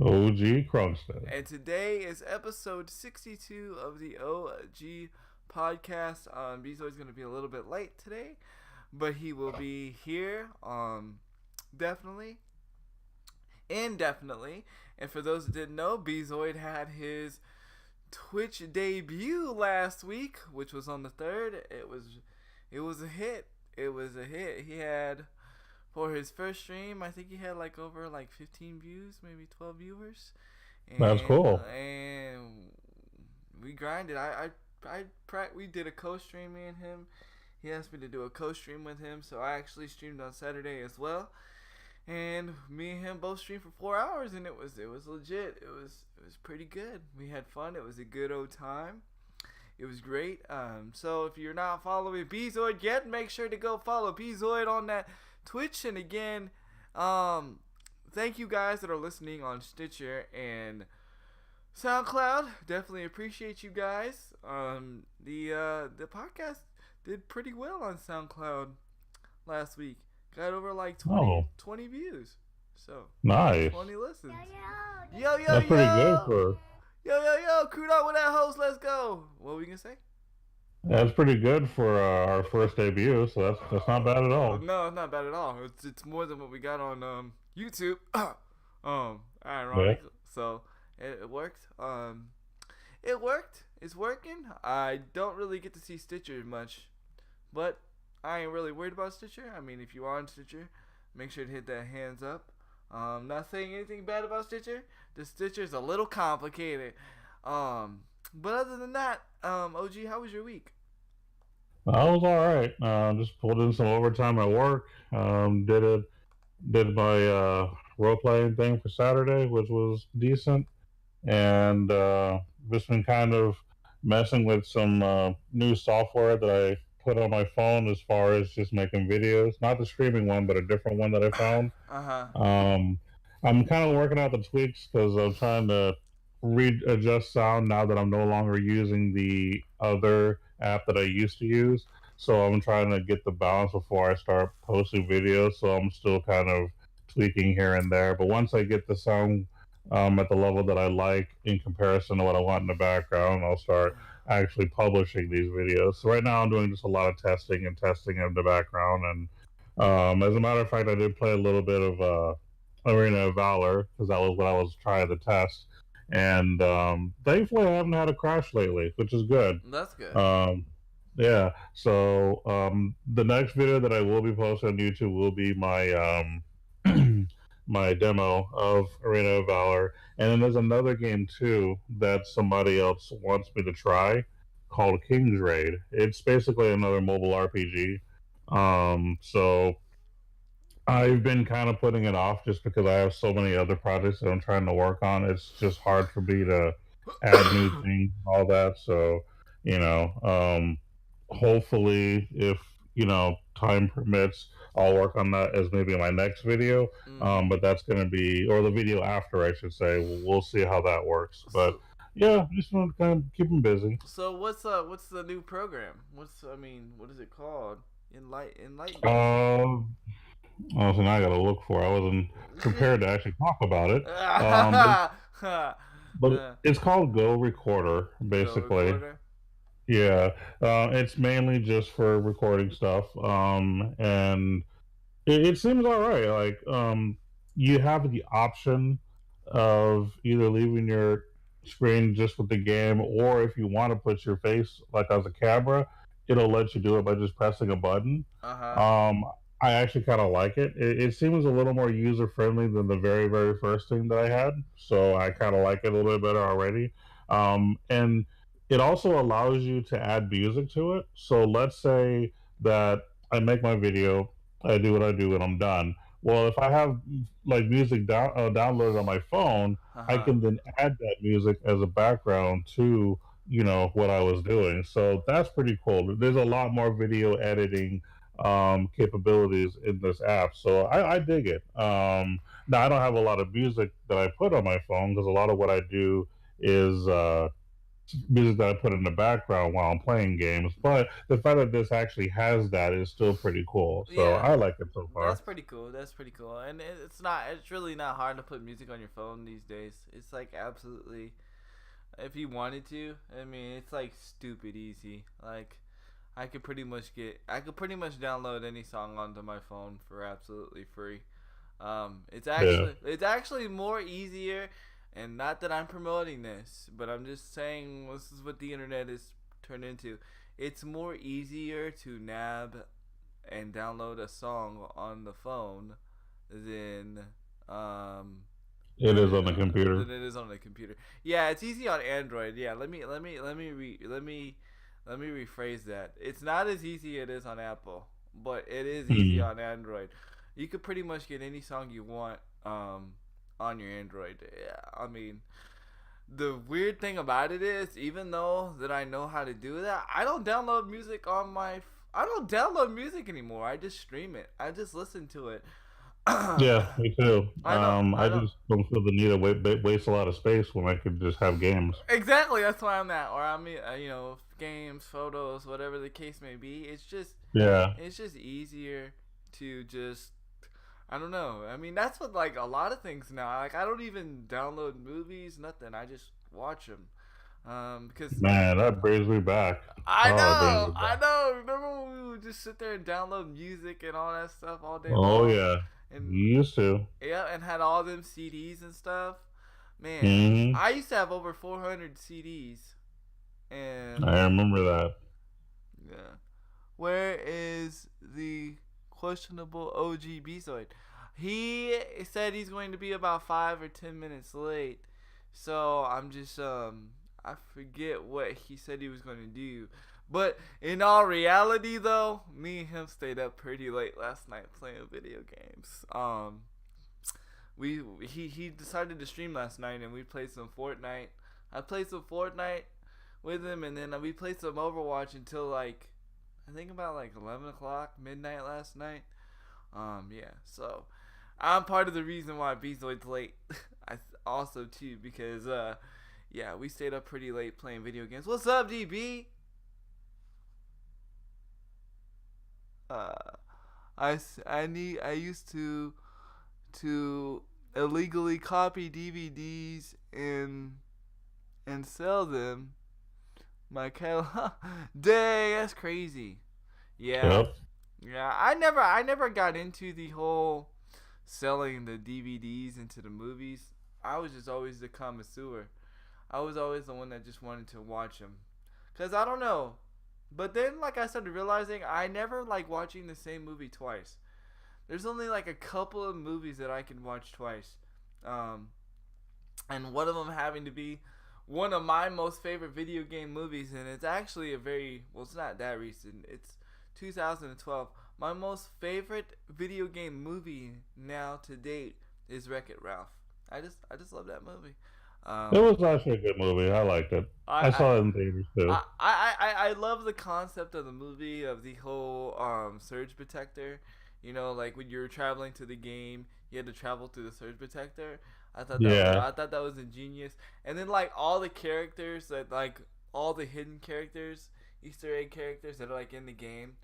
OG Kronstead. And today is episode 62 of the OG podcast. Bezoid's going to be a little bit late today, but he will be here definitely, indefinitely. And for those that didn't know, Bezoid had his Twitch debut last week, which was on the 3rd. It was a hit. It was a hit. He had, for his first stream, I think he had over 15 views, maybe 12 viewers. That's and cool. and we grinded. We did a co-stream, me and him. He asked me to do a co-stream with him, so I actually streamed on Saturday as well. And me and him both streamed for 4 hours, and it was legit. It was pretty good. We had fun. It was a good old time. It was great. So if you're not following Bezoid yet, make sure to go follow Bezoid on that Twitch. And again, thank you guys that are listening on Stitcher and SoundCloud. Definitely appreciate you guys. The podcast did pretty well on SoundCloud last week. Got over 20 views. So Nice. 20 listens. Yo, yo, That's pretty good yo. for. Yo, crude out with that host. Let's go. What were we gonna say? That's pretty good for our first debut. So that's not bad at all. No, it's not bad at all. It's more than what we got on YouTube. Yeah. Ironic. So it worked. It worked. It's working. I don't really get to see Stitcher much, but I ain't really worried about Stitcher. I mean, if you are on Stitcher, make sure to hit that hands up. Not saying anything bad about Stitcher. The Stitcher's a little complicated. But other than that, OG, how was your week? I was all right. Just pulled in some overtime at work. Did my role playing thing for Saturday, which was decent, and just been kind of messing with some new software that I put on my phone as far as just making videos. Not the streaming one, but a different one that I found. Uh-huh. Um, I'm kind of working out the tweaks because I'm trying to readjust sound now that I'm no longer using the other app that I used to use. So I'm trying to get the balance before I start posting videos. So I'm still kind of tweaking here and there. But once I get the sound at the level that I like in comparison to what I want in the background, I'll start actually publishing these videos. So right now I'm doing just a lot of testing and testing in the background. And as a matter of fact, I did play a little bit of Arena of Valor because that was what I was trying to test. And thankfully, I haven't had a crash lately, which is good. That's good. Yeah. So the next video that I will be posting on YouTube will be my my demo of Arena of Valor, and then there's another game too that somebody else wants me to try called King's Raid. It's basically another mobile RPG. So I've been kind of putting it off just because I have so many other projects that I'm trying to work on. It's just hard for me to add new things and all that. So, you know, hopefully, if time permits, I'll work on that as maybe my next video. Mm-hmm. But that's going to be, or the video after, I should say. We'll see how that works. But yeah, just want to kind of keep them busy. So what's the new program? What is it called? Enlighten. Oh, so now I got to look for it. I wasn't prepared to actually talk about it. But it's called Go Recorder, Go basically. recorder. Yeah, it's mainly just for recording stuff, and it seems all right. Like, you have the option of either leaving your screen just with the game, or if you want to put your face like as a camera, it'll let you do it by just pressing a button. Uh huh. Um, I actually kind of like it. It seems a little more user friendly than the very, very first thing that I had. So I kind of like it a little bit better already. And it also allows you to add music to it. So let's say that I make my video, I do what I do, and I'm done. Well, if I have like music downloaded on my phone, Uh I huh. can then add that music as a background to what I was doing. So that's pretty cool. There's a lot more video editing capabilities in this app. So I dig it. Now I don't have a lot of music that I put on my phone because a lot of what I do is music that I put in the background while I'm playing games. But the fact that this actually has that is still pretty cool. So Yeah, I like it so that's far. pretty cool. That's pretty cool. And it's not. It's really not hard to put music on your phone these days. It's like absolutely. If you wanted to, I mean, it's like stupid easy. Like I could pretty much get. I could pretty much download any song onto my phone for absolutely free. Yeah, It's actually more easier, and not that I'm promoting this, but I'm just saying this is what the internet is turned into. It's more easier to nab and download a song on the phone than um it is on the computer. than it is on the computer. Yeah, it's easy on Android. Yeah, let me rephrase that. It's not as easy as it is on Apple, but it is easy Hmm. on Android. You could pretty much get any song you want on your Android. Yeah, I mean, the weird thing about it is, even though that I know how to do that, I don't download music on my. I don't download music anymore. I just stream it. I just listen to it. Yeah, I me too. don't. I I don't. just don't feel the need to waste a lot of space when I could just have games. Exactly. That's why I'm at. Or I mean, games, photos, whatever the case may be. Yeah. It's just easier to just. I don't know. I mean, that's what like a lot of things now. Like I don't even download movies, nothing. I just watch them. Because Man, that brings me back. I Oh, it brings know, me I back. know. Remember when we would just sit there and download music and all that stuff all day Oh long, yeah, and you used to. yeah, and had all them CDs and stuff. Man, Hmm. I used to have over 400 CDs, and I remember that. yeah. Where is the questionable OG Bezoid? He said he's going to be about 5 or 10 minutes late, so I'm just I forget what he said he was going to do. But in all reality, though, me and him stayed up pretty late last night playing video games. He decided to stream last night, and we played some Fortnite. I played some Fortnite with him, and then we played some Overwatch until like I think about like 11 o'clock midnight last night. Yeah. So I'm part of the reason why Bezoid's late. I also too because yeah, we stayed up pretty late playing video games. What's up, DB? Uh, I used to illegally copy DVDs and sell them. My catalog. Dang, that's crazy. Yeah, Yep. yeah. I never got into the whole selling the DVDs into the movies. I was just always the connoisseur. I was always the one that just wanted to watch them. Cause I don't know. But then, like I started realizing, I never like watching the same movie twice. There's only like a couple of movies that I can watch twice. Um, and one of them having to be one of my most favorite video game movies, and it's actually a very well, it's not that recent. It's 2012. My most favorite video game movie now to date is Wreck It Ralph. I just love that movie. It Um, was actually a good movie. I liked it. I I, saw it in theaters too. I love the concept of the movie of the whole surge protector. You know, like when you're traveling to the game, you had to travel through the surge protector. Yeah. I thought that was ingenious. And then like all the characters that like all the hidden characters, Easter egg characters that are like in the game.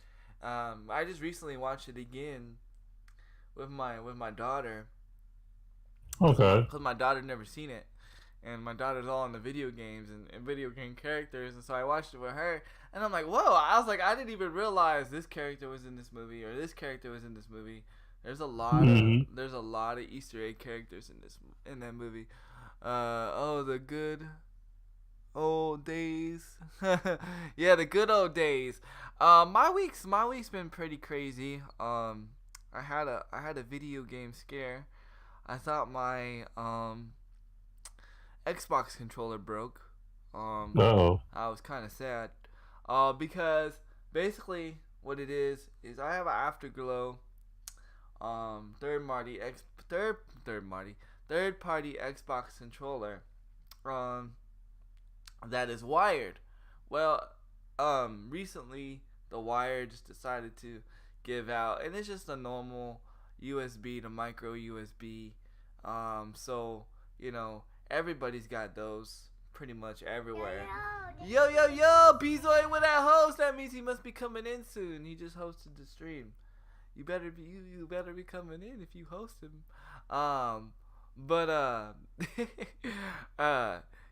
I just recently watched it again with my daughter Okay. cause my daughter never seen it, and my daughter's all into video games and video game characters, and so I watched it with her, and I'm like, whoa! I was like, I didn't even realize this character was in this movie or this character was in this movie. Hmm. There's a lot of Easter egg characters in that movie. Oh, the good old days. Yeah, the good old days. My week's been pretty crazy. I had a video game scare. I thought my Xbox controller broke. Oh. I was kind of sad. Because basically what it is I have an Afterglow third party third party Xbox controller um that is wired. Well, recently the wire just decided to give out, and it's just a normal USB to micro USB. So you know everybody's got those. pretty much everywhere. Yo, yo, yo, Bezoid with that host. That means he must be coming in soon. He just hosted the stream. You better be coming in if you host him. But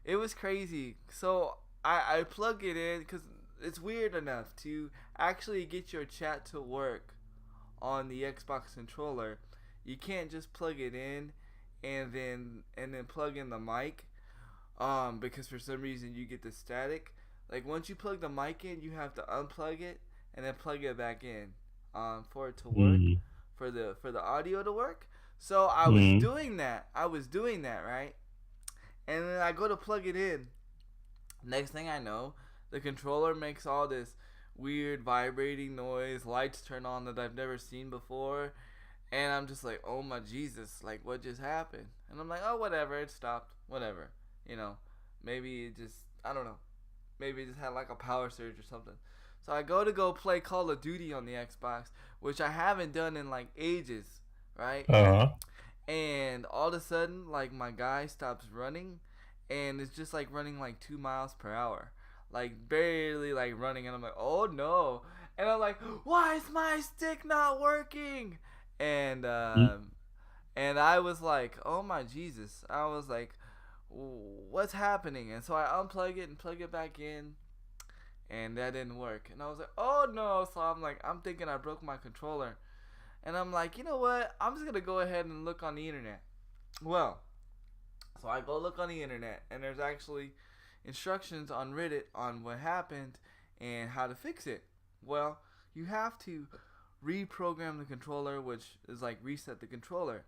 it was crazy. So I plug it in because it's weird enough to actually get your chat to work on the Xbox controller. You can't just plug it in and then plug in the mic. Because for some reason you get the static. Like once you plug the mic in, you have to unplug it and then plug it back in. For it to work, for the audio to work. So I was doing that. Right? And then I go to plug it in. Next thing I know, the controller makes all this weird vibrating noise. Lights turn on that I've never seen before. And I'm just like, oh my Jesus, like what just happened? And I'm like, oh whatever, it stopped. Whatever. Maybe it just, I don't know. Maybe it just had like a power surge or something. So I go play Call of Duty on the Xbox, which I haven't done in like ages, right? And all of a sudden, like my guy stops running, and it's just like running like 2 miles per hour, like barely like running, and I'm like, oh no, and I'm like, why is my stick not working? And I was like, oh my Jesus, I was like, what's happening? And so I unplug it and plug it back in. And that didn't work. And I was like, oh no. So I'm thinking I broke my controller. And I'm like, you know what? I'm just going to go ahead and look on the internet. Well, so I go look on the internet. And there's actually instructions on Reddit on what happened and how to fix it. Well, you have to reprogram the controller, which is like reset the controller.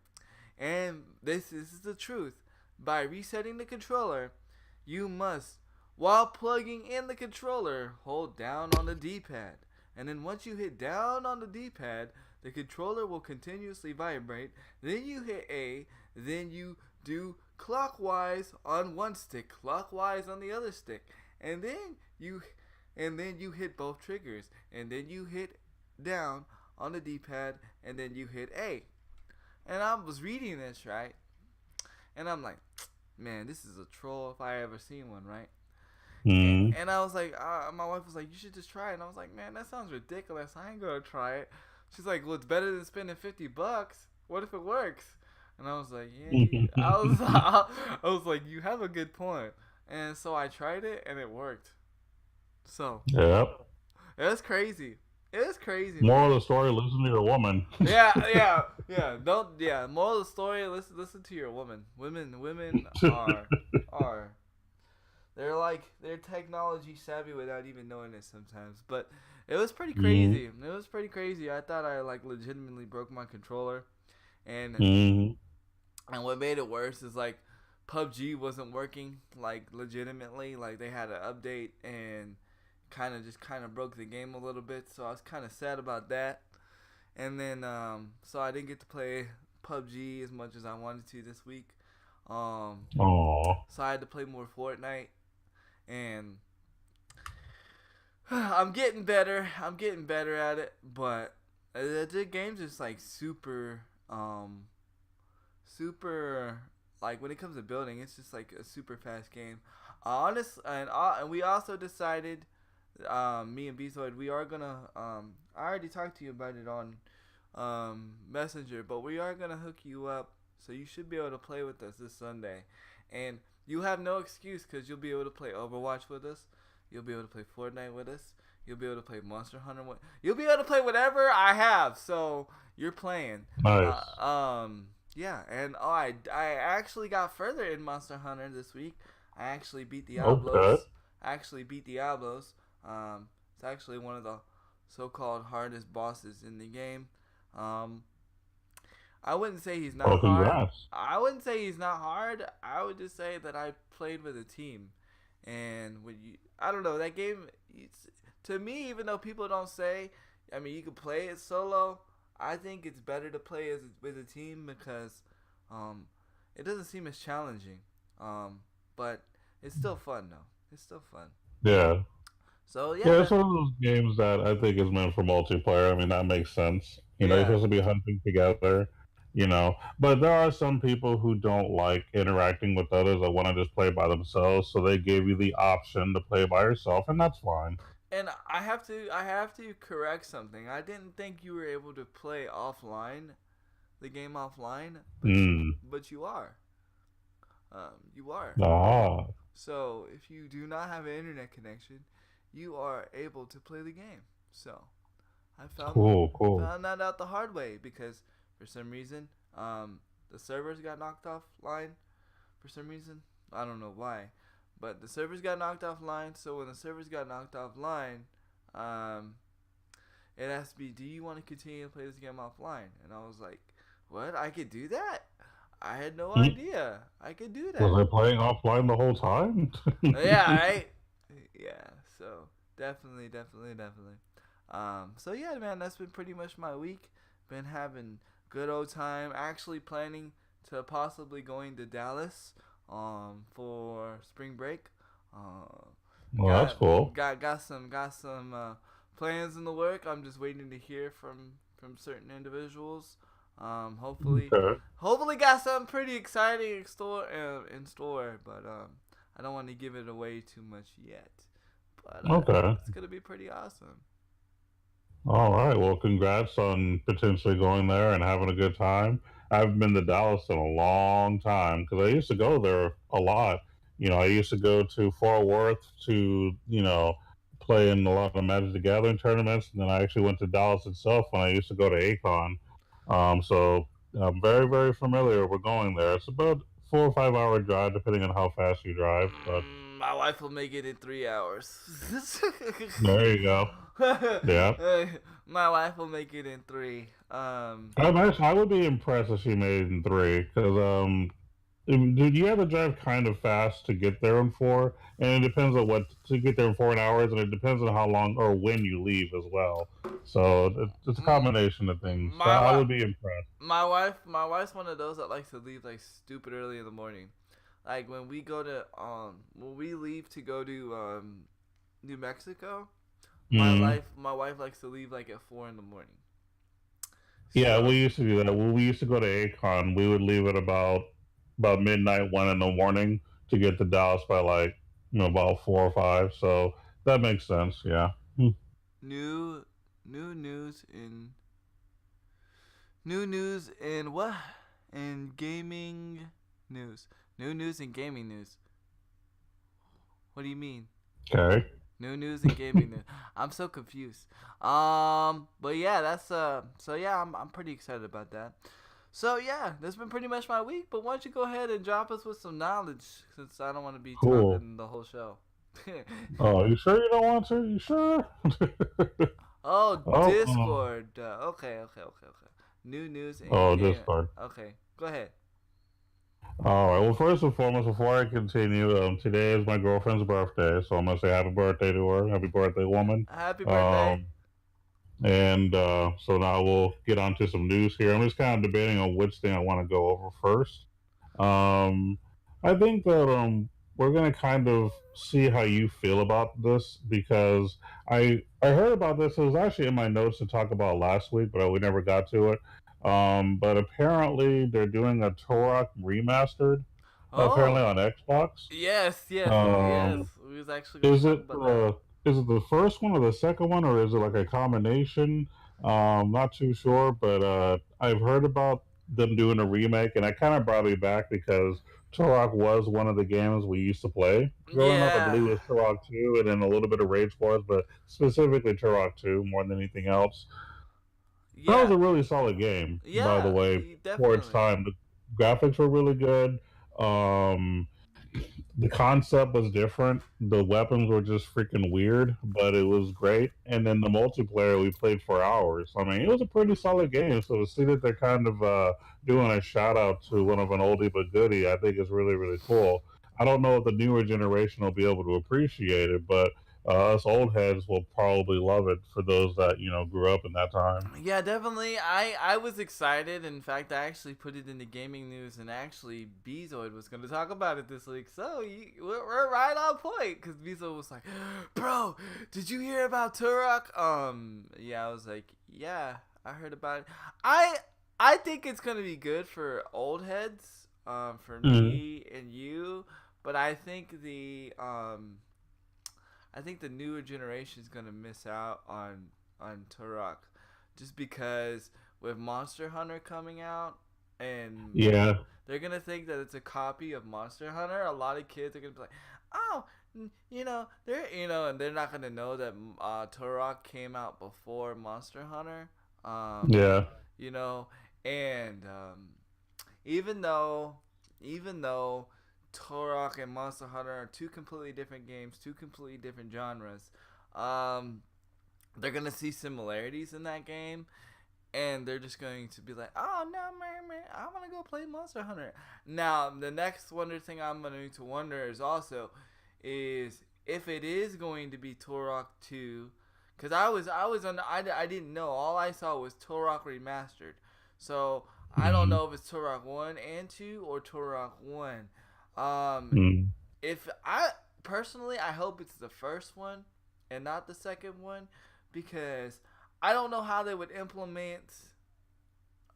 And this is the truth. By resetting the controller, you must, while plugging in the controller, hold down on the D-pad. And then once you hit down on the D-pad, the controller will continuously vibrate. Then you hit A. Then you do clockwise on one stick, clockwise on the other stick. And then you hit both triggers. And then you hit down on the D-pad. And then you hit A. And I was reading this, right? And I'm like, man, this is a troll if I ever seen one, right? And I was like, my wife was like, you should just try it. And I was like, man, that sounds ridiculous. I ain't gonna try it. She's like, well, it's better than spending $50. What if it works? And I was like, yeah. I was like, you have a good point. And so I tried it, and it worked. So yep, it was crazy. It was crazy. Moral of the story: listen to your woman. Yeah. Don't. Yeah. Moral of the story: listen to your woman. Women are. They're technology savvy without even knowing it sometimes. But it was pretty crazy. It was pretty crazy. I thought I like legitimately broke my controller, and what made it worse is like PUBG wasn't working like legitimately. Like they had an update and kind of broke the game a little bit, so I was kind of sad about that. And then so I didn't get to play PUBG as much as I wanted to this week. So I had to play more Fortnite, and I'm getting better at it, but the game's just like super like when it comes to building, it's just like a super fast game. And we also decided, me and Bezoid, we are gonna I already talked to you about it on Messenger, but we are gonna hook you up, so you should be able to play with us this Sunday. And you have no excuse, because you'll be able to play Overwatch with us, you'll be able to play Fortnite with us, you'll be able to play Monster Hunter you'll be able to play whatever I have, so you're playing. Nice. Yeah, and I actually got further in Monster Hunter this week. I actually beat Diablos. It's actually one of the so-called hardest bosses in the game. I wouldn't say he's not hard. I wouldn't say he's not hard. I would just say that I played with a team, and I don't know, that game. To me, even though people don't say, I mean, you can play it solo, I think it's better to play with a team because it doesn't seem as challenging. But it's still fun though. It's still fun. Yeah. So yeah, it's one of those games that I think is meant for multiplayer. I mean, that makes sense. You're supposed to be hunting together, But there are some people who don't like interacting with others that want to just play by themselves, so they gave you the option to play by yourself, and that's fine. And I have to correct something. I didn't think you were able to play offline, the game offline, Mm. but you are. You are. Ah, So if you do not have an internet connection, you are able to play the game. So I cool, cool. found that out the hard way because for some reason, the servers got knocked offline. For some reason, I don't know why, but the servers got knocked offline. So when the servers got knocked offline, um, it asked me, "Do you want to continue to play this game offline?" And I was like, "What? I could do that? I had no Mm. idea I could do Was that." I playing offline the whole time? Yeah, right. Yeah, so definitely. So yeah, man, that's been pretty much my week. Been having good old time. Actually planning to possibly going to Dallas, for spring break. Uh, Well, that's cool. got some plans in the work. I'm just waiting to hear from certain individuals. Hopefully, Okay. got something pretty exciting in store, but I don't want to give it away too much yet. But Okay. it's gonna be pretty awesome. All right. Well, congrats on potentially going there and having a good time. I haven't been to Dallas in a long time because I used to go there a lot. I used to go to Fort Worth to, play in a lot of Magic the Gathering tournaments. And then I actually went to Dallas itself when I used to go to Akon. So I'm very, very familiar with going there. It's about 4 or 5 hour drive, depending on how fast you drive. But My wife will make it in 3 hours. there you go. Yeah. My wife will make it in three. I would be impressed if she made it in three because dude, you have to drive kind of fast to get there in four, and it depends on what to get there in 4 hours, and it depends on how long or when you leave as well. So it's a Mm, combination of things. So my I wife, would be impressed. my wife's one of those that likes to leave like stupid early in the morning. Like when we leave to go to New Mexico, Mm. my wife likes to leave like at 4 in the morning. Yeah, So we used to do that. When we used to go to Akon, we would leave at about midnight, 1 in the morning, to get to Dallas by like about 4 or 5. So that makes sense. Yeah. Hmm. new new news in new news in what in gaming news. New news in gaming news. What do you mean? Okay. New news and gaming news. I'm so confused. But yeah, that's So yeah, I'm pretty excited about that. So yeah, that's been pretty much my week. But why don't you go ahead and drop us with some knowledge, since I don't want to be Cool. talking the whole show. Oh, you sure you don't want to? You sure? Oh, Oh, Discord. Okay. New news and oh, game. Discord. Okay, go ahead. All right. Well, first and foremost, before I continue, today is my girlfriend's birthday, so I'm gonna say happy birthday to her. Happy birthday, woman. Happy birthday. Um, and so now we'll get on to some news here. I'm just kind of debating on which thing I want to go over first. Um, I think that we're gonna kind of see how you feel about this because I heard about this. It was actually in my notes to talk about last week, but we never got to it. But apparently they're doing a Turok remastered. Apparently Oh, on Xbox. yes. Um, We was actually gonna is talk it about that. the first one or the second one, or is it like a combination? Not too sure, but I've heard about them doing a remake, and that kind of brought me back because Turok was one of the games we used to play growing up. I Yeah, believe it was Turok 2, and then a little bit of Rage Force, but specifically Turok 2 more than anything else. That was yeah, a really solid game, by the way. For its definitely. time, the graphics were really good. Um, the concept was different. The weapons were just freaking weird, but it was great. And then the multiplayer we played for hours. I mean, it was a pretty solid game. So to see that they're kind of doing a shout out to one of an oldie but goodie, I think is really really cool. I don't know if the newer generation will be able to appreciate it, but us old heads will probably love it for those that grew up in that time. Yeah, definitely. I was excited. In fact, I actually put it in the gaming news, and actually, Bezoid was going to talk about it this week. So we're right on point because Bezoid was like, "Bro, did you hear about Turok?" Yeah, I was like, "Yeah, I heard about it." I think it's gonna be good for old heads, for Mm. me and you. But I think the newer generation is gonna miss out on Turok, just because with Monster Hunter coming out, and Yeah. they're gonna think that it's a copy of Monster Hunter. A lot of kids are gonna be like, "Oh, and they're not gonna know that Turok came out before Monster Hunter." Um, Yeah. you know, and even though even though Turok and Monster Hunter are two completely different games, two completely different genres, um, they're gonna see similarities in that game, and they're just going to be like, "Oh no, man, I want to go play Monster Hunter." Now, the next thing I'm going to wonder is if it is going to be Turok 2, because I didn't know. All I saw was Turok Remastered, so I don't Mm. know if it's Turok 1 and 2 or Turok 1. Um, Mm. if I personally, I hope it's the first one and not the second one, because I don't know how they would implement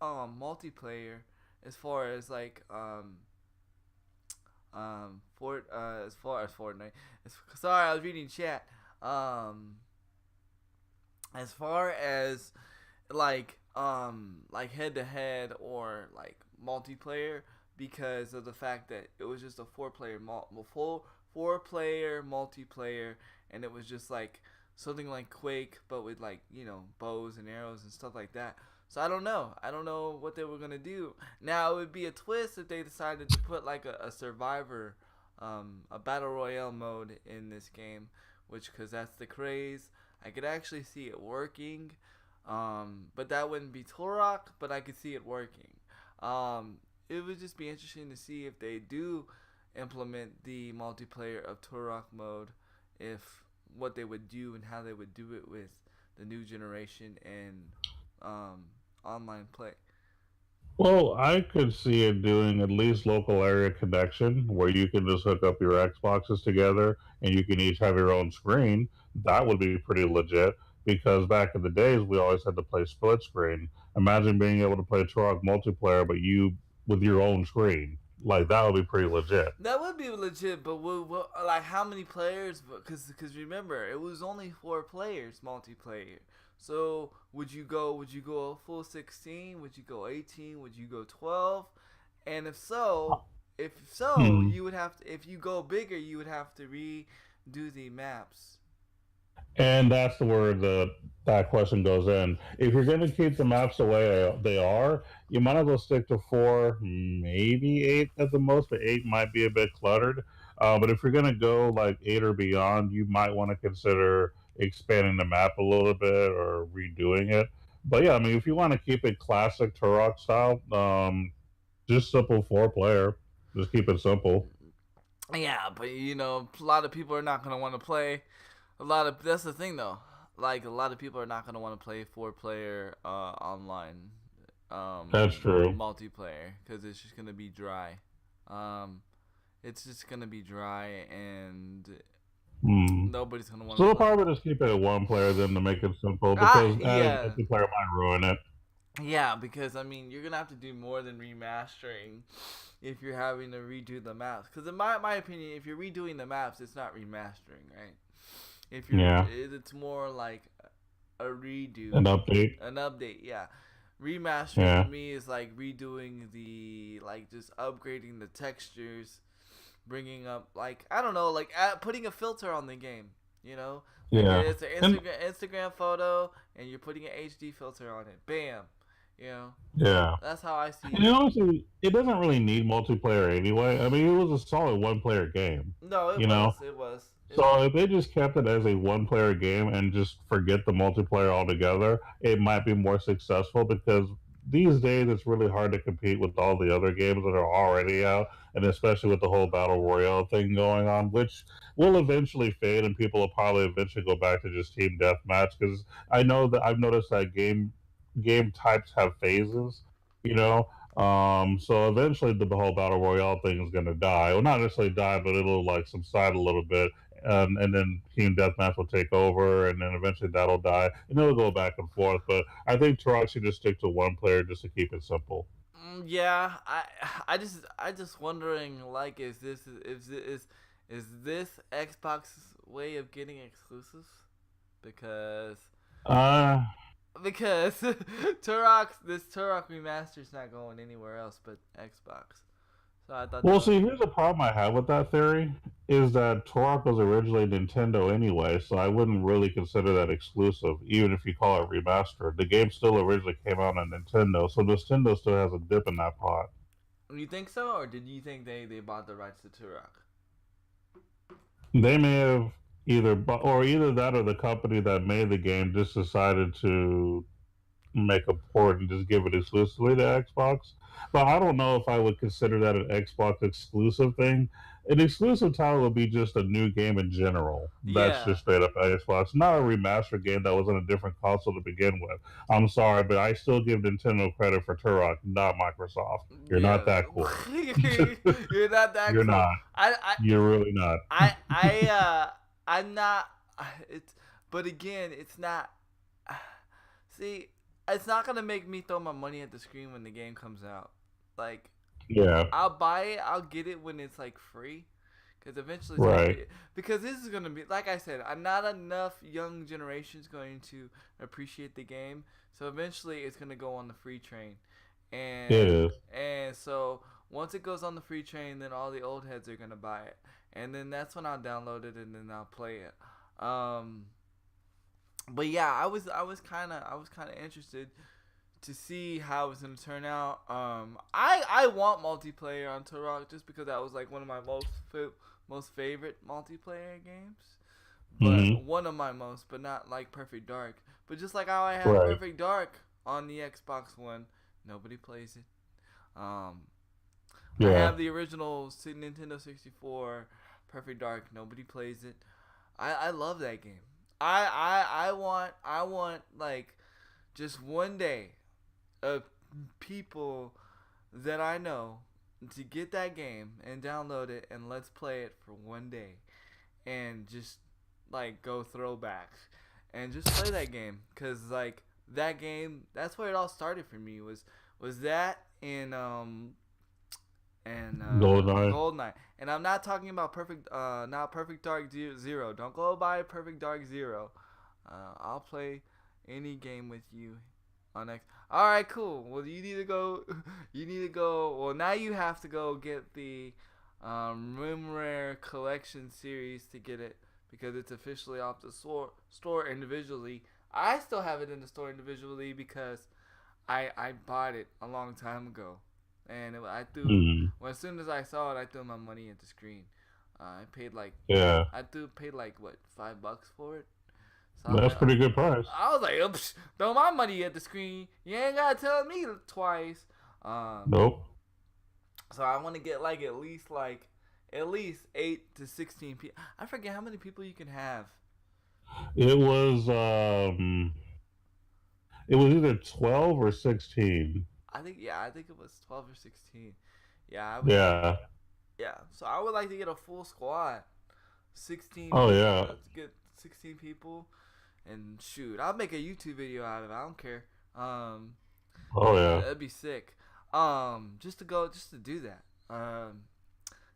multiplayer as far as like as far as Fortnite. Sorry, I was reading chat. Um, as far as like head to head or like multiplayer, because of the fact that it was just a four player multiplayer, and it was just like something like Quake but with like bows and arrows and stuff like that. So I don't know what they were gonna do. Now it would be a twist if they decided to put like a survivor, a battle royale mode in this game, which, because that's the craze, I could actually see it working. But that wouldn't be Turok, but I could see it working. It would just be interesting to see if they do implement the multiplayer of Turok mode, if what they would do and how they would do it with the new generation and um, online play. Well, I could see it doing at least local area connection where you can just hook up your Xboxes together and you can each have your own screen. That would be pretty legit because back in the days we always had to play split screen. Imagine being able to play Turok multiplayer, but you with your own screen. Like that would be pretty legit. That would be legit, but like how many players? Because remember, it was only 4 players multiplayer. So would you go a full 16? Would you go 18? Would you go 12? And if so, Hmm. you would have to. If you go bigger, you would have to redo the maps. And that's the where that question goes in. If you're going to keep the maps the way they are, you might as well stick to four, maybe eight at the most. But eight might be a bit cluttered. But if you're going to go like eight or beyond, you might want to consider expanding the map a little bit or redoing it. But yeah, I mean, if you want to keep it classic Turok style, just simple four player. Just keep it simple. Yeah, but a lot of people are not gonna want to play. A lot of That's the thing though. Like a lot of people are not gonna want to play 4 player online That's true. multiplayer, because it's just gonna be dry. Um, it's just gonna be dry, and Hmm. nobody's gonna want So to they'll play. probably just keep it at one player then to make it simple Ah, because adding yeah, multiplayer might ruin it. yeah. Because I mean, you're gonna have to do more than remastering if you're having to redo the maps. Because in my opinion, if you're redoing the maps, it's not remastering, right? If Yeah, it's more like a redo, an update. an update. Yeah, remastering to Yeah, me is like redoing just upgrading the textures, bringing up, like, I don't know, like putting a filter on the game. Like yeah, it's an and Instagram photo, and you're putting an HD filter on it. Bam. You know, yeah. that's how I see And it. honestly, it doesn't really need multiplayer anyway. I mean, it was a solid one-player game. No, it You know, was, it was, it so was. if they just kept it as a one-player game and just forget the multiplayer altogether, it might be more successful because these days it's really hard to compete with all the other games that are already out, and especially with the whole battle royale thing going on, which will eventually fade, and people will probably eventually go back to just team deathmatch. Because I know that I've noticed that game types have phases, you know. So eventually the whole battle royale thing is going to die. Well, not necessarily die, but it'll like subside a little bit, and then Team Deathmatch will take over, and then eventually that'll die, and it'll go back and forth. But I think Turok should just stick to one player just to keep it simple. Yeah, I just wondering like is this Xbox's way of getting exclusives? Because Uh, because this Turok remaster is not going anywhere else but Xbox. So I thought well, that was see, here's the problem I have with that theory is that Turok was originally Nintendo anyway, so I wouldn't really consider that exclusive, even if you call it remastered. The game still originally came out on Nintendo, so Nintendo still has a dip in that pot. you think so, or did you think they bought the rights to Turok? They may have or either that or the company that made the game just decided to make a port and just give it exclusively to Xbox. But I don't know if I would consider that an Xbox exclusive thing. An exclusive title would be just a new game in general. That's Yeah, just straight up Xbox, not a remastered game that was on a different console to begin with. I'm sorry, but I still give Nintendo credit for Turok, not Microsoft. You're not yeah. that cool. You're not that You're cool. not. I You're really not. I I I'm not. It's but again, it's not. See, it's not gonna make me throw my money at the screen when the game comes out. Like Yeah, I'll buy it, I'll get it when it's like free, because eventually it's gonna right. be. Because this is gonna be like I said, not enough young generations going to appreciate the game. So eventually it's gonna go on the free train, It and is. so once it goes on the free train, then all the old heads are gonna buy it, and then that's when I'll download it and then I'll play it. Um, but yeah, I was kind of interested to see how it's gonna turn out. I want multiplayer on Turok just because that was like one of my most favorite multiplayer games. But Hmm. one of my most, but not like Perfect Dark. But just like how I have Right. Perfect Dark on the Xbox One, nobody plays it. Um, I Yeah. have the original Nintendo 64 Perfect Dark. Nobody plays it. I love that game. I want like just one day of people that I know to get that game and download it and let's play it for one day and just like go throwbacks and just play that game because like that game, that's where it all started for me, was that and GoldenEye. Goldeneye. And I'm not talking about not Perfect Dark Zero. Don't go buy Perfect Dark Zero. I'll play any game with you on X. All right, cool. Well, you need to go. You need to go. Well, now you have to go get the Rim Rare Collection series to get it because it's officially off the store individually. I still have it in the store individually because I bought it a long time ago, and I threw. Hmm. Well, as soon as I saw it, I threw my money at the screen. I paid like Yeah. paid like what $5 for it. So I was That's like, pretty good price. throw my money at the screen. You ain't gotta tell me twice. Um, Nope. so I want to get like at least 8 to 16 people. I forget how many people you can have. It was it was either 12 or 16. I think it was 12 or 16. Yeah, I would like Yeah. yeah. So I would like to get a full squad, 16 Oh people. yeah. Let's get 16 people, and shoot, I'll make a YouTube video out of it. I don't care. Um, Oh yeah. that'd be sick. Just to do that. I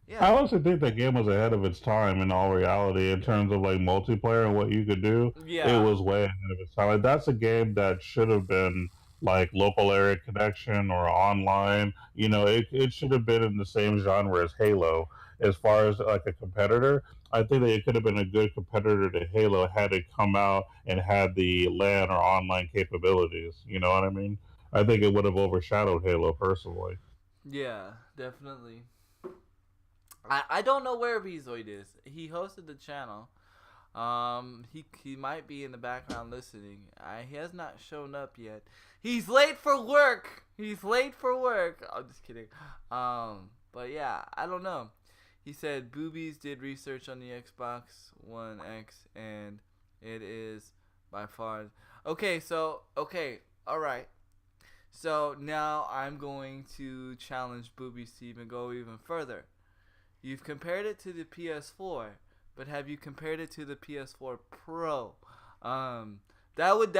Yeah, honestly think that game was ahead of its time in all reality in terms of like multiplayer and what you could do. It yeah, was way ahead of its time. Like that's a game that should have been like local area connection or online. It should have been in the same genre as Halo. As far as like a competitor, I think that it could have been a good competitor to Halo had it come out and had the LAN or online capabilities. You know what I mean? I think it would have overshadowed Halo personally. yeah, definitely. I don't know where Bezoid is. He hosted the channel. He might be in the background listening. He has not shown up yet. He's late for work. He's late for work. I'm just kidding. But yeah, I don't know. He said Boobies did research on the Xbox One X, and it is by far okay. All right. So now I'm going to challenge Boobies to even go even further. You've compared it to the PS4, but have you compared it to the PS4 Pro? That would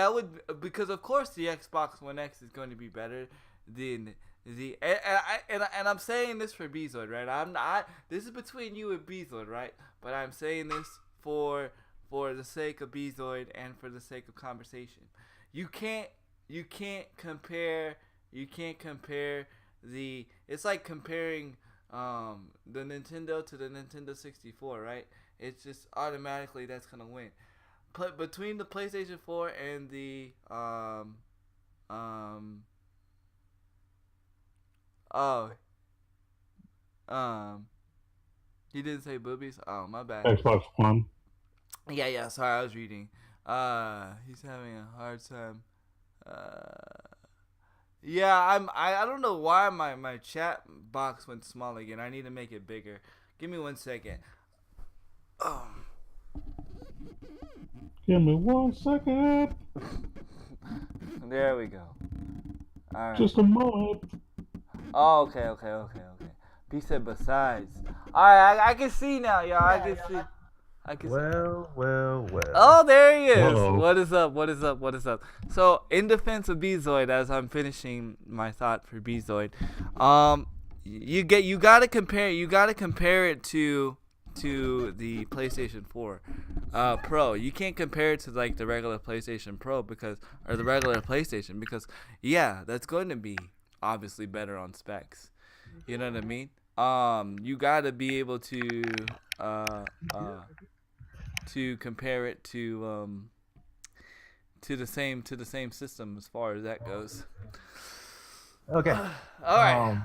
because of course the Xbox One X is going to be better than and I'm saying this for Bezoid, right? I'm not. This is between you and Bezoid, right? But I'm saying this for the sake of Bezoid and for the sake of conversation. You can't compare the. It's like comparing the Nintendo to the Nintendo 64, right? It's just automatically that's gonna win. But between the PlayStation 4 and the oh he didn't say boobies. Oh, my bad. Xbox One. Yeah. Sorry, I was reading. He's having a hard time. Yeah, I don't know why my chat box went small again. I need to make it bigger. Give me 1 second. Oh. Give me 1 second. There we go. All right. Just a moment. Oh, okay. He said besides. All right, I can see now, y'all. I can see. Well. Oh, there he is. Uh-oh. What is up? So, in defense of Bezoid, as I'm finishing my thought for Bezoid, you gotta compare it to the PlayStation 4 Pro. You can't compare it to like the regular PlayStation Pro because yeah, that's going to be obviously better on specs. You know what I mean? You gotta be able to compare it to the same system as far as that goes. Okay. All right.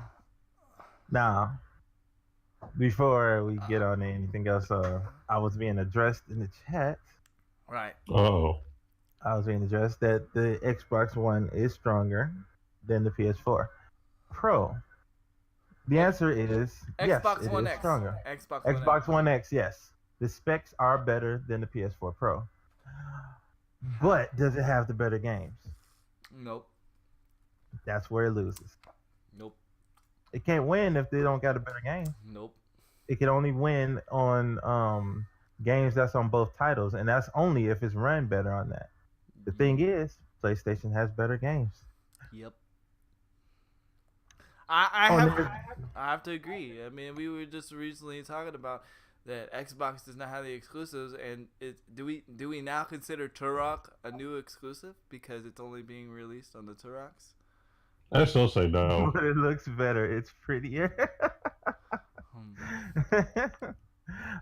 Now, before we get on to anything else, I was being addressed in the chat. Right. Oh. I was being addressed that the Xbox One is stronger than the PS4 Pro. The answer is yes, Xbox it One is X. stronger. Xbox One X, yes. The specs are better than the PS4 Pro. But does it have the better games? Nope. That's where it loses. Nope. It can't win if they don't got a better game. Nope. It can only win on games that's on both titles, and that's only if it's run better on that. The thing is, PlayStation has better games. Yep. I have to agree. I mean, we were just recently talking about that Xbox does not have the exclusives, and do we now consider Turok a new exclusive because it's only being released on the Turoks? I still say no. But it looks better. It's prettier.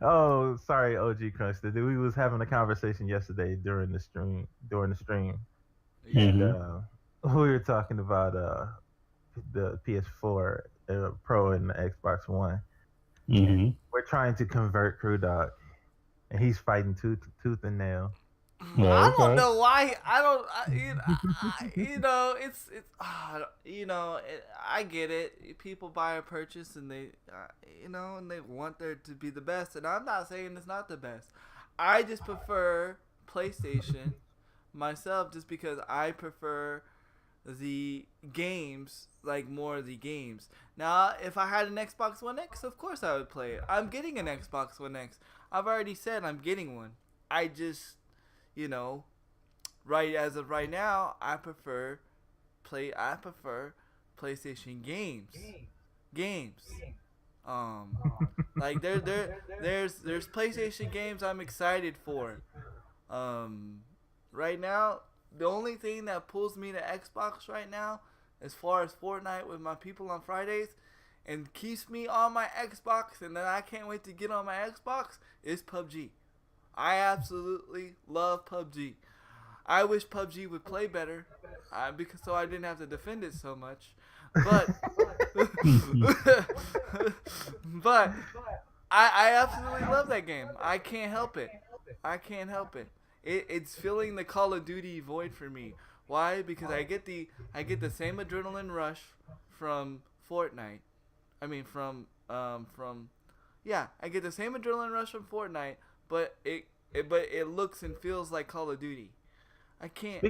Oh, sorry, OG Crunch. We was having a conversation yesterday during the stream. Yeah. And we were talking about the PS4 Pro and the Xbox One. Mm-hmm. We're trying to convert Crew Dog, and he's fighting tooth and nail. I don't know why. I get it. People buy a purchase and they, and they want there to be the best. And I'm not saying it's not the best. I just prefer PlayStation myself, just because I prefer the games, like more of the games. Now, if I had an Xbox One X, of course I would play it. I'm getting an Xbox One X. I've already said I'm getting one. I just, right as of right now, I prefer PlayStation games. Like there's PlayStation games I'm excited for. Right now, the only thing that pulls me to Xbox right now, as far as Fortnite with my people on Fridays, and keeps me on my Xbox, and then I can't wait to get on my Xbox, is PUBG. I absolutely love PUBG. I wish PUBG would play better, because so I didn't have to defend it so much. But but I absolutely love that game. I can't help it. It's filling the Call of Duty void for me. Why? Because I get the same adrenaline rush from Fortnite. I mean I get the same adrenaline rush from Fortnite, but it looks and feels like Call of Duty. I can't.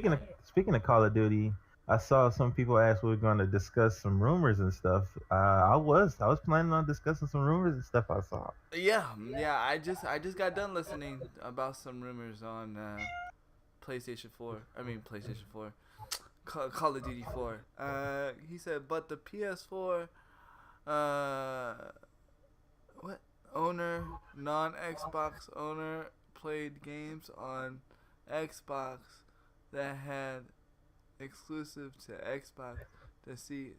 Speaking of Call of Duty, I saw some people ask we are going to discuss some rumors and stuff. I was planning on discussing some rumors and stuff I saw. Yeah, yeah. I just got done listening about some rumors on PlayStation 4. I mean PlayStation 4. Call of Duty 4. He said, but the PS4, uh, what owner, non-Xbox owner played games on Xbox that had exclusive to Xbox to see.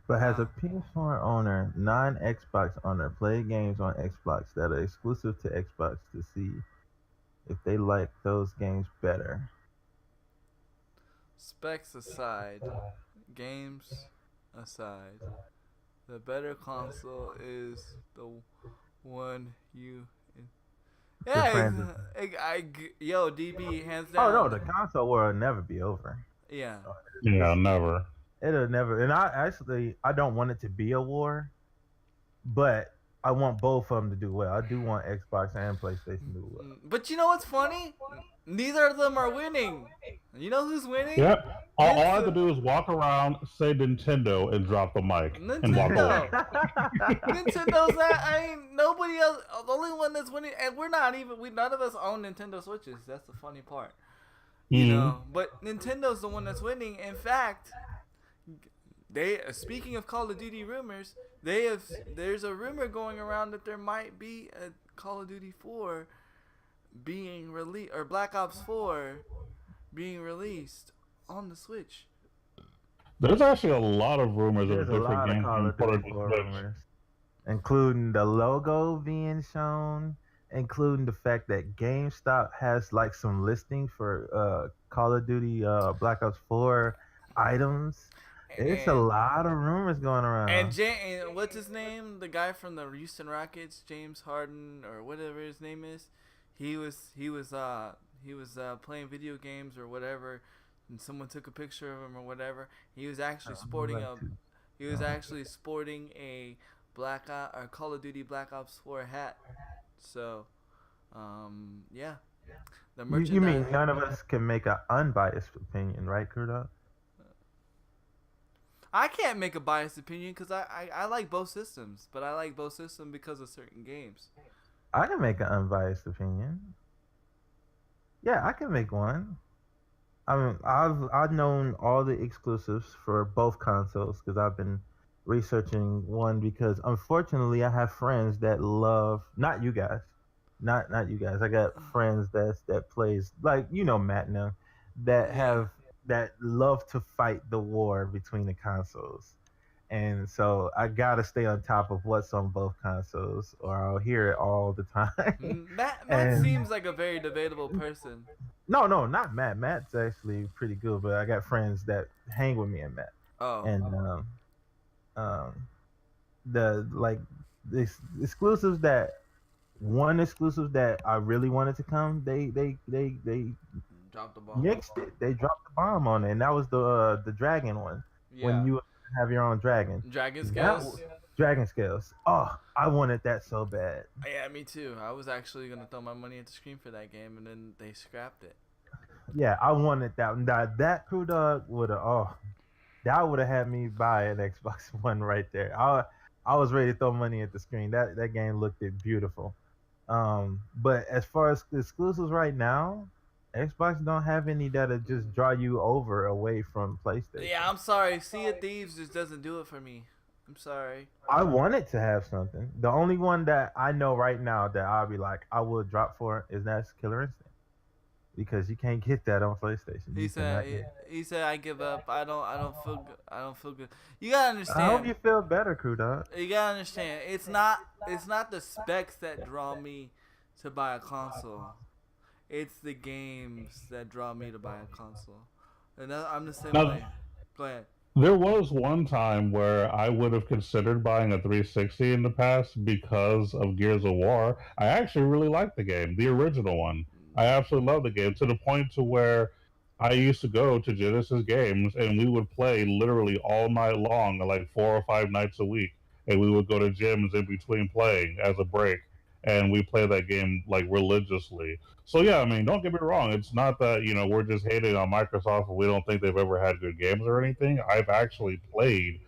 But has a Uh, PS4 owner, non-Xbox owner, played games on Xbox that are exclusive to Xbox to see if they like those games better? Specs aside, games aside, the better console is the one you. The Yeah, friends. yo, DB, hands Oh no, down. the console war will never be over. Yeah. Yeah, It's, never. it'll never. And I don't want it to be a war, but I want both of them to do well. I do want Xbox and PlayStation to do well. But you know what's funny? Neither of them are winning. You know who's winning? Yeah. All I have to Nintendo. do is walk around, say Nintendo, and drop the mic and walk away. Nintendo's not. I mean, nobody else. The only one that's winning, and we're not even. We none of us own Nintendo Switches. That's the funny part, you Mm. know. But Nintendo's the one that's winning. In fact, they. Speaking of Call of Duty rumors, they have. There's a rumor going around that there might be a Call of Duty 4 being released, or Black Ops 4 being released on the Switch. There's actually a lot of rumors of There's a different lot of games Call being of Duty ported to 4 Switch. rumors, including the logo being shown, including the fact that GameStop has like some listing for Call of Duty Black Ops 4 items. It's a And lot of rumors going around. And what's his name? The guy from the Houston Rockets, James Harden or whatever his name is. He was playing video games or whatever, and someone took a picture of him or whatever. He was actually I would sporting like a to. he was Uh, actually sporting a or Call of Duty Black Ops 4 hat. So, yeah, the you merchandise. mean none of us can make an unbiased opinion, right, Kurdo? I can't make a biased opinion because I like both systems, but I like both systems because of certain games. I can make an unbiased opinion. Yeah, I can make one. I mean, I've known all the exclusives for both consoles because I've been researching one because unfortunately I have friends that love not you guys, not you guys. I got friends that plays like Matt now that Yeah. have that love to fight the war between the consoles. And so I gotta stay on top of what's on both consoles, or I'll hear it all the time. Matt and seems like a very debatable person. no, no, not Matt. Matt's actually pretty good, but I got friends that hang with me and Matt. Oh, And um, the like exclusives that one exclusive that I really wanted to come, they drop the ball. mixed it. They dropped the bomb on it, and that was the dragon one when Yeah. you have your own dragon. Dragon That Scales. dragon scales. Oh, I wanted that so bad. Yeah, me too. I was actually gonna throw my money at the screen for that game, and then they scrapped it. Yeah, I wanted that. That crew dog would have. Oh, that would have had me buy an Xbox One right there. I was ready to throw money at the screen. That game looked beautiful. But as far as exclusives right now, Xbox don't have any that'll just draw you over away from PlayStation. Yeah, I'm sorry. Sea of Thieves just doesn't do it for me. I'm sorry. I wanted to have something. The only one that I know right now that I'll be like I will drop for is that's Killer Instinct because you can't get that on PlayStation. He You said cannot get. he said I give up. I don't feel good. I don't feel good. You gotta I hope understand. you feel better, crew dog. You gotta understand. It's not the specs that draw me to buy a console. It's the games that draw me to buy a console. And I'm the same Now, way. Go ahead. there was one time where I would have considered buying a 360 in the past because of Gears of War. I actually really liked the game, the original one. I absolutely love the game to the point to where I used to go to Genesis Games and we would play literally all night long, like 4 or 5 nights a week, and we would go to gyms in between playing as a break. and we play that game like religiously. So yeah, I mean, don't get me wrong. It's not that we're just hating on Microsoft and we don't think they've ever had good games or anything. I've actually played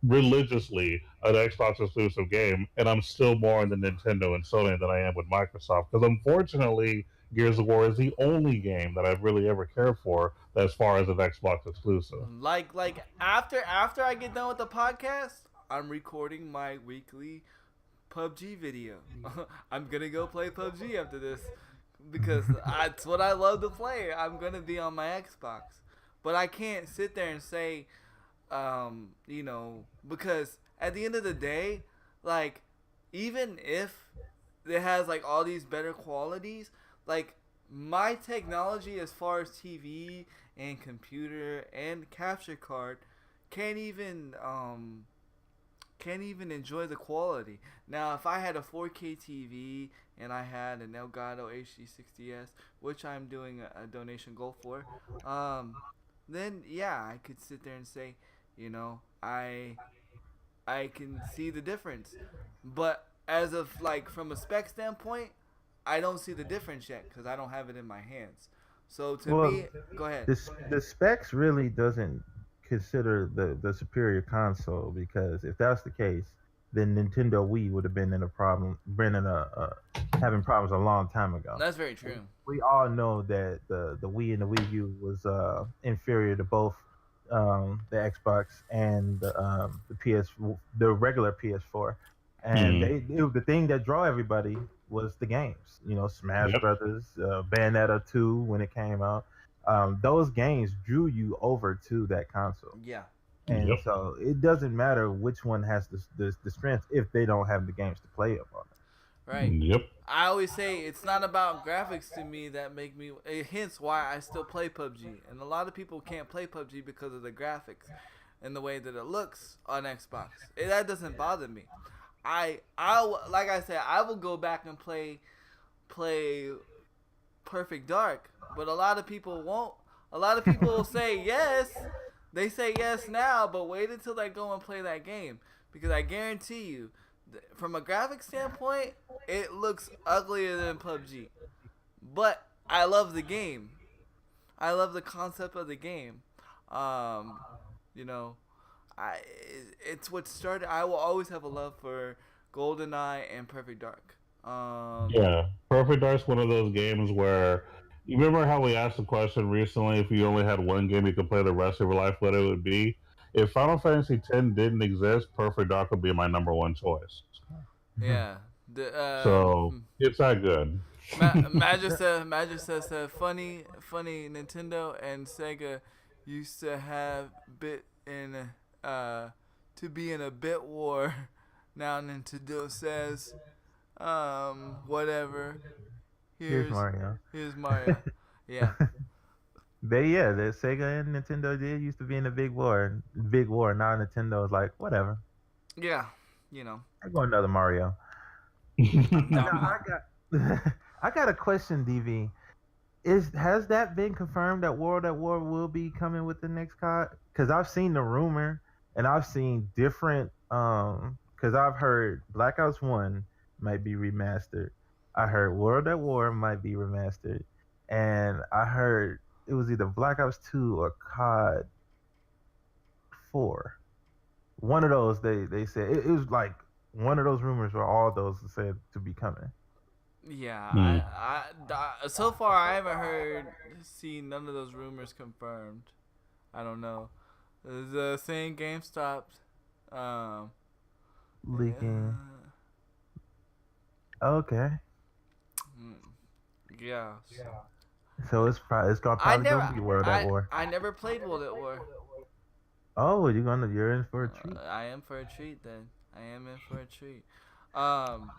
religiously an Xbox exclusive game, and I'm still more into Nintendo and Sony than I am with Microsoft. Because unfortunately, Gears of War is the only game that I've really ever cared for as far as an Xbox exclusive. Like after I get done with the podcast, I'm recording my weekly PUBG video. I'm gonna go play PUBG after this because that's what I love to play. I'm gonna be on my Xbox, but I can't sit there and say, because at the end of the day, like, even if it has like all these better qualities, like my technology as far as TV and computer and capture card can't even enjoy the quality. Now, if I had a 4K TV and I had an Elgato HD60S, which I'm doing a donation goal for, then yeah, I could sit there and say, I can see the difference. But as of like from a spec standpoint, I don't see the difference yet because I don't have it in my hands. So to Well, me, go ahead. the specs really doesn't consider the superior console, because if that's the case, then Nintendo Wii would have been in a problem, been in a having problems a long time ago. That's very true. We all know that the Wii and the Wii U was inferior to both the Xbox and the regular PS4, and Hmm. the thing that draw everybody was the games. Smash Yep. Brothers, Bayonetta 2 when it came out. Those games drew you over to that console, Yeah. and Yep. so it doesn't matter which one has the strength if they don't have the games to play up on Right. Yep. I always say it's not about graphics to me that make me. Hence why I still play PUBG, and a lot of people can't play PUBG because of the graphics and the way that it looks on Xbox. That doesn't bother me. Like I said, I will go back and play Perfect Dark, but a lot of people won't. A lot of people will say yes. They say yes now, but wait until they go and play that game, because I guarantee you, from a graphic standpoint, it looks uglier than PUBG. But I love the game. I love the concept of the game. Um, you know, I it's what started. I will always have a love for GoldenEye and Perfect Dark. Yeah. Perfect Dark's one of those games where you remember how we asked the question recently if you only had one game you could play the rest of your life, what it would be? If Final Fantasy X didn't exist, Perfect Dark would be my number one choice. it. Yeah. The So it's that good. Magic says funny Nintendo and Sega used to have bit in to be in a bit war. Now Nintendo says whatever. Here's Here's Mario. here's Mario. Yeah. The Sega and Nintendo did used to be in a big war. Big war. Now Nintendo is like, whatever. Yeah. You know. I go another Mario. Now Um, I got I got a question, DV. Has that been confirmed that World at War will be coming with the next COD? Because I've seen the rumor, and I've seen different because I've heard Black Ops 1 might be remastered. I heard World at War might be remastered, and I heard it was either Black Ops 2 or COD 4. One of those they said it was like one of those rumors where all those said to be coming. yeah. Hmm. So far I haven't seen none of those rumors confirmed. I don't know. The saying GameStop. Um. Leaking. Okay. Mm, yeah. So it's gonna probably gonna be World at War. I never played World at War. Oh, you're in for a treat. I am for a treat then. I am in for a treat. Um,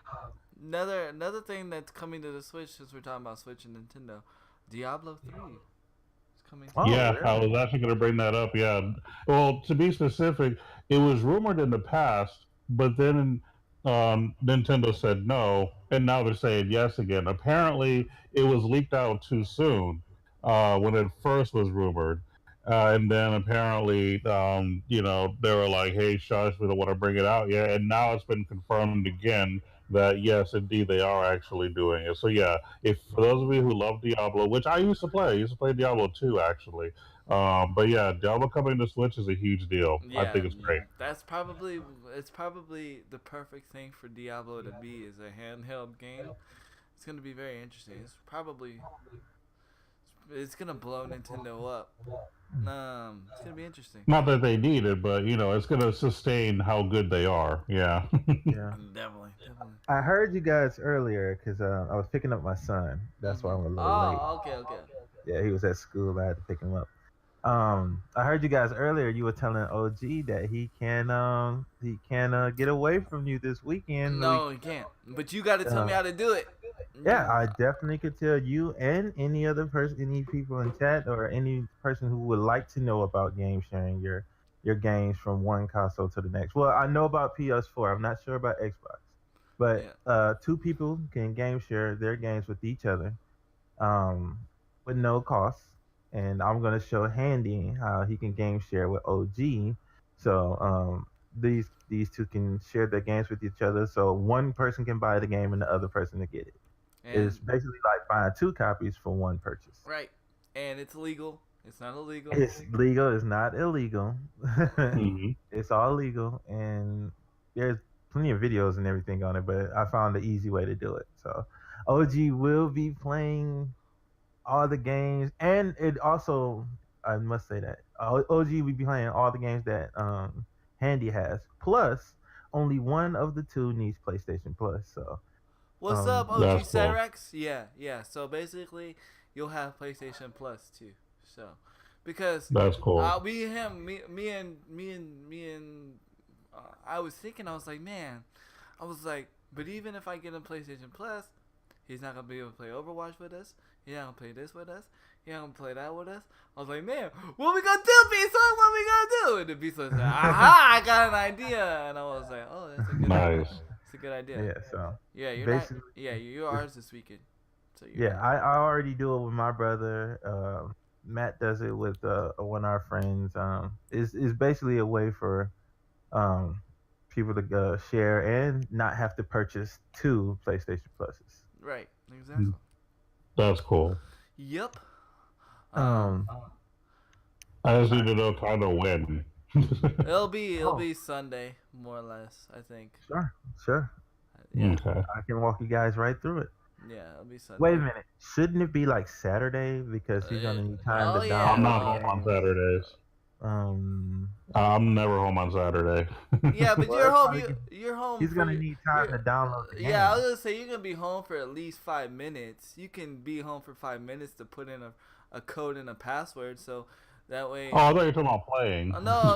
another thing that's coming to the Switch, since we're talking about Switch and Nintendo, Diablo 3 is coming to Oh, Yeah, I really? was actually going to bring that up. Yeah. Well, to be specific, it was rumored in the past, but then Nintendo said no, and now they're saying yes again. Apparently, it was leaked out too soon when it first was rumored. And then apparently, they were like, hey, shush, we don't want to bring it out yet. And now it's been confirmed again that yes, indeed, they are actually doing it. So yeah, if for those of you who love Diablo, which I used to play Diablo 2 actually. But yeah, Diablo coming to Switch is a huge deal. I Yeah, think it's great. that's probably it's probably the perfect thing for Diablo to be is a handheld game. It's gonna be very interesting. It's gonna blow Nintendo up. It's gonna be interesting. Not that they need it, but it's going to sustain how good they are. Yeah. Yeah. Definitely, definitely. I heard you guys earlier because I was picking up my son. That's why I'm a little late. Oh, okay, okay. Yeah, he was at school. I had to pick him up. I heard you guys earlier. You were telling OG that he can get away from you this weekend. No, you can't. But you got to tell me how to do it. Yeah, I definitely could tell you and any other person, any people in chat, or any person who would like to know about game sharing your games from one console to the next. Well, I know about PS4. I'm not sure about Xbox, but two people can game share their games with each other, um, with no cost. And I'm gonna show Handy how he can game share with OG. So these two can share their games with each other. So one person can buy the game and the other person to get it. It's basically like buying two copies for one purchase. Right. And it's legal. It's not illegal. It's legal. It's not illegal. Mm-hmm. It's all legal, and there's plenty of videos and everything on it. But I found the easy way to do it. So OG will be playing all the games, and it also, I must say that OG will be playing all the games that Handy has. Plus, only one of the two needs PlayStation Plus. So. What's up, OG That's cool. Cyrex? Yeah. So basically, you'll have PlayStation Plus too. So, because That's cool. I was thinking, I was like, but even if I get a PlayStation Plus, he's not gonna be able to play Overwatch with us. He's not gonna play this with us. He's not gonna play that with us. I was like, man, what we gonna do, Beast? What we gonna do? And the Beast was like, aha, I got an idea. And I was like, oh, that's a good idea. Nice. It's a good idea. Yeah. So. Yeah, you're basically, not. Yeah, you're ours this weekend. So yeah, I already do it with my brother. Matt does it with one of our friends. It's basically a way for people to share and not have to purchase two PlayStation Pluses. Right. Exactly. That's cool. Yep. Um, I just need to know kind of when. It'll be Sunday, more or less. I think. Sure. Yeah. Okay. I can walk you guys right through it. Yeah, it'll be Sunday. Wait a minute. Shouldn't it be like Saturday because he's gonna need time to download? I'm not the home on game? Saturdays. I'm never home on Saturday. Yeah, but Well, you're home. probably You're home. He's gonna need time to download the game. Yeah, I was gonna say you're gonna be home for at least 5 minutes. You can be home for 5 minutes to put in a code and a password, so that way. Oh, I thought you were talking about playing. No.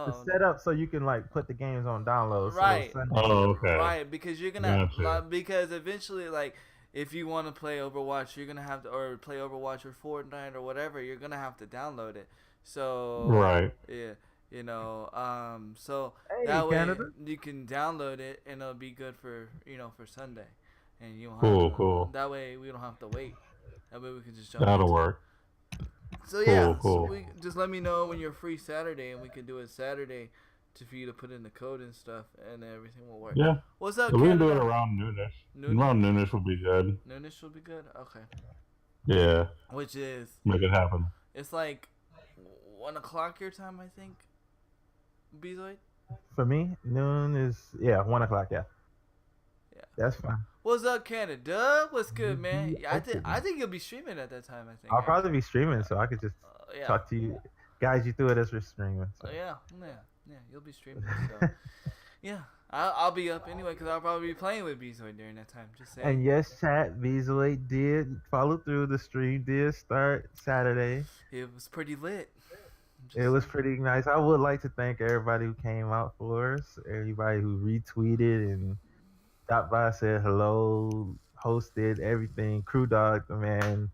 The setup so you can like put the games on download. Right. So Oh, okay. Right, because you're gonna Gotcha. because eventually, like, if you want to play Overwatch, you're gonna have to, or play Overwatch or Fortnite or whatever, you're gonna have to download it. So Right. yeah, so Hey, that way Canada. you can download it and it'll be good for for Sunday, and you don't Cool, have to, cool. That way we don't have to wait. That way we can just jump. That'll into it. work. So yeah, Cool. So just let me know when you're free Saturday, and we can do it Saturday, for you to put in the code and stuff, and everything will work. Yeah. What's up, So we can do it Canada? around noonish. Noon? Around noonish would be good. Noonish will be good. Okay. Yeah. Which is Make it happen. it's like 1 o'clock your time, I think. Bezoid? For me, noon is 1 o'clock. Yeah. Yeah. That's fine. What's up, Canada? What's good, man? Yeah, I think you'll be streaming at that time. I think. I'll probably be streaming, so I could just Yeah. talk to you, guide you through it as we're streaming. So. Yeah. You'll be streaming. So yeah, I'll be up anyway because I'll probably be playing with Bezoid during that time. Just saying. And yes, chat, Beasley did follow through. The stream did start Saturday. It was pretty lit. It was pretty nice. I would like to thank everybody who came out for us, everybody who retweeted and stopped by, said hello, hosted everything. Crew Dog, the man,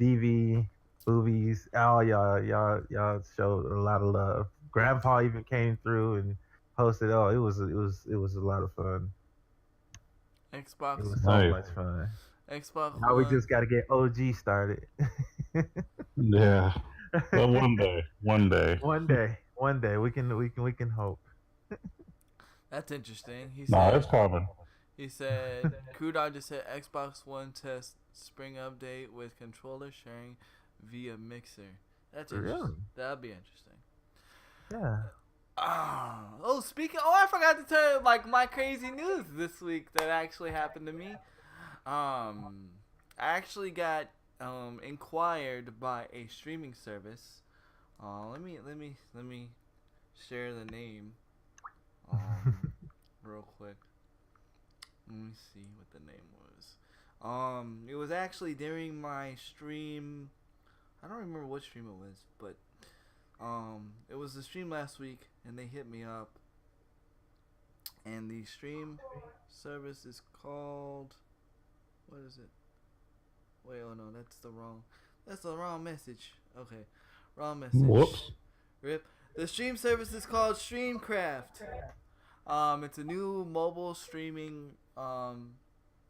DV, Boobies, all y'all showed a lot of love. Grandpa even came through and hosted. Oh, it was a lot of fun. Xbox. It was so Nice. much fun. Xbox. Now we One. just got to get OG started. Yeah. But one day. One day we can hope. That's interesting. Nah, it's common. He said Crudog just said Xbox One test spring update with controller sharing via mixer. That's interesting. Really? That'd be interesting. Yeah. Speaking. Oh, I forgot to tell you like my crazy news this week that actually happened to me. I actually got inquired by a streaming service. Let me share the name real quick. Let me see what the name was. It was actually during my stream. I don't remember what stream it was, but it was the stream last week, and they hit me up. And the stream service is called. What is it? Wait, oh no, that's the wrong message. Okay, wrong message. Whoops. Rip. The stream service is called Streamcraft. It's a new mobile streaming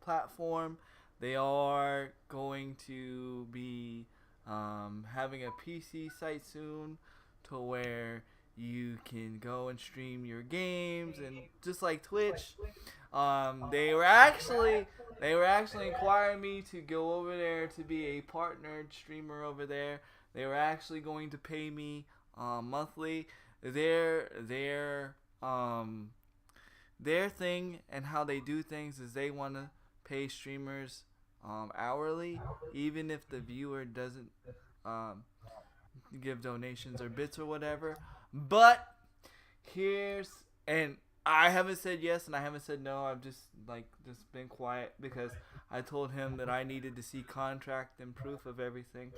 platform. They are going to be having a PC site soon, to where you can go and stream your games, and just like Twitch. They were actually inquiring me to go over there to be a partnered streamer over there. They were actually going to pay me monthly. Their thing and how they do things is they want to pay streamers hourly, even if the viewer doesn't give donations or bits or whatever. But and I haven't said yes and I haven't said no. I've just been quiet because I told him that I needed to see contract and proof of everything.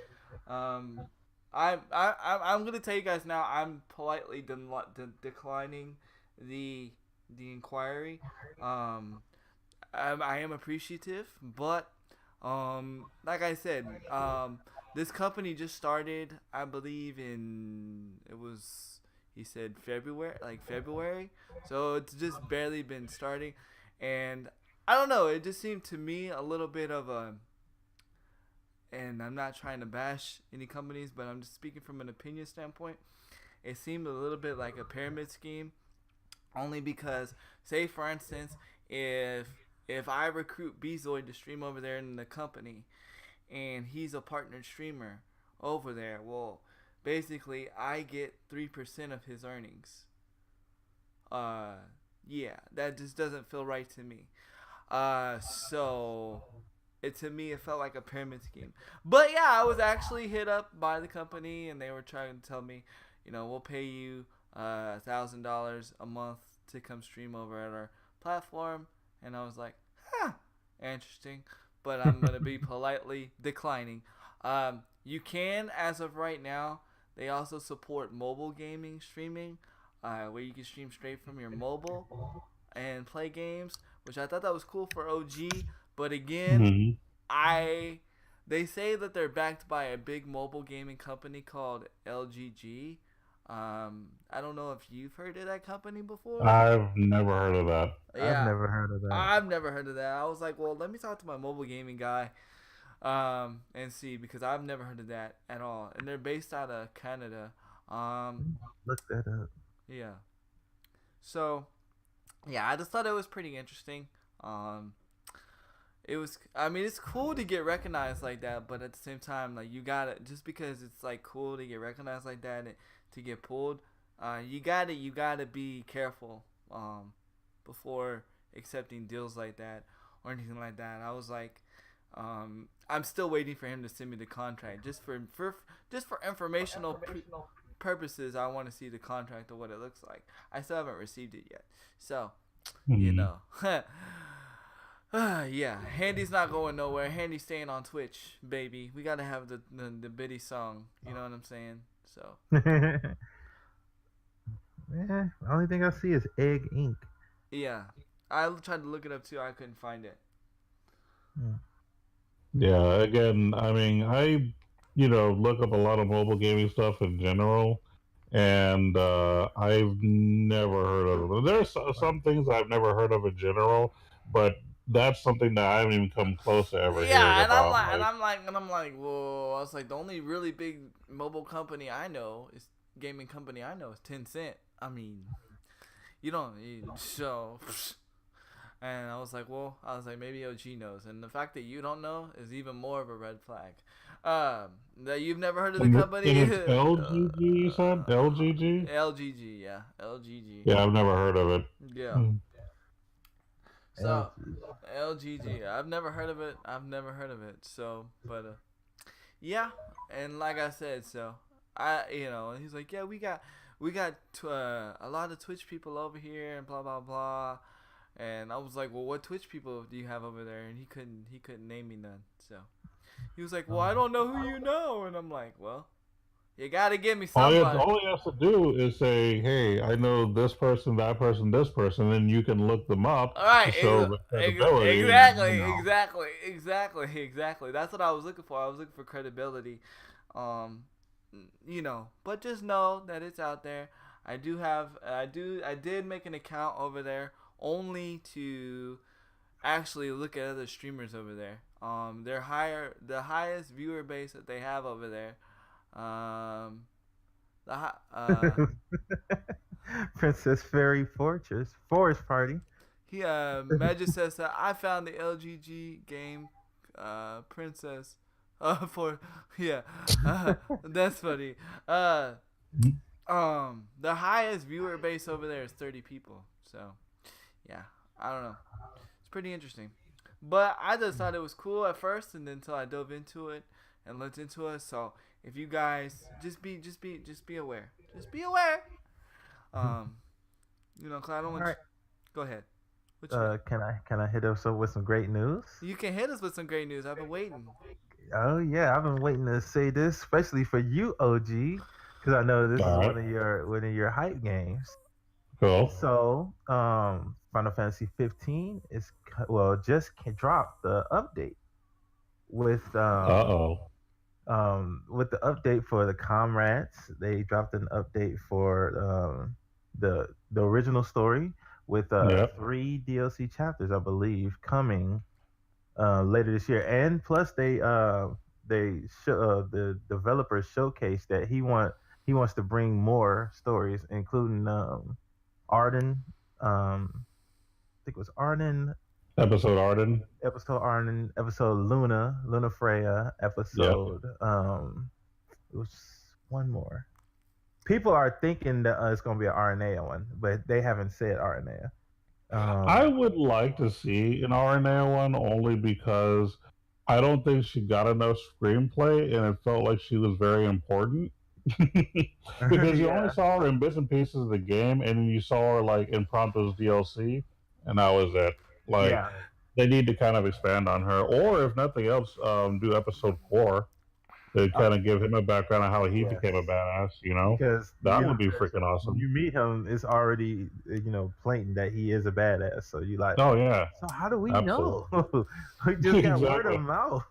I'm gonna tell you guys now. I'm politely declining the inquiry. I am appreciative, but like I said, this company just started. I believe he said February. So it's just barely been starting, and I don't know. It just seemed to me a little bit of a. And I'm not trying to bash any companies, but I'm just speaking from an opinion standpoint. It seemed a little bit like a pyramid scheme, only because, say for instance, if I recruit Bezoid to stream over there in the company, and he's a partnered streamer over there, well, basically I get 3% of his earnings. Yeah, that just doesn't feel right to me. So to me it felt like a pyramid scheme. But yeah, I was actually hit up by the company, and they were trying to tell me, we'll pay you $1,000 a month to come stream over at our platform. And I was like, interesting, but I'm gonna be politely declining. You can, as of right now, they also support mobile gaming streaming, where you can stream straight from your mobile and play games, which I thought that was cool for OG. But again, they say that they're backed by a big mobile gaming company called LGG. I don't know if you've heard of that company before. I've never heard of that. Yeah, I've never heard of that. I was like, well, let me talk to my mobile gaming guy, and see, because I've never heard of that at all. And they're based out of Canada. Look that up. Yeah. So, yeah, I just thought it was pretty interesting. It's cool to get recognized like that, but at the same time, like, you gotta, just because it's like cool to get recognized like that and to get pulled, you gotta be careful before accepting deals like that or anything like that. I was like, I'm still waiting for him to send me the contract, just for informational purposes. I want to see the contract or what it looks like. I still haven't received it yet, so yeah, Handy's not going nowhere. Handy's staying on Twitch, baby. We gotta have the Biddy song. You know what I'm saying? So. Yeah, the only thing I see is Egg Inc. Yeah, I tried to look it up too. I couldn't find it. Yeah, again, I mean, I look up a lot of mobile gaming stuff in general, and I've never heard of it. There's some things I've never heard of in general, but that's something that I haven't even come close to ever hearing about. I'm like, whoa! I was like, the only really big mobile company I know is gaming company I know is Tencent. I mean, You don't. So, and I was like, maybe OG knows, and the fact that you don't know is even more of a red flag. That you've never heard of the company. And it's LGG, you said? LGG? LGG, yeah, LGG. Yeah, I've never heard of it. Yeah. So, LGG. I've never heard of it. So, but yeah, and like I said, so he's like, yeah, we got a lot of Twitch people over here and blah blah blah, and I was like, well, what Twitch people do you have over there? And he couldn't name me none. So he was like, well, I don't know who you know, and I'm like, well, you gotta give me somebody. All he has to do is say, hey, I know this person, that person, this person, and you can look them up. All right, to show credibility. Exactly. That's what I was looking for. I was looking for credibility. But just know that it's out there. I did make an account over there only to actually look at other streamers over there. The highest viewer base that they have over there. Princess Fairy Forest Party. He Magic says that I found the LGG game, Princess. That's funny. The highest viewer base over there is 30 people. So, yeah, I don't know. It's pretty interesting. But I just thought it was cool at first, and then until I dove into it and looked into it. So, if you guys just be aware. Just be aware. Cause I don't want. Right. Go ahead. Can I hit us up with some great news? You can hit us with some great news. I've been waiting. Oh yeah, I've been waiting to say this, especially for you, OG, because I know this is one of your hype games. Cool. So, Final Fantasy 15 just dropped the update with with the update for the Comrades. They dropped an update for the original story with 3 DLC chapters, I believe, coming later this year. And plus, the developer showcased that he wants to bring more stories, including Arden. I think it was Arden. Episode Arden, episode Luna Freya, episode it was one more. People are thinking that it's going to be an Aranea one, but they haven't said Aranea. I would like to see an Aranea one only because I don't think she got enough screenplay, and it felt like she was very important. Because you only saw her in bits and pieces of the game, and then you saw her like in Pronto's DLC, and that was it. They need to kind of expand on her, or if nothing else, do episode 4 to kind of give him a background on how he became a badass. Because that would be freaking awesome. When you meet him, it's already plain that he is a badass. So you like, oh yeah. So how do we know? We just got word of mouth.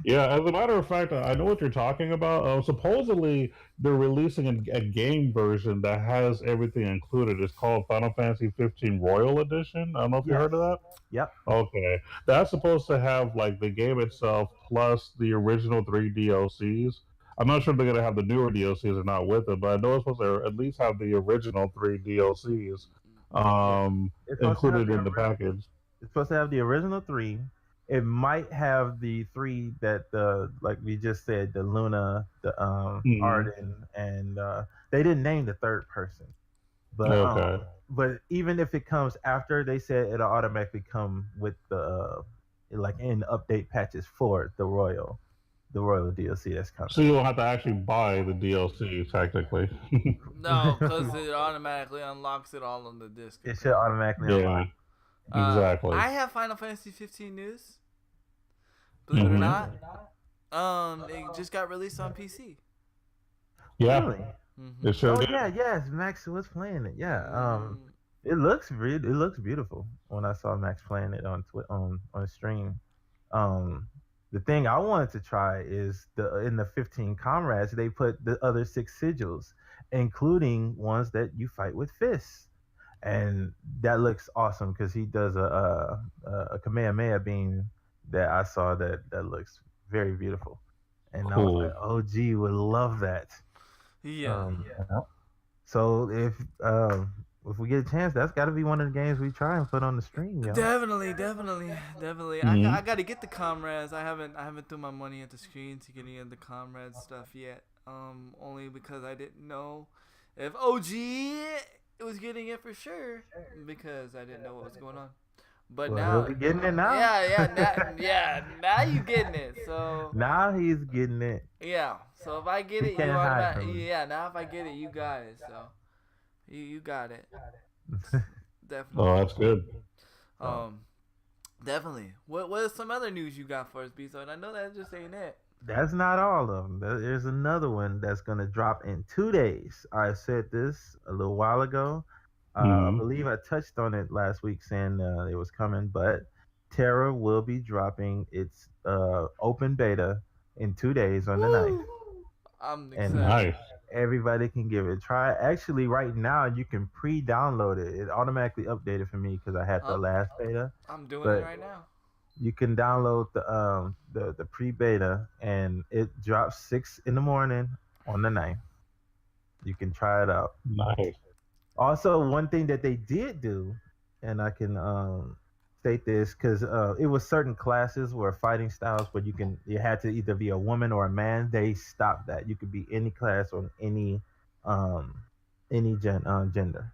Yeah, as a matter of fact, I know what you're talking about. Supposedly, they're releasing a game version that has everything included. It's called Final Fantasy 15 Royal Edition. I don't know if you heard of that. Yep. Okay, that's supposed to have like the game itself plus the original 3 DLCs. I'm not sure if they're gonna have the newer DLCs or not with it, but I know it's supposed to at least have the original 3 DLCs included in the package. It's supposed to have the original 3. It might have the 3 that like we just said, the Luna, the Arden, and they didn't name the third person. But but even if it comes after, they said it'll automatically come with the like in update patches for the Royal DLC that's coming. So you don't have to actually buy the DLC technically. No, because it automatically unlocks it all on the disc. It should automatically unlock. Exactly. I have Final Fantasy 15 news. Believe it or not, it just got released on PC. Yeah. Really? It sure did. Yes, Max was playing it. Yeah. It looks beautiful when I saw Max playing it on stream. The thing I wanted to try is in the 15 Comrades, they put the other 6 sigils, including ones that you fight with fists. And that looks awesome because he does a Kamehameha beam that I saw that looks very beautiful. And cool. I was like, OG would love that. Yeah. So if we get a chance, that's got to be one of the games we try and put on the stream, yo. Definitely. Mhm. I gotta get the comrades. I haven't threw my money at the screen to get any of the comrades stuff yet. Only because I didn't know if OG was getting it for sure because I didn't know what was going on. But Well, he'll now, be getting it now. now you getting it. So Now he's getting it. yeah. So if I get He it, you can't hide automatic. from it. Yeah. Now if I get it, you got it. So you got it. Oh, Definitely. that's good. So Um. Definitely. What is some other news you got for us, B? So I know that just ain't it. that's not all of them. There's another one that's gonna drop in 2 days. I said this a little while ago. I Hmm. believe I touched on it last week, saying it was coming, but Terra will be dropping its open beta in 2 days on the ninth, Woo! I'm and excited. Nice. everybody can give it a try. Actually, right now you can pre-download it. It automatically updated for me because I had the Up. last beta, I'm doing it but right now. you can download the pre-beta, and it drops 6 in the morning on the ninth. You can try it out. Nice. Also, one thing that they did do, and I can state this because it was certain classes where fighting styles, but you had to either be a woman or a man. They stopped that. You could be any class on um gender,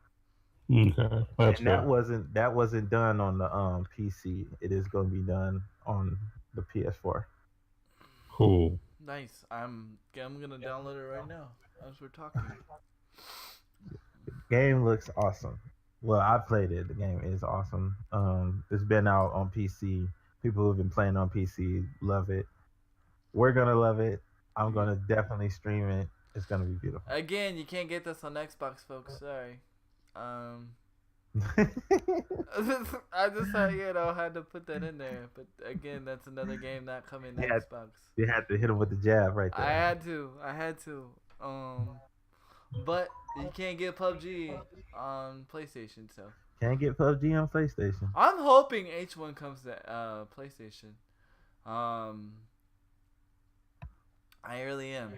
Okay, that's and that good. wasn't done on the PC. It is going to be done on the PS4. Cool. Nice. I'm gonna download it right now as we're talking. Game looks awesome. Well, I played it. The game is awesome. It's been out on PC. People who've been playing on PC love it. We're gonna love it. I'm Yeah. gonna definitely stream it. It's gonna be beautiful. Again, you can't get this on Xbox, folks. Sorry. Um. I just thought had to put that in there, but again, that's another game not coming to you had Xbox. you had to hit him with the jab right I there. had to. I had to. But you can't get PUBG on PlayStation, so Can't get PUBG on PlayStation. I'm hoping H1 comes to PlayStation. Um, I really am.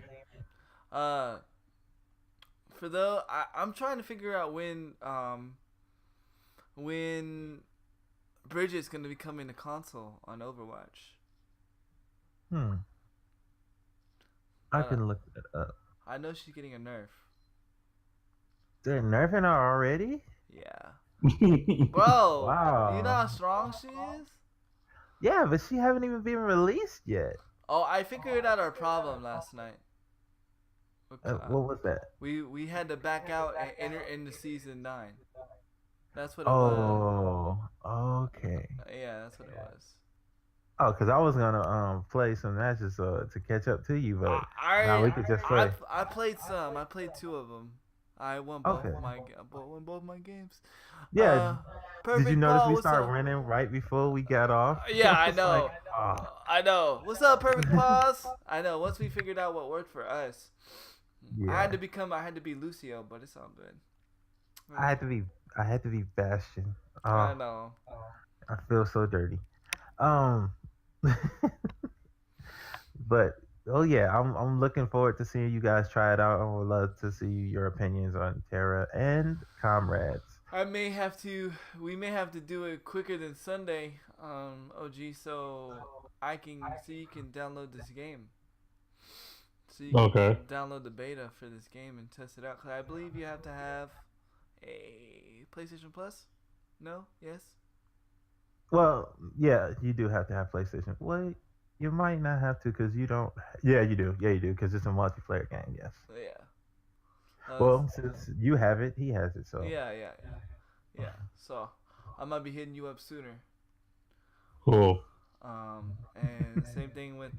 Uh, I'm trying to figure out when Bridget's gonna be coming to console on Overwatch. Hmm. I Uh, can look that up. I know she's getting a nerf. They're nerfing her already? Yeah, bro. You know Wow. how strong she is. Yeah, but she haven't even been released yet. Oh, I figured out our problem last night. What was that? We had to back out and enter into season 9. That's what it was. Oh, okay. Yeah, that's what it was. Oh, because I was gonna play some matches to catch up to you, but now we could just play. I played some. I played 2 of them. I won Okay. won both my games. Yeah. Did you Perfect notice Paul, we what's started up? running right before we got off? Yeah, I It's like, know. oh. I know. What's up, Perfect Paws? I know. Once we figured out what worked for us, Yeah. I had to be Lucio, but it's all good. I had to be Bastion. I Oh, know. I feel so dirty. Um, but oh yeah, I'm looking forward to seeing you guys try it out. I would love to see your opinions on Terra and Comrades. We may have to do it quicker than Sunday, OG, so you can download this game. So you Okay. can download the beta for this game and test it out. Cause I believe you have to have a PlayStation Plus. No? Yes? Well, yeah, you do have to have PlayStation. Wait, you might not have to because you don't. Yeah, you do. Yeah, you do because it's a multiplayer game. Yes. Yeah. Well, since you have it, he has it. So Yeah. So I might be hitting you up sooner. Cool. And same thing with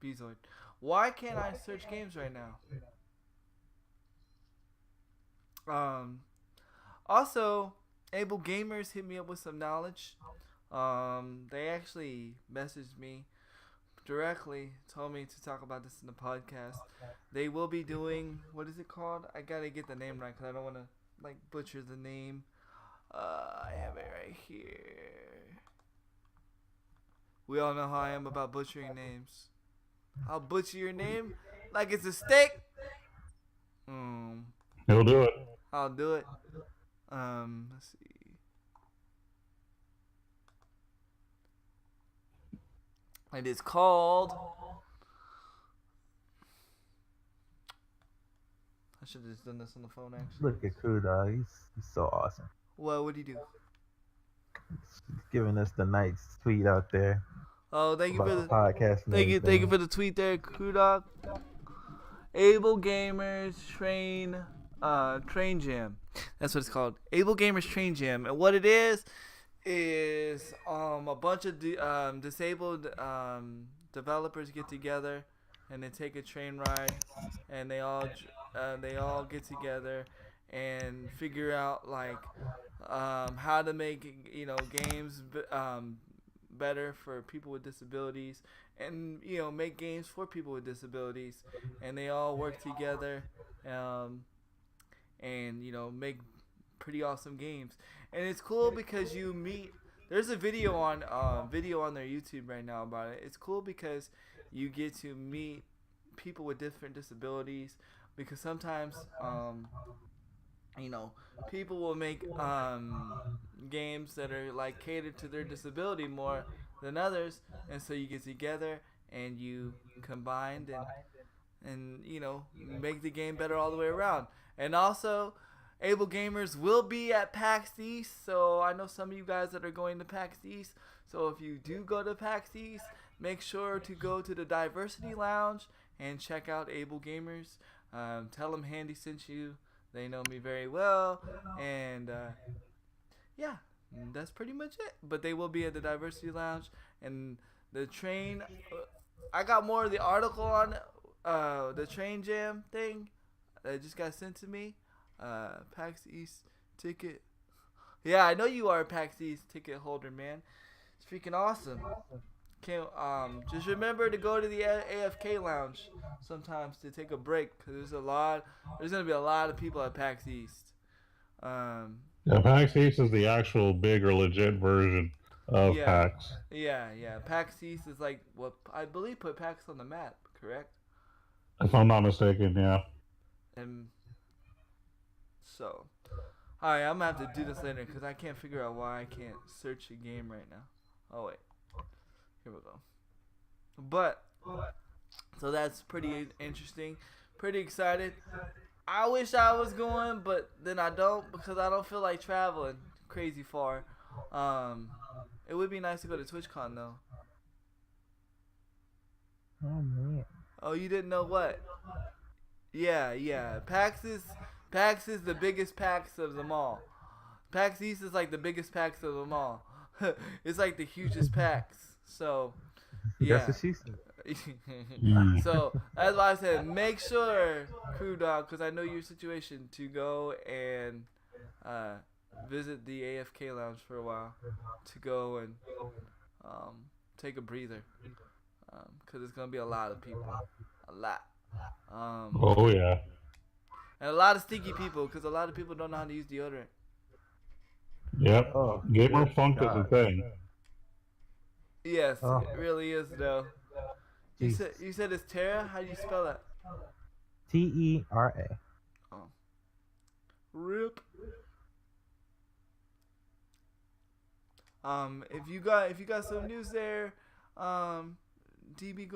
Bezoid. Why can't I search games right now? Also, Able Gamers hit me up with some knowledge. They actually messaged me directly, told me to talk about this in the podcast. They will be doing, what is it called? I gotta get the name right because I don't want to butcher the name. I have it right here. We all know how I am about butchering names. I'll butcher your name like it's a steak. He'll do it. I'll do it. Let's see. It is called. I should have just done this on the phone actually. Look at Kuda. He's so awesome. What would he do? He's giving us the night's tweet out there Oh, thank you about for the the podcast. And thank you everything. for the tweet there, Kudok. Able Gamers Train Jam. That's what it's called. Able Gamers Train Jam. And what it is a bunch of disabled developers get together and they take a train ride and they all get together and figure out like how to make games better for people with disabilities and make games for people with disabilities, and they all work together and make pretty awesome games. And it's cool because you meet. There's a video on their YouTube right now about it. It's cool because you get to meet people with different disabilities, because sometimes people will make games that are like catered to their disability more than others, and so you get together and you combine and make the game better all the way around. And also, Able Gamers will be at PAX East, so I know some of you guys that are going to PAX East. So if you do go to PAX East, make sure to go to the Diversity Lounge and check out Able Gamers. Tell them Handy sent you. They know me very well, and yeah, that's pretty much it. But they will be at the Diversity Lounge, and the train. I got more of the article on the train jam thing that just got sent to me. PAX East ticket. Yeah, I know you are a PAX East ticket holder, man. It's freaking awesome. Can't just remember to go to the AFK lounge sometimes to take a break, because there's gonna be a lot of people at PAX East. Yeah, PAX East is the actual big or legit version of Yeah. PAX. Yeah. PAX East is like what I believe put PAX on the map, correct? If I'm not mistaken, yeah. And so, alright, I'm gonna have to do this later because I can't figure out why I can't search a game right now. Oh wait, here we go. But so that's pretty interesting, pretty excited. I wish I was going, but then I don't, because I don't feel like traveling crazy far. It would be nice to go to TwitchCon though. Oh man. Oh, you didn't know what? Yeah. PAX is the biggest PAX of them all. PAX East is like the biggest PAX of them all. It's like the hugest PAX. So, yeah. That's what she said. So that's why I said make sure, Crew Dog, because I know your situation, to go and visit the AFK lounge for a while, to go and take a breather, because it's gonna be a lot of people, a lot, Oh yeah. and a lot of stinky people, because a lot of people don't know how to use deodorant. Yep. Oh, Gamer good funk is a God. thing. Yes, Oh. it really is though. You Jesus. said it's Tara. How do you spell that? TERA. Rip. If you got some news there, DB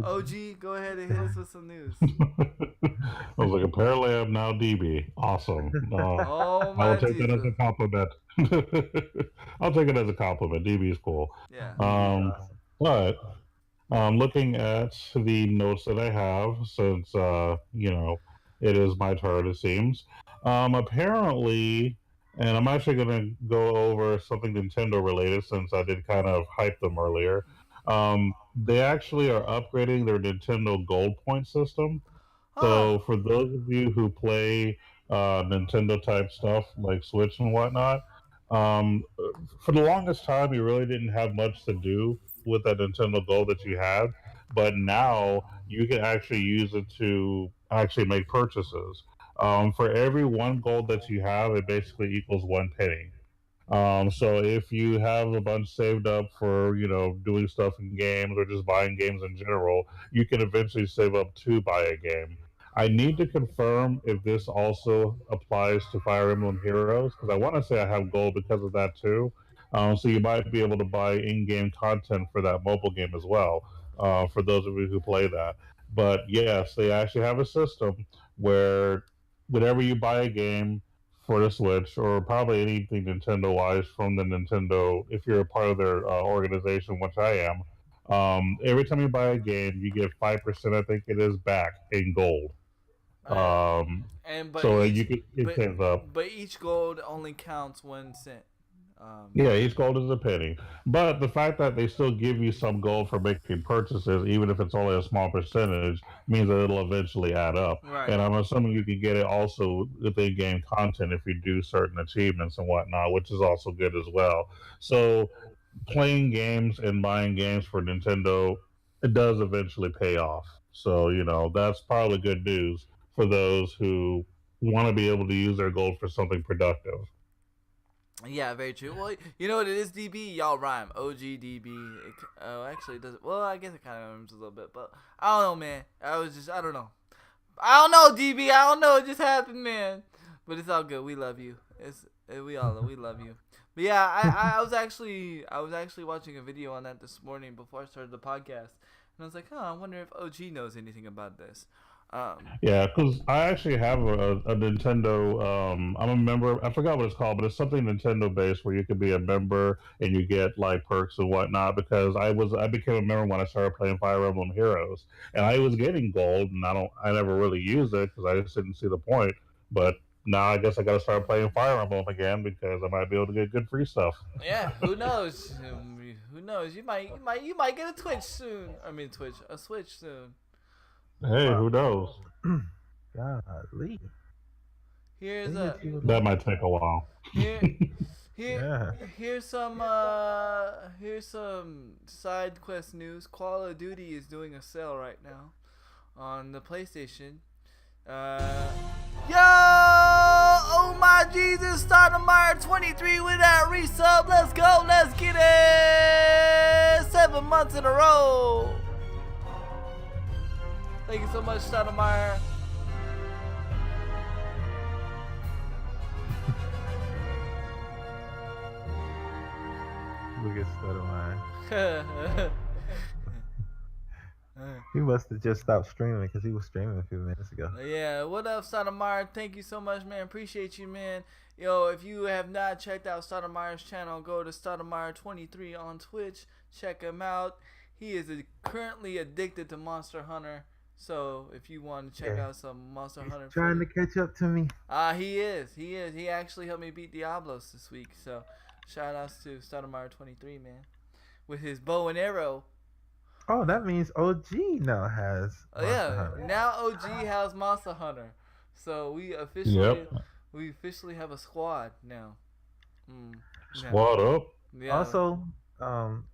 OG, go ahead and hit us with some news. I was like, apparently I'm now DB. Awesome. Oh my I'll take that as a Jesus. compliment. I'll take it as a compliment. DB is cool. Yeah. But looking at the notes that I have, since it is my turn, it seems. Apparently, and I'm actually going to go over something Nintendo related, since I did kind of hype them earlier. They actually are upgrading their Nintendo Gold Point system. So Oh. for those of you who play Nintendo type stuff like Switch and whatnot, um, for the longest time you really didn't have much to do with that Nintendo Gold that you had, but now you can actually use it to actually make purchases. For every one gold that you have, it basically equals one penny. So if you have a bunch saved up for doing stuff in games or just buying games in general, you can eventually save up to buy a game. I need to confirm if this also applies to Fire Emblem Heroes because I want to say I have gold because of that too. So you might be able to buy in-game content for that mobile game as well. For those of you who play that, but yes, they actually have a system where whenever you buy a game for the Switch or probably anything Nintendo-wise from the Nintendo, if you're a part of their organization, which I am, every time you buy a game, you get 5%. I think it is back in gold. Uh, Um, and so you can it pays up. but each gold only counts 1 cent. Yeah, each gold is a penny. But the fact that they still give you some gold for making purchases, even if it's only a small percentage, means that it'll eventually add up. Right. And I'm assuming you can get it also with in-game content if you do certain achievements and whatnot, which is also good as well. So playing games and buying games for Nintendo, it does eventually pay off. So, that's probably good news for those who want to be able to use their gold for something productive. Yeah, very true. Well, you know what it is, DB? Y'all rhyme. OGDB. Oh, actually, it doesn't. Well, I guess it kind of rhymes a little bit, but I don't know, man. I don't know. I don't know, DB. I don't know. It just happened, man. But it's all good. We love you. We love you. But yeah, I was actually watching a video on that this morning before I started the podcast, and I was like, I wonder if OG knows anything about this. Yeah, because I actually have a Nintendo. I'm a member. I forgot what it's called, but it's something Nintendo based where you could be a member and you get like perks and whatnot. Because I became a member when I started playing Fire Emblem Heroes, and I was getting gold, and I never really used it because I just didn't see the point. But now I guess I got to start playing Fire Emblem again because I might be able to get good free stuff. Yeah, who knows? Who knows? You might get a Twitch soon. I mean, a Switch soon. Hey, who knows? Golly. That might take a while. Here's some side quest news. Call of Duty is doing a sale right now on the PlayStation. Yo! Oh my Jesus! Stoudemire 23 with that resub. Let's go! Let's get it! 7 months in a row. Thank you so much, Stoudemire. Look at Stoudemire. He must have just stopped streaming because he was streaming a few minutes ago. Yeah, what up, Stoudemire? Thank you so much, man. Appreciate you, man. Yo, if you have not checked out Stoudemire's channel, go to Stoudemire23 on Twitch. Check him out. He is currently addicted to Monster Hunter. So if you want to check out some Monster Hunter, trying to catch up to me. He is. He actually helped me beat Diablos this week. So shout outs to Stoudemire23, man, with his bow and arrow. Oh, that means OG now has. Hunter. Now OG has Monster Hunter. So we officially have a squad now. Squad up. Yeah. Also,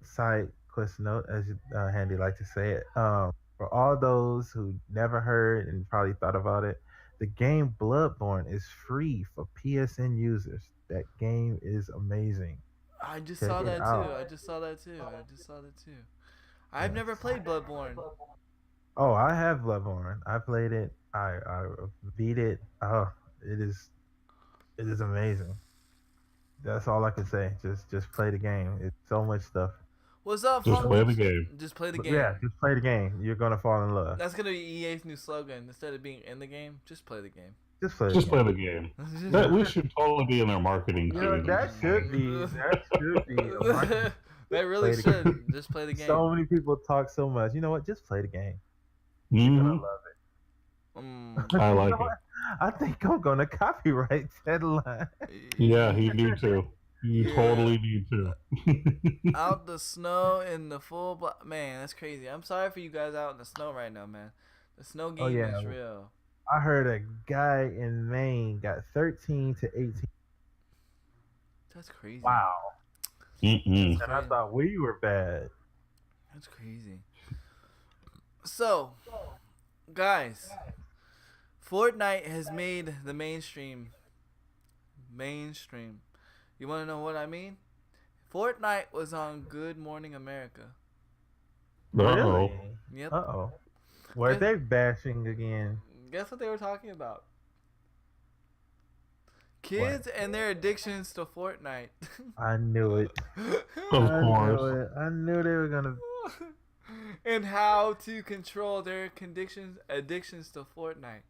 side quest note, as Handy like to say it. For all those who never heard and probably thought about it, the game Bloodborne is free for PSN users. That game is amazing. I just saw that too. I've never played Bloodborne. Oh, I have Bloodborne. I played it. I beat it. Oh, it is amazing. That's all I can say. Just play the game. It's so much stuff. What's up, Just play the game. Just play the game. Yeah, just play the game. You're gonna fall in love. That's gonna be EA's new slogan. Instead of being in the game, just play the game. Just play the game. That we should totally be in their marketing team. Yeah, that should be. That really should. Just play the game. So many people talk so much. You know what? Just play the game. Mm-hmm. You're gonna love it. I like it. I think I'm gonna copyright that line. Yeah, he do too. You totally need to. Out the snow in the full man, that's crazy. I'm sorry for you guys out in the snow right now, man. The snow game is real. I heard a guy in Maine got 13 to 18. That's crazy. Wow. And I thought we were bad. That's crazy. So, guys, Fortnite has made the mainstream. You want to know what I mean? Fortnite was on Good Morning America. Really? Yep. Were they bashing again? Guess what they were talking about? Kids and their addictions to Fortnite. I knew it. Of I course. knew it. I knew they were gonna. And how to control their addictions to Fortnite.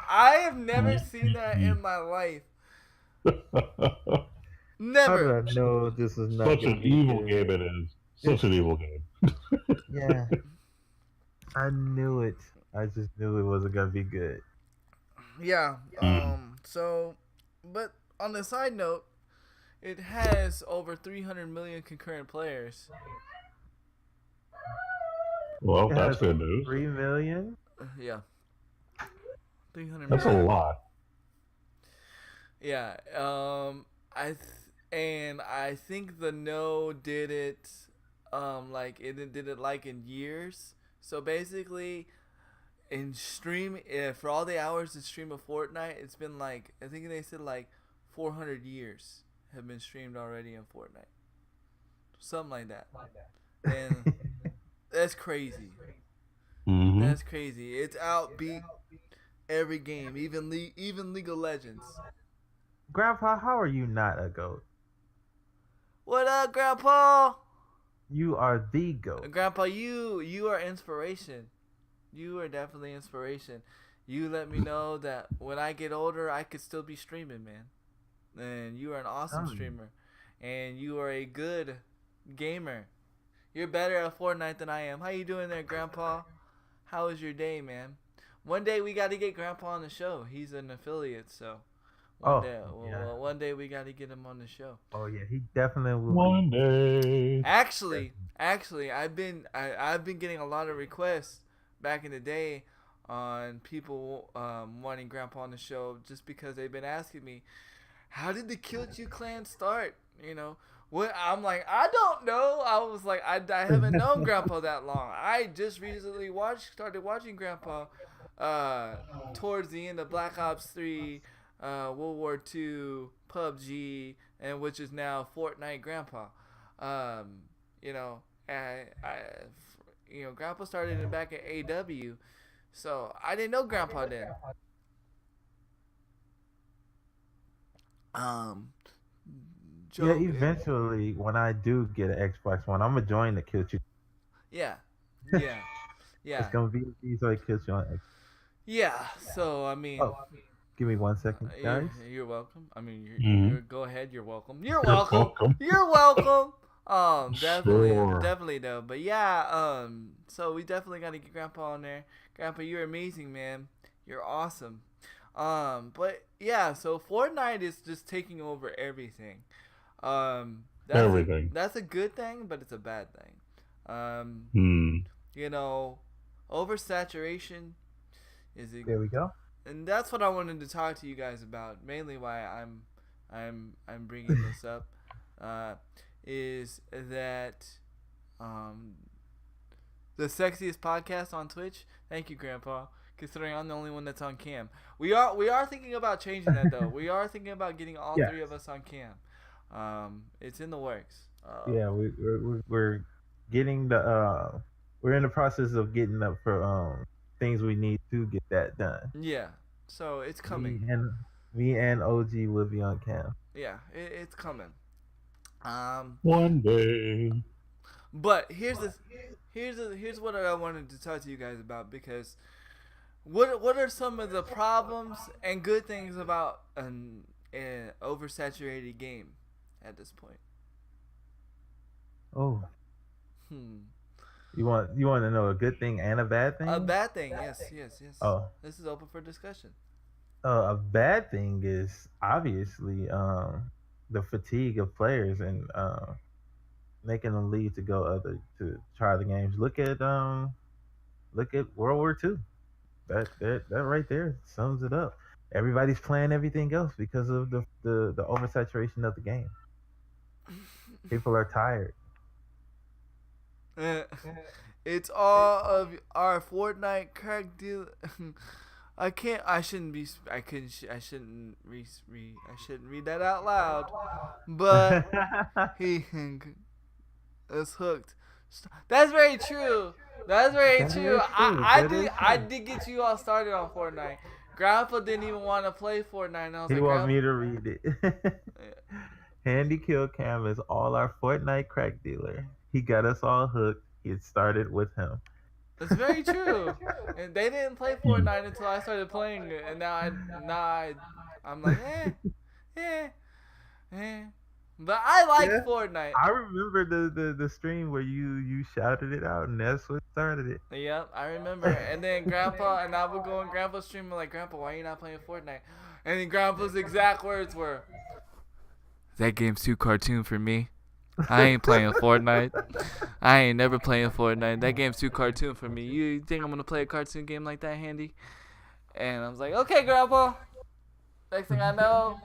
I have never seen that in my life. How Never. did I know this was not Such gonna an be evil good? game it is. Such an evil game. Yeah, I knew it. I just knew it wasn't gonna be good. Yeah. Mm. So, but on the side note, it has over 300 million concurrent players. Well, It that's has good news. 3 million. Yeah. 300 That's a million. lot. Yeah. I think the No did it like it did it like in years. So basically in stream for all the hours to stream a Fortnite, it's been like I think they said like 400 years have been streamed already in Fortnite. Something like that. And that's crazy. Mm-hmm. That's crazy. It's outbeat every game, even League of Legends. Grandpa, how are you not a goat? What up, Grandpa? You are the goat. Grandpa, you are inspiration. You are definitely inspiration. You let me know that when I get older, I could still be streaming, man. And you are an awesome streamer, and you are a good gamer. You're better at Fortnite than I am. How you doing there, Grandpa? How was your day, man? One day we got to get Grandpa on the show. He's an affiliate, so one day we got to get him on the show. Oh yeah, he definitely will. One day. Actually, I've been getting a lot of requests back in the day on people wanting Grandpa on the show just because they've been asking me, how did the Kill You clan start? You know, what I'm like, I don't know. I was like, I haven't known Grandpa that long. I just recently started watching Grandpa towards the end of Black Ops 3, World War II, PUBG, and which is now Fortnite Grandpa. You know, Grandpa started it back at AW, so I didn't know Grandpa then. Joe, Yeah, eventually, when I do get an Xbox One, I'm gonna join the Kill You. Yeah. It's gonna be so it kills you on Xbox. Yeah. So I mean. Oh, give me 1 second, guys. You're welcome. I mean, Mhm. go ahead. You're welcome. You're welcome. You're welcome. Sure. Definitely though. But yeah, so we definitely got to get Grandpa on there. Grandpa, you're amazing, man. You're awesome. But yeah, so Fortnite is just taking over everything. Everything. That's a good thing, but it's a bad thing. You know, oversaturation is There we go. and that's what I wanted to talk to you guys about. Mainly why I'm bringing this up is that the sexiest podcast on Twitch. Thank you, Grandpa. Considering I'm the only one that's on cam, we are thinking about changing that though. We are thinking about getting all three of us on cam. It's in the works. Yeah, we're getting the we're in the process of getting up for things we need to get that done. Yeah, so it's coming. Me and OG will be on cam. Yeah, it's coming. One day. But here's what I wanted to talk to you guys about, because what are some of the problems and good things about an oversaturated game at this point? Oh. You want to know a good thing and a bad thing? A bad thing, yes. Oh. This is open for discussion. A bad thing is obviously the fatigue of players and making them leave to go to try the games. Look at World War II. That right there sums it up. Everybody's playing everything else because of the oversaturation of the game. People are tired. It's all of our Fortnite crack deal. I shouldn't read that out loud. But he is hooked. That's very true. That's very That true. is true. That is I true. did get you all started on Fortnite. Grandpa didn't even want to play Fortnite, and I was He like, want Grandpa. me to read it. Handy Kill Cam is all our Fortnite crack dealer. He got us all hooked. It started with him. That's very true. And they didn't play Hmm. Fortnite until I started playing it, and I'm like, eh, eh. But I like Yeah. Fortnite. I remember the stream where you shouted it out, and that's what started Yep, I remember. it. And then Grandpa and I would go on Grandpa's stream. I'm like, Grandpa, why are you not playing Fortnite? And then Grandpa's exact words were, "That game's too cartoon for me. I ain't playing Fortnite. I ain't never playing Fortnite. That game's too cartoon for me. You think I'm gonna play a cartoon game like that, Handy?" And I was like, "Okay, Grandpa." Next thing I know,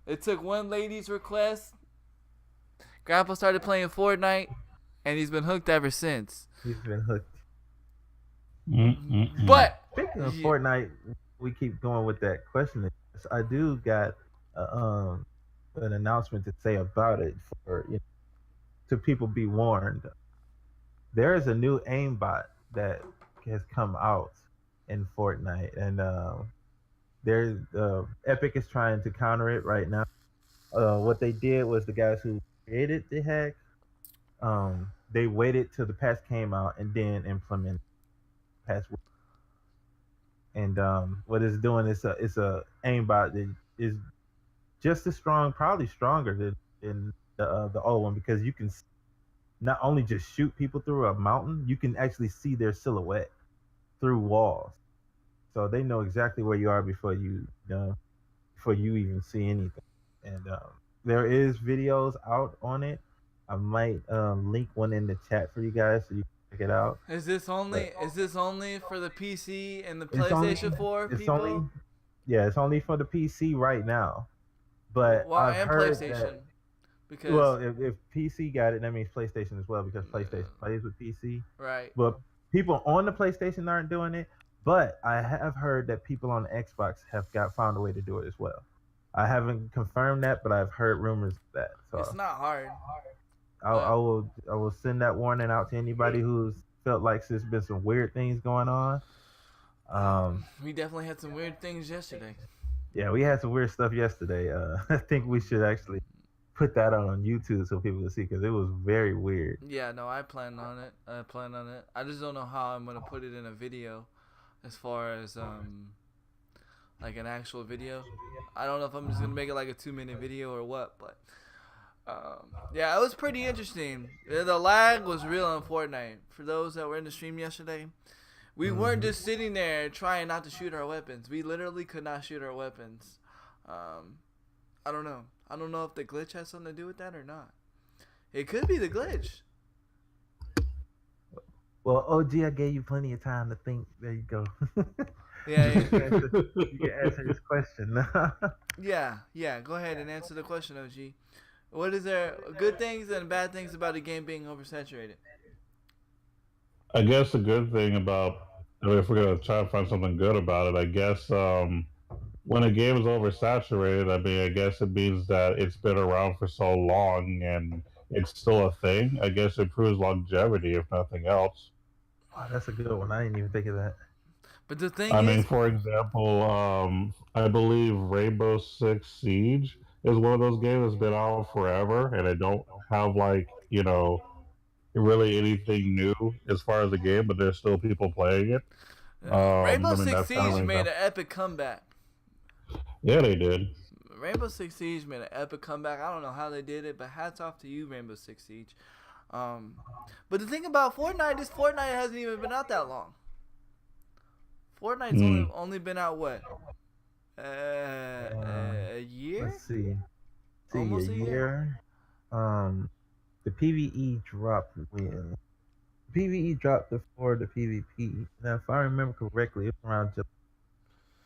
it took one lady's request. Grandpa started playing Fortnite, and he's been hooked ever since. He's been hooked. Mm-mm-mm. But Speaking of yeah, Fortnite, we keep going with that question. I do got an announcement to say about it for to people be warned. There is a new aimbot that has come out in Fortnite, and there's Epic is trying to counter it right now. What they did was the guys who created the hack, they waited till the patch came out and then implemented the patch. And what it's doing is a aimbot that is just as strong, probably stronger than the old one, because you can not only just shoot people through a mountain, you can actually see their silhouette through walls. So they know exactly where you are before you even see anything. And there is videos out on it. I might link one in the chat for you guys so you can check it out. But is this only for the PC and the it's only PlayStation 4 it's only people? yeah, it's only for the PC right now. But Well, I've and heard that, PlayStation, because well, if PC got it, that means PlayStation as well, because PlayStation uh, plays with PC. right. But people on the PlayStation aren't doing it. But I have heard that people on Xbox have got found a way to do it as well. I haven't confirmed that, but I've heard rumors of that. It's So not hard, I but will send that warning out to anybody who's felt like there's been some weird things going on. we definitely had some weird things yesterday. Yeah, we had some weird stuff yesterday. I think we should actually put that on YouTube so people can see, because it was very weird. Yeah, no, I plan on it. I plan on it. I just don't know how I'm gonna put it in a video, as far as like an actual video. I don't know if I'm just gonna make it like a 2 minute video or what, but yeah, it was pretty interesting. The lag was real on Fortnite. For those that were in the stream yesterday, we weren't Mhm. just sitting there trying not to shoot our weapons. We literally could not shoot our weapons. I don't know. I don't know if the glitch has something to do with that or not. It could be the glitch. Well, OG, I gave you plenty of time to think. There you go. Yeah, you, can answer, you can answer this question. yeah. Go ahead and answer the question, OG. What is there good things and bad things about the game being oversaturated? I guess the good thing about, I mean, if we're gonna try to find something good about it, I guess when a game is oversaturated, I mean, I guess it means that it's been around for so long and it's still a thing. I guess it proves longevity, if nothing else. Oh, that's a good one. I didn't even think of that. But the thing I mean, is, for example, I believe Rainbow Six Siege is one of those games that's been out forever, and I don't have like really anything new as far as the game, but there's still people playing it. Rainbow I mean, Six that's kind of Siege an made example. an epic comeback. Yeah, they did. Rainbow Six Siege made an epic comeback. I don't know how they did it, but hats off to you, Rainbow Six Siege. Um, but the thing about Fortnite is Fortnite hasn't even been out that long. Fortnite's Hmm. only been out what? A year? Let's see. See, a Almost a year? year. Um, the PVE dropped when PVE dropped before the PvP. Now, if I remember correctly, it's around just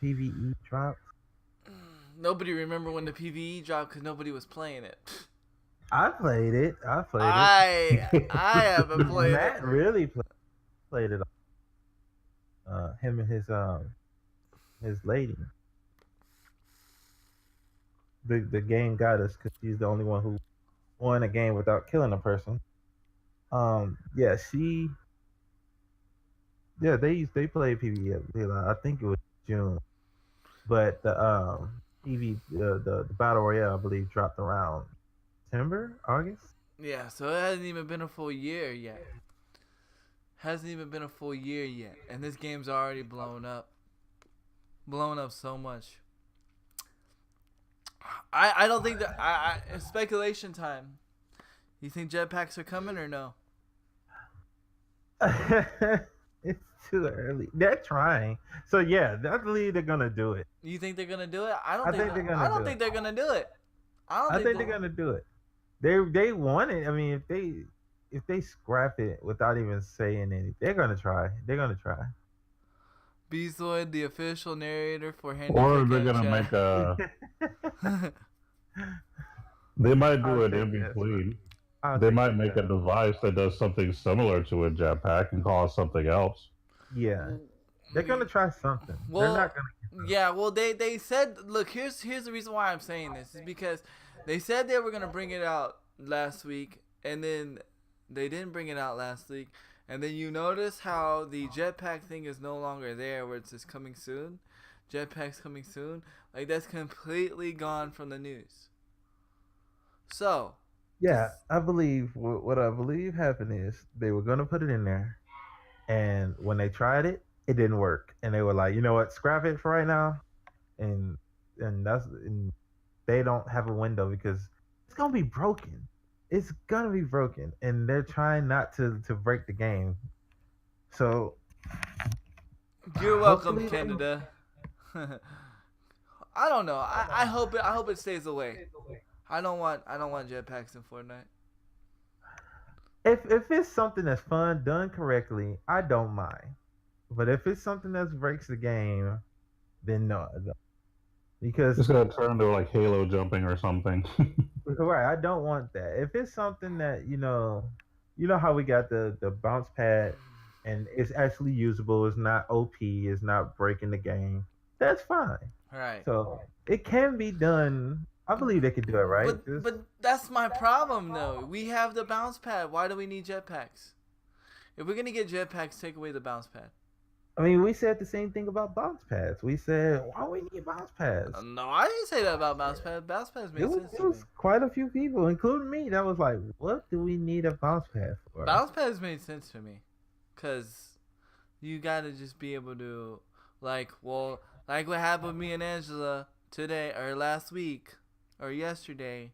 PVE dropped. Nobody remember when the PVE dropped because nobody was playing it. I played it. I played it. I haven't played it. Matt really played it. Him and his lady. The game got us because she's the only one who won a game without killing a person. Yeah, they played PvE. I think it was June, but the the battle royale I believe dropped around September, August. Yeah, so it hasn't even been a full year yet. Hasn't even been a full year yet, and this game's already blown up so much. I don't think that it's speculation time. You think jetpacks are coming or no? It's too early. They're trying. So yeah, I believe they're gonna do it. You think they're gonna do it? I think they're I gonna don't do think it. they're gonna do it. I don't I think think they. they're gonna do it. They want it. I mean, if they scrap it without even saying anything, they're gonna try. They're gonna try. Bezoid, the official narrator for Or Handicap they're Camp gonna Chat. make a. They might do I'll it take in that. between. I'll They take might that. make a device that does something similar to a jetpack and call it something else. Yeah, they're gonna try something. They're Well, not gonna. yeah. Well, they said. Look, here's the reason why I'm saying this is because they said they were gonna bring it out last week, and then they didn't bring it out last week, and then you notice how the jetpack thing is no longer there, where it's just coming soon. Jetpack's coming soon. Like that's completely gone from the news. So, Yeah, I believe what I believe happened is they were gonna put it in there, and when they tried it, it didn't work, and they were like, you know what, scrap it for right now, and and they don't have a window because it's gonna be broken. It's gonna be broken, and they're trying not to break the game. So you're welcome, hopefully, Canada. I don't know. I hope it stays away. I don't want jetpacks in Fortnite. if it's something that's fun done correctly, I don't mind. But if it's something that breaks the game, then no, I don't. Because It's gonna turn to like Halo jumping or something. right, I don't want that. If it's something that you know how we got the bounce pad, and it's actually usable. It's not OP. It's not breaking the game. That's fine. Right. So it can be done. I believe they could do it, right? But that's my problem though. We have the bounce pad. Why do we need jetpacks? If we're gonna get jetpacks, take away the bounce pad. I mean, we said the same thing about bounce pads. We said, why we need bounce pads? No, I didn't say that about bounce pad. Bounce pads It made was, sense it to me. was quite a few people, including me, that was like, what do we need a bounce pad for? Bounce pads made sense to me, cause you gotta just be able to, like what happened with me and Angela today or last week or yesterday.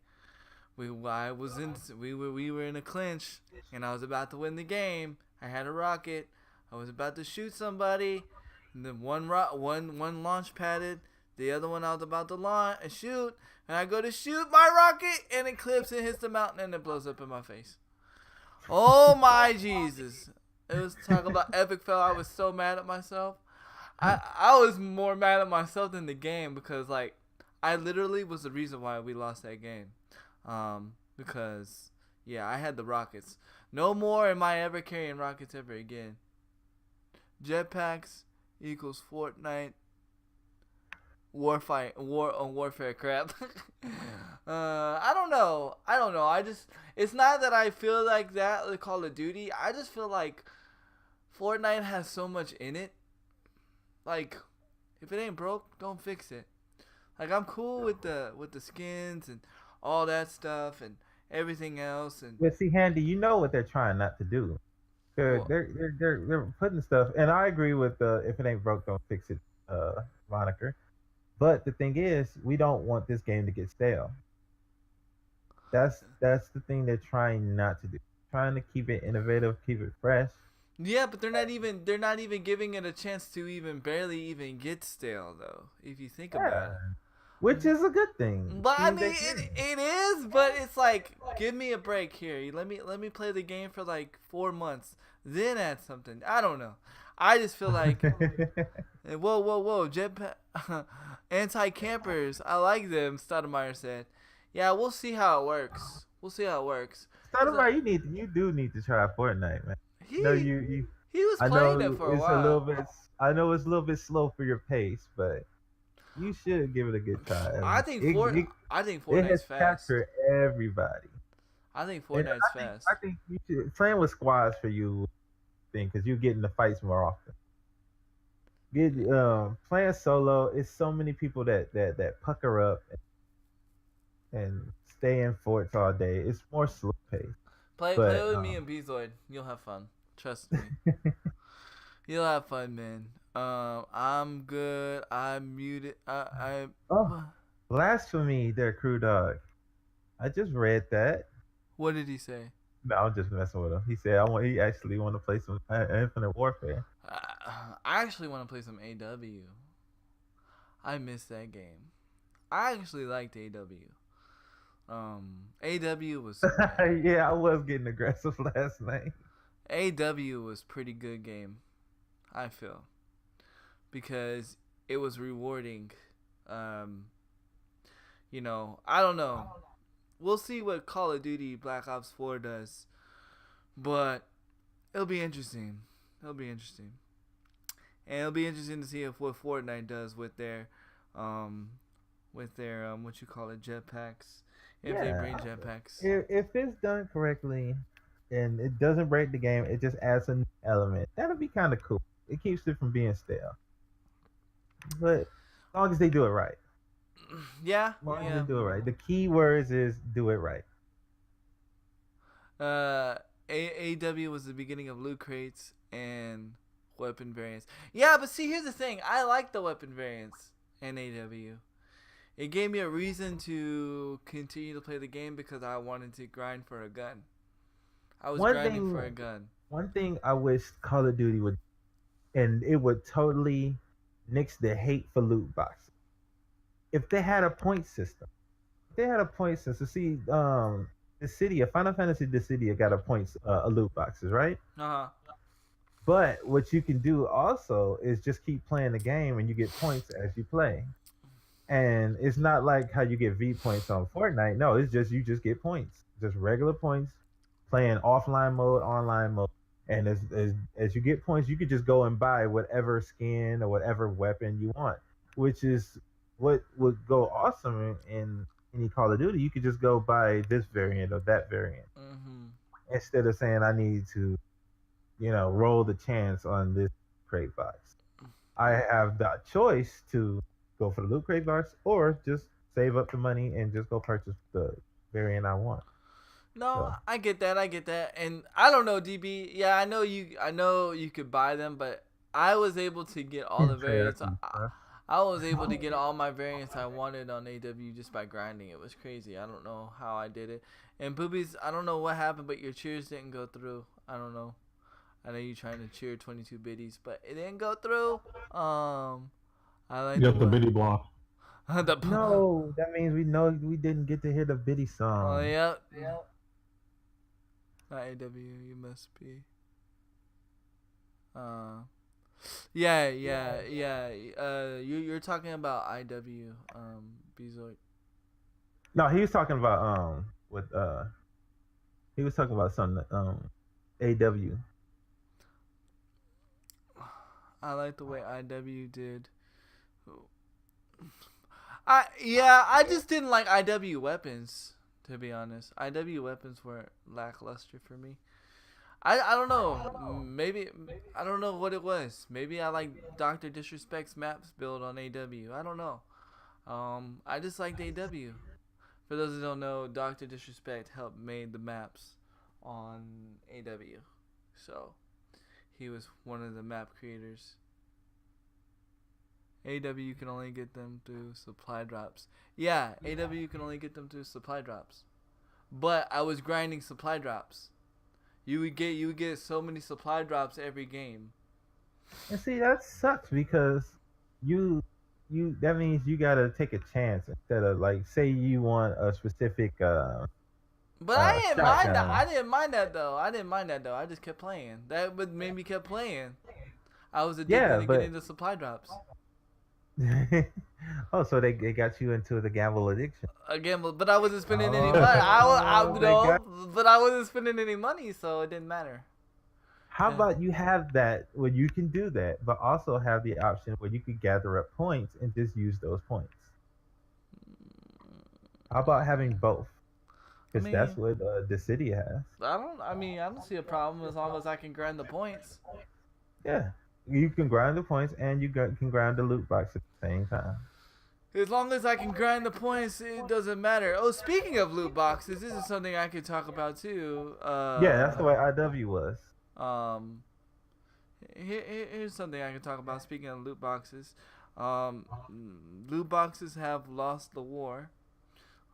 We were in a clinch, and I was about to win the game. I had a rocket. I was about to shoot somebody, and then one launch padded. The other one I was about to launch and shoot, and I go to shoot my rocket, and it clips and hits the mountain, and it blows up in my face. Oh my Jesus! It was talk about epic fail. I was so mad at myself. I was more mad at myself than the game because like I literally was the reason why we lost that game. Because yeah, I had the rockets. No more am I ever carrying rockets ever again. Jetpacks equals Fortnite warfare crap. I don't know. It's not that I feel like that with Call of Duty. I just feel like Fortnite has so much in it. Like, if it ain't broke, don't fix it. Like I'm cool with the skins and all that stuff and everything else and But see, Handy, you know what they're trying not to do. well, They're putting stuff, and I agree with the if it ain't broke, don't fix it, moniker. But the thing is, we don't want this game to get stale. That's the thing they're trying not to do. Trying to keep it innovative, keep it fresh. yeah, but they're not even giving it a chance to even barely even get stale though. If you think about Yeah, it. which is a good thing. But I See, mean, it is. But it's like, give me a break here. Let me play the game for like 4 months, then add something. I don't know. I just feel like, whoa, jetpack, anti-campers. I like them. Stoudemire said, "Yeah, we'll see how it works. We'll see how it works." Stoudemire, you do need to try Fortnite, man. No, He he was I playing know it for a it's a little while. bit. I know it's a little bit slow for your pace, but you should give it a good try. I mean, I think it Fortnite's has fast. captured everybody. I think And Fortnite's fast. I think you should, playing with squads for you thing because you get in the fights more often. Get playing solo. It's so many people that pucker up and stay in forts all day. It's more slow paced. Play But with me and Bezoid. You'll have fun. Trust me. You'll have fun, man. I'm good. I'm muted. oh, blasphemy, there, crew dog. I just read that. What did he say? No, I'm just messing with him. He said I want. He actually want to play some Infinite Warfare. I actually want to play some AW. I miss that game. I actually liked AW. AW was Yeah, I was getting aggressive last night. AW was pretty good game. I feel because it was rewarding. You know, I don't know. We'll see what Call of Duty Black Ops 4 does, but it'll be interesting. It'll be interesting, and it'll be interesting to see if what Fortnite does with their what you call it, jetpacks. If they bring jetpacks. If it's done correctly, and it doesn't break the game, it just adds a new element. That'll be kind of cool. It keeps it from being stale. But as long as they do it right. Yeah. As long as they do it right. The key words is do it right. AW was the beginning of loot crates and weapon variants. Yeah, but see, here's the thing. I like the weapon variants in AW. It gave me a reason to continue to play the game because I wanted to grind for a gun. I was grinding for a gun. One thing I wish Call of Duty would, and it would totally nix the hate for loot boxes. If they had a point system. See, Dissidia, Final Fantasy Dissidia got a loot boxes, right? But what you can do also is just keep playing the game and you get points as you play. And it's not like how you get V points on Fortnite. No, it's just you just get points, just regular points, playing offline mode, online mode. And as you get points, you could just go and buy whatever skin or whatever weapon you want, which is what would go awesome in any Call of Duty. You could just go buy this variant or that variant instead of saying I need to, roll the chance on this crate box. I have the choice to go for the loot crate box or just save up the money and just go purchase the variant I want. No, so. I get that, and I don't know, DB. Yeah, I know you could buy them, but I was able to get all the variants. I was able to get all my variants I wanted on AW just by grinding. It was crazy. I don't know how I did it. And Boobies, I don't know what happened, but your cheers didn't go through. I don't know. I know you're trying to cheer 22 biddies, but it didn't go through. I like you got the biddy block. No, that means we didn't get to hear the biddy song. Oh, yep. Not AW, you must be. Yeah. You're talking about IW, Bezoid. No, he was talking about he was talking about something AW. I like the way IW did. I just didn't like IW weapons, to be honest. IW weapons were lackluster for me. I don't know. Maybe I don't know what it was. Maybe I like Dr. Disrespect's maps build on AW. I don't know. I just liked AW. For those who don't know, Dr. Disrespect helped made the maps on AW. So he was one of the map creators. AW you can only get them through supply drops. Yeah, AW you can only get them through supply drops. But I was grinding supply drops. You would get so many supply drops every game. And see, that sucks because that means you gotta take a chance instead of like say you want a specific But I didn't mind that. I didn't mind that though. I just kept playing. That would made me kept playing. I was addicted to getting the supply drops. Oh, so they got you into the gamble addiction. A gamble, but I wasn't spending any money. But I wasn't spending any money, so it didn't matter. How about you have that where you can do that, but also have the option where you could gather up points and just use those points? How about having both? because that's what the city has. I don't see a problem as long as I can grind the points. Yeah, you can grind the points and can grind the loot box at the same time. As long as I can grind the points, it doesn't matter. Oh, speaking of loot boxes, this is something I could talk about too. Yeah, that's the way IW was. Here's something I can talk about. Speaking of loot boxes, loot boxes have lost the war.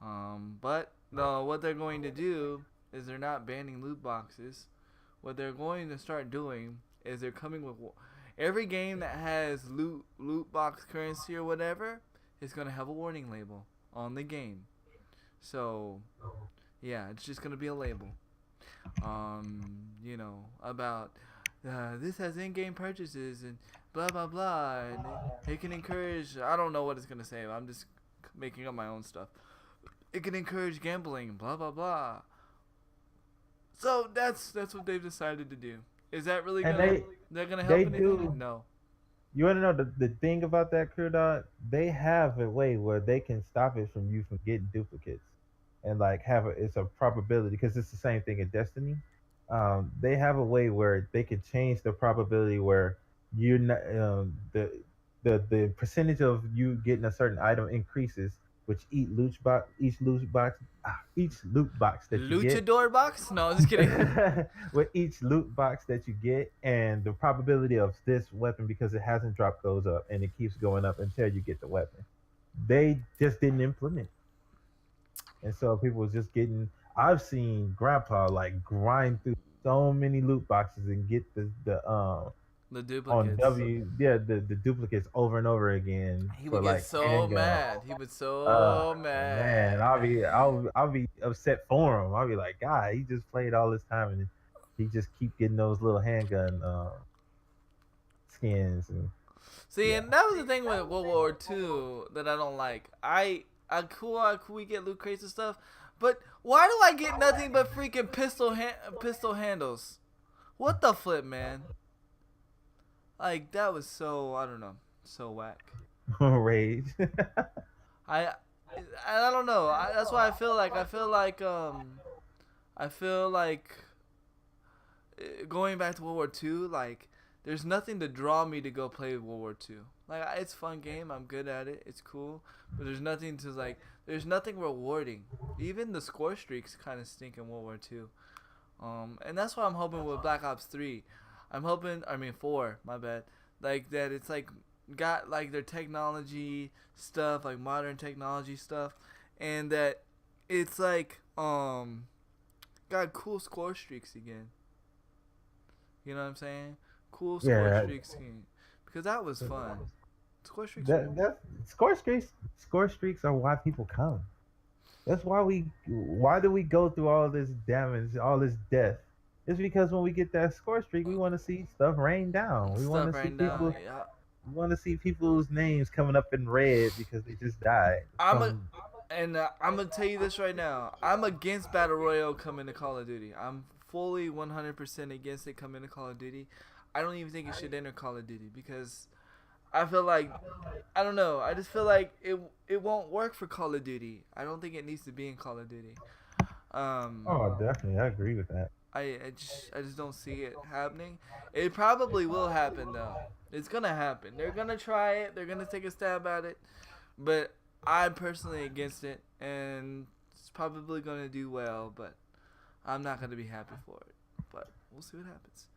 But no, what they're going to do is they're not banning loot boxes. What they're going to start doing is they're coming with every game that has loot box currency or whatever is going to have a warning label on the game. So yeah, it's just going to be a label. About this has in-game purchases and blah blah blah, and it can encourage. I don't know what it's going to say. I'm just making up my own stuff. It can encourage gambling, blah blah blah. So that's what they've decided to do. Is that really they're gonna help anything? No. You want to know the thing about that, Crew Dog? They have a way where they can stop it from you from getting duplicates, and like it's a probability because it's the same thing in Destiny. They have a way where they can change the probability where you're not the percentage of you getting a certain item increases, which each loot box that you get. Luchador box? No, just kidding. With each loot box that you get, and the probability of this weapon, because it hasn't dropped, goes up, and it keeps going up until you get the weapon. They just didn't implement, and so people was just getting. I've seen Grandpa like grind through so many loot boxes and get the duplicates. On the duplicates over and over again. He would get so mad. He was so mad. Man, I'll be upset for him. I'll be like, God, he just played all this time and he just keep getting those little handgun skins. And and that was the thing with World War II that I don't like. I cool we get loot crates and stuff, but why do I get nothing but freaking pistol handles? What the flip, man? Like, that was so, I don't know, so whack. Rage. I don't know. That's why I feel like going back to World War II, like, there's nothing to draw me to go play World War II. Like, it's a fun game. I'm good at it. It's cool. But there's nothing rewarding. Even the score streaks kind of stink in World War II. And that's why I'm hoping with Black Ops 3. I'm hoping, 4, my bad. Like, that it's, like, got, like, their technology stuff, like, modern technology stuff. And that it's, like, got cool score streaks again. You know what I'm saying? Cool score streaks again. Because that was fun. Score streaks Score streaks are why people come. That's why do we go through all this damage, all this death? It's because when we get that score streak, we want to see stuff rain down. We want to see people. Yeah. We want to see people's names coming up in red because they just died. I'm gonna tell you this right now. I'm against Battle Royale coming to Call of Duty. I'm fully 100% against it coming to Call of Duty. I don't even think it should enter Call of Duty because I feel like, I don't know. I just feel like it won't work for Call of Duty. I don't think it needs to be in Call of Duty. Oh, definitely. I agree with that. I just don't see it happening. It probably will happen though. It's gonna happen. They're gonna try it. They're gonna take a stab at it. But I'm personally against it, and it's probably gonna do well. But I'm not gonna be happy for it. But we'll see what happens.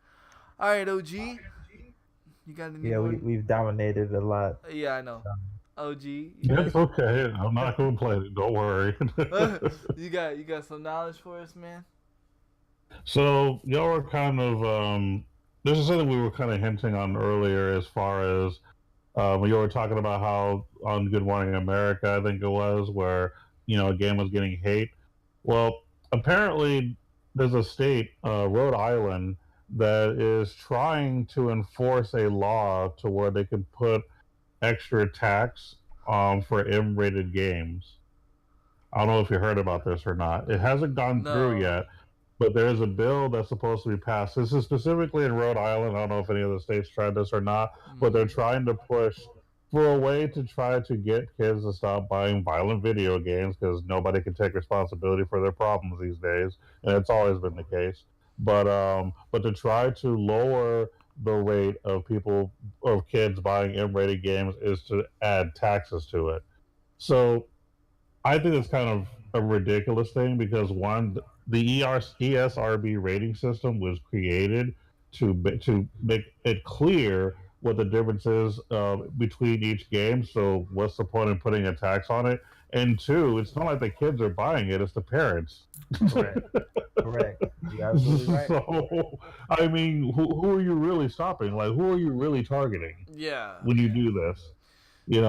All right, OG. You got any? Yeah, we've dominated a lot. Yeah, I know. OG. It's okay. I'm not complaining. Don't worry. You got some knowledge for us, man? So y'all were kind of this is something we were kind of hinting on earlier, as far as when you were talking about how on Good Morning America, I think it was, where a game was getting hate. Well, apparently there's a state, Rhode Island, that is trying to enforce a law to where they can put extra tax for M-rated games. I don't know if you heard about this or not. It hasn't gone through yet. But there is a bill that's supposed to be passed. This is specifically in Rhode Island. I don't know if any other states tried this or not, but they're trying to push for a way to try to get kids to stop buying violent video games because nobody can take responsibility for their problems these days, and it's always been the case. But to try to lower the rate of kids buying M-rated games is to add taxes to it. So I think it's kind of a ridiculous thing because one, the ESRB rating system was created to make it clear what the difference is between each game. So what's the point in putting a tax on it? And two, it's not like the kids are buying it; it's the parents. Correct. Correct. You're absolutely right. So, I mean, who are you really stopping? Like, who are you really targeting Yeah. when you do this? When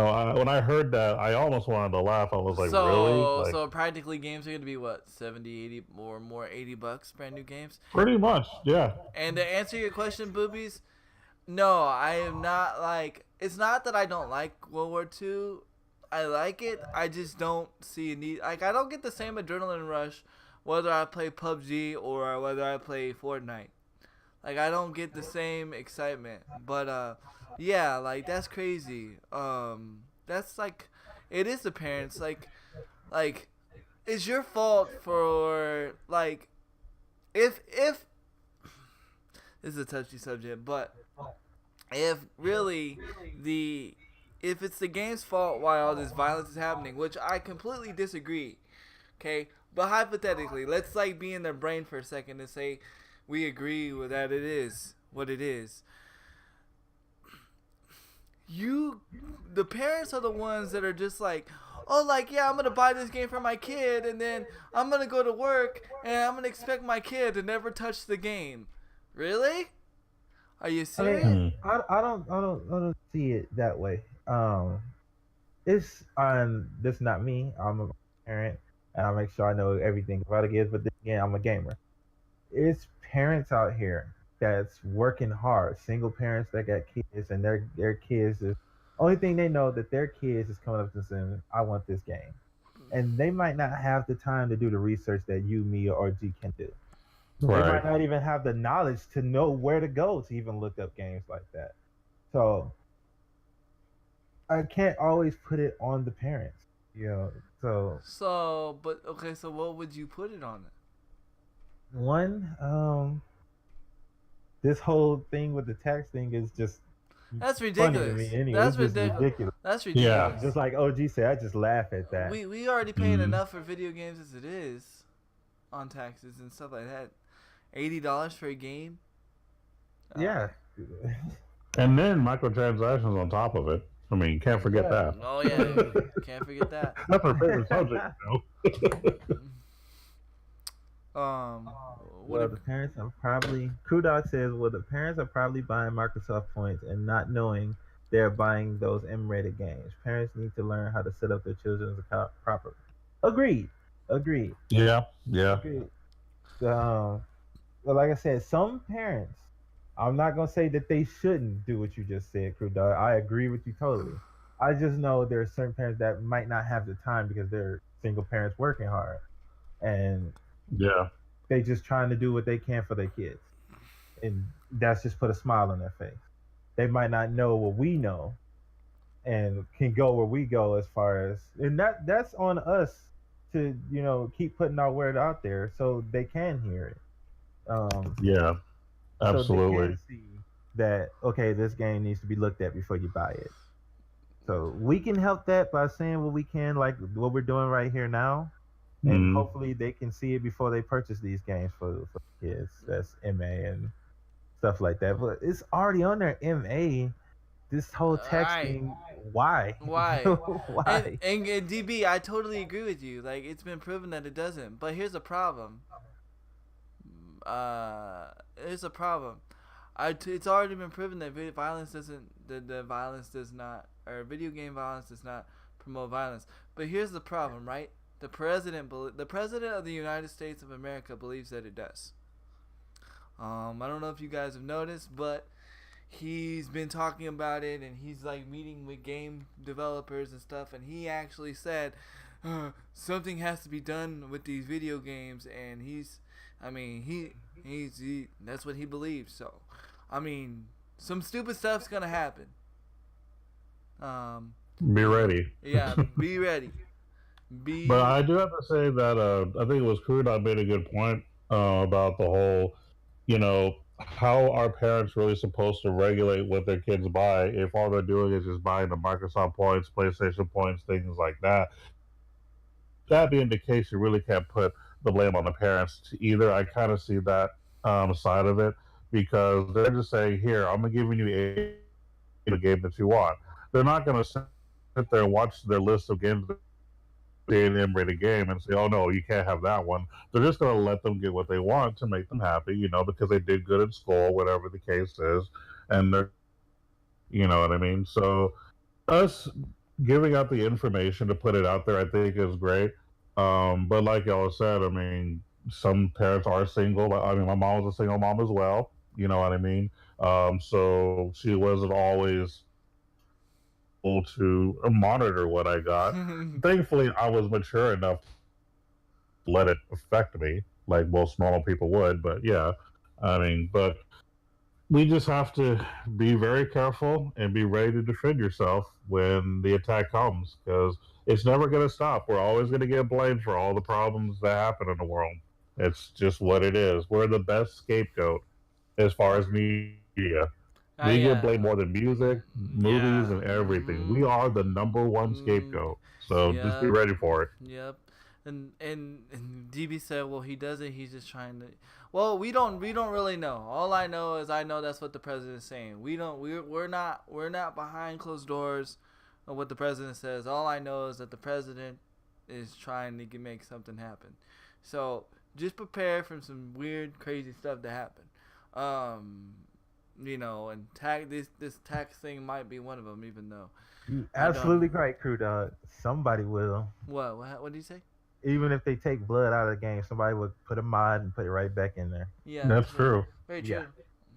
I heard that, I almost wanted to laugh. I was like, So, really? Like, so practically games are going to be what, 70, 80 or more, $80, brand new games? pretty much, yeah. And to answer your question, Boobies, no, I am not like, it's not that I don't like World War II. I like it. I just don't see a need. Like, I don't get the same adrenaline rush whether I play PUBG or whether I play Fortnite. Like, I don't get the same excitement. But, yeah, like, that's crazy. That's like, it is the parents. Like, it's your fault for, like, if, this is a touchy subject, but if really if it's the game's fault why all this violence is happening, which I completely disagree, okay? But hypothetically, let's like be in their brain for a second and say we agree with that it is what it is. The parents are the ones that are just like, oh, like, yeah, I'm gonna buy this game for my kid, and then I'm gonna go to work and I'm gonna expect my kid to never touch the game. Really? Are you serious? I don't see it that way. It's This is not me. I'm a parent, and I make sure I know everything about the kids. But again, I'm a gamer. It's parents out here that's working hard. Single parents that got kids, and their kids is only thing they know that their kids is coming up to saying, "I want this game," and they might not have the time to do the research that you, me, or G can do. They Right. might not even have the knowledge to know where to go to even look up games like that. So I can't always put it on the parents, you know. So, but okay, so what would you put it on? One, this whole thing with the tax thing is just That's funny ridiculous. to me anyway. That's It's just ridiculous. That's Yeah. ridiculous. Just like OG said, I just laugh at that. We already paying Mhm. enough for video games as it is on taxes and stuff like that. $80 for a game. Yeah. And then microtransactions on top of it. I mean, can't forget Yeah. that. Oh yeah, can't forget that. That's our favorite subject, What Well, the parents are probably. Crew Dog says, well, the parents are probably buying Microsoft points and not knowing they're buying those M-rated games. Parents need to learn how to set up their children's account properly. Agreed. Yeah. Agreed. Well, like I said, some parents. I'm not gonna say that they shouldn't do what you just said, Crew Dog. I agree with you totally. I just know there are certain parents that might not have the time because they're single parents working hard, and Yeah. they just trying to do what they can for their kids, and that's just put a smile on their face. They might not know what we know, and can go where we go as far as, and that's on us to keep putting our word out there so they can hear it. Yeah. So they Absolutely. can see that, okay, this game needs to be looked at before you buy it. So we can help that by saying what we can, like what we're doing right here now, and Mhm. hopefully they can see it before they purchase these games for kids. That's MA and stuff like that. But it's already on their MA. This whole text Right. thing, why? Why? Why? And DB, I totally agree with you. Like, it's been proven that it doesn't. But here's a problem. Here's a problem. It's already been proven that violence doesn't. The violence does not, or video game violence does not promote violence. But here's the problem, right? The president of the United States of America believes that it does. I don't know if you guys have noticed, but he's been talking about it, and he's like meeting with game developers and stuff, and he actually said something has to be done with these video games, and he's that's what he believes. So, I mean, some stupid stuff's gonna happen. Be ready. Yeah, be ready. But Be I do have to say that I think it was Cruda made a good point about the whole, how are parents really supposed to regulate what their kids buy if all they're doing is just buying the Microsoft points, PlayStation points, things like that. That being the case, you really can't put the blame on the parents either. I kind of see that side of it because they're just saying, "Here, I'm giving you a game that you want." They're not going to sit there and watch their list of games they enumerate a game and say, "Oh no, you can't have that one." They're just going to let them get what they want to make them happy, because they did good in school, whatever the case is, and you know what I mean. So us giving out the information to put it out there, I think is great. But like y'all said, I mean, some parents are single. I mean, my mom was a single mom as well. You know what I mean? So she wasn't always able to monitor what I got. Thankfully, I was mature enough to let it affect me, like most normal people would. But yeah, I mean, but we just have to be very careful and be ready to defend yourself when the attack comes because it's never going to stop. We're always going to get blamed for all the problems that happen in the world. It's just what it is. We're the best scapegoat as far as media. We get yeah. blamed more than music, movies, Yeah. and everything. We are the number one scapegoat. So just be Yep. ready for it. Yep. And DB said, well, he does it. He's just trying to. Well, we don't really know. All I know is I know that's what the president's saying. We're not behind closed doors of what the president says. All I know is that the president is trying to make something happen. So just prepare for some weird, crazy stuff to happen. And this tax thing might be one of them, even though. You absolutely right, Crew Dog. Somebody will. What did you say? Even if they take blood out of the game, somebody would put a mod and put it right back in there. Yeah, That's true. very true. Yeah,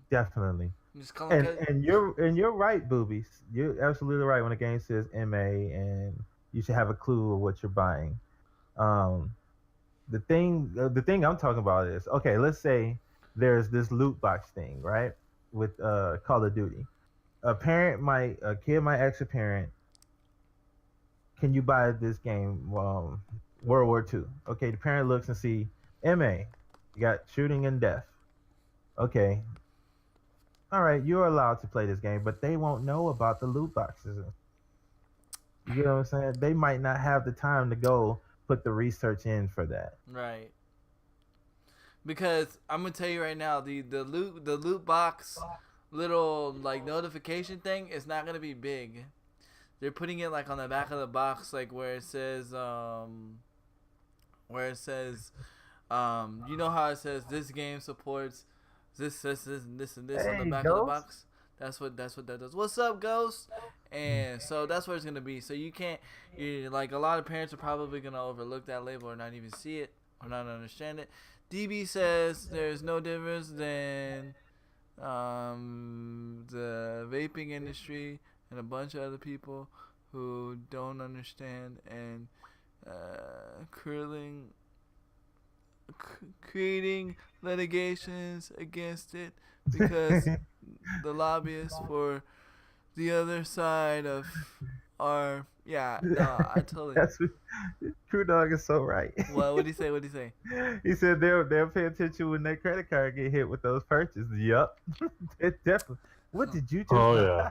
definitely. Just call And it. and you're right, Boobies. You're absolutely right when the game says MA and you should have a clue of what you're buying. Um, the thing I'm talking about is okay. Let's say there's this loot box thing, right? With Call of Duty, a kid might ask a parent, "Can you buy this game, World War II?" Okay, the parent looks and see MA, you got shooting and death. Okay, all right, you're allowed to play this game, but they won't know about the loot boxes. You know what I'm saying? They might not have the time to go put the research in for that. Right. Because I'm gonna tell you right now, the loot box little like notification thing is not gonna be big. They're putting it like on the back of the box, like you know how it says this game supports this, and this on the Hey, back of the Ghost. box. That's what that does. What's up, Ghost? And so that's where it's gonna be. So like a lot of parents are probably gonna overlook that label or not even see it or not understand it. DB says there's no difference than the vaping industry and a bunch of other people who don't understand and creating litigations against it because the lobbyists for the other side of our I totally. That's Crew Dog is so right. What do you say? What do you say? He said they'll pay attention when their credit card get hit with those purchases. Yup, it definitely. What did you just? Oh yeah.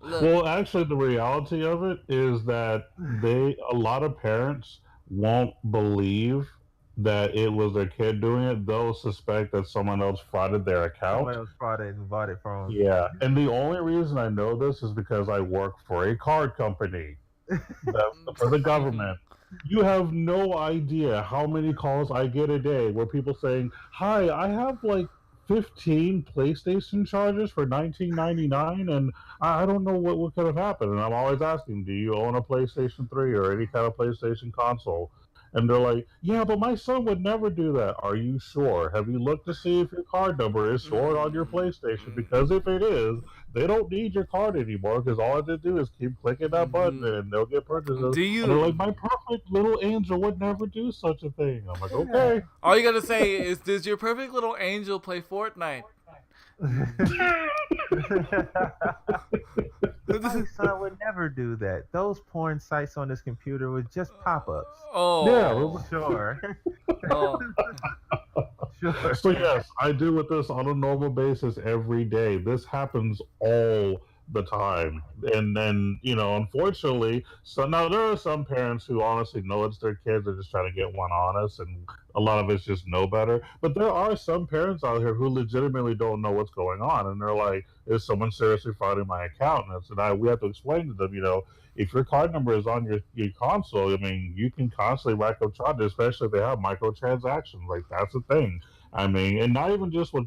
Look, Well, actually, the reality of it is that a lot of parents won't believe that it was their kid doing it. They'll suspect that someone else frauded their account. Someone else bought it and bought it from. Yeah, and the only reason I know this is because I work for a card company for the government. You have no idea how many calls I get a day where people saying, "Hi, I have like 15 PlayStation charges for $19.99, and I don't know what could have happened." And I'm always asking, "Do you own a PlayStation 3 or any kind of PlayStation console?" And they're like, "Yeah, but my son would never do that." Are you sure? Have you looked to see if your card number is stored on your PlayStation? Because if it is, they don't need your card anymore because all they do is keep clicking that button and they'll get purchases. And they're like, "My perfect little angel would never do such a thing." I'm like, okay. All you gotta say is, "Does your perfect little angel play Fortnite?" My son would never do that. Those porn sites on his computer were just pop-ups. Yeah. Oh, Sure, oh, sure. So yes, I do with this on a normal basis every day. This happens all the time, and then unfortunately, so now there are some parents who honestly know it's their kids. They're just trying to get one on us, and a lot of it's just know better. But there are some parents out here who legitimately don't know what's going on, and they're like, "Is someone seriously frauding my account?" And we have to explain to them, if your card number is on your console, I mean, you can constantly rack up charges, especially if they have microtransactions. Like that's a thing. I mean, and not even just with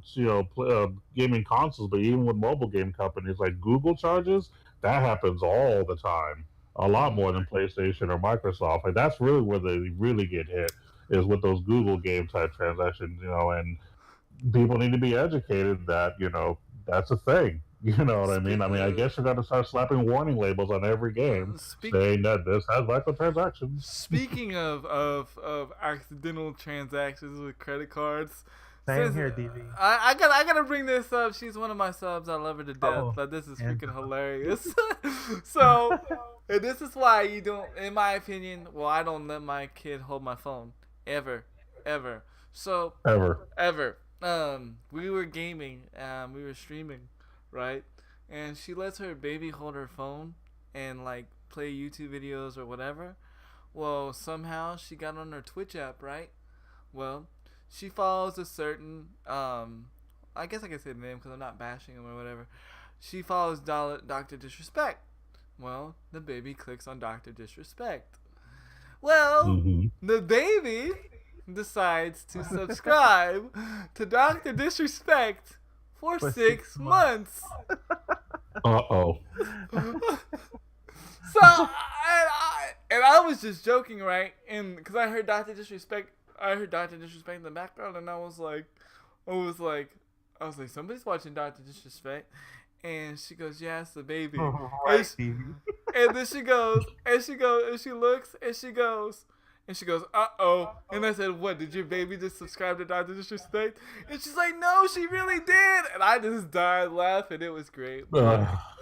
gaming consoles, but even with mobile game companies like Google charges, that happens all the time. A lot more than PlayStation or Microsoft. Like that's really where they really get hit is with those Google game type transactions. And people need to be educated that that's a thing. You know what I mean? I mean, I guess you're going to start slapping warning labels on every game speak, saying that this has microtransactions. speaking of accidental transactions with credit cards. Same here, DV. I gotta bring this up. She's one of my subs. I love her to death. Oh, But this is and- freaking hilarious. So, and this is why you don't, in my opinion, well, I don't let my kid hold my phone ever. So Ever. we were gaming, we were streaming, right? And she lets her baby hold her phone and like play YouTube videos or whatever. Well, somehow she got on her Twitch app, right? Well, she follows a certain I guess I can say the name because I'm not bashing him or whatever. She follows Dr. Disrespect. Well, the baby clicks on Dr. Disrespect. Well, Hmm. the baby decides to subscribe to Dr. Disrespect for For 6 6 months. Uh-oh. So, I was just joking, right? And because I heard Dr. Disrespect in the background, and I was like, somebody's watching Dr. Disrespect. And she goes, yeah, it's the baby. Right, DV. And then she looks, and she goes, uh-oh. And I said, what, did your baby just subscribe to Dr. Disrespect? And she's like, no, she really did. And I just died laughing. It was great. It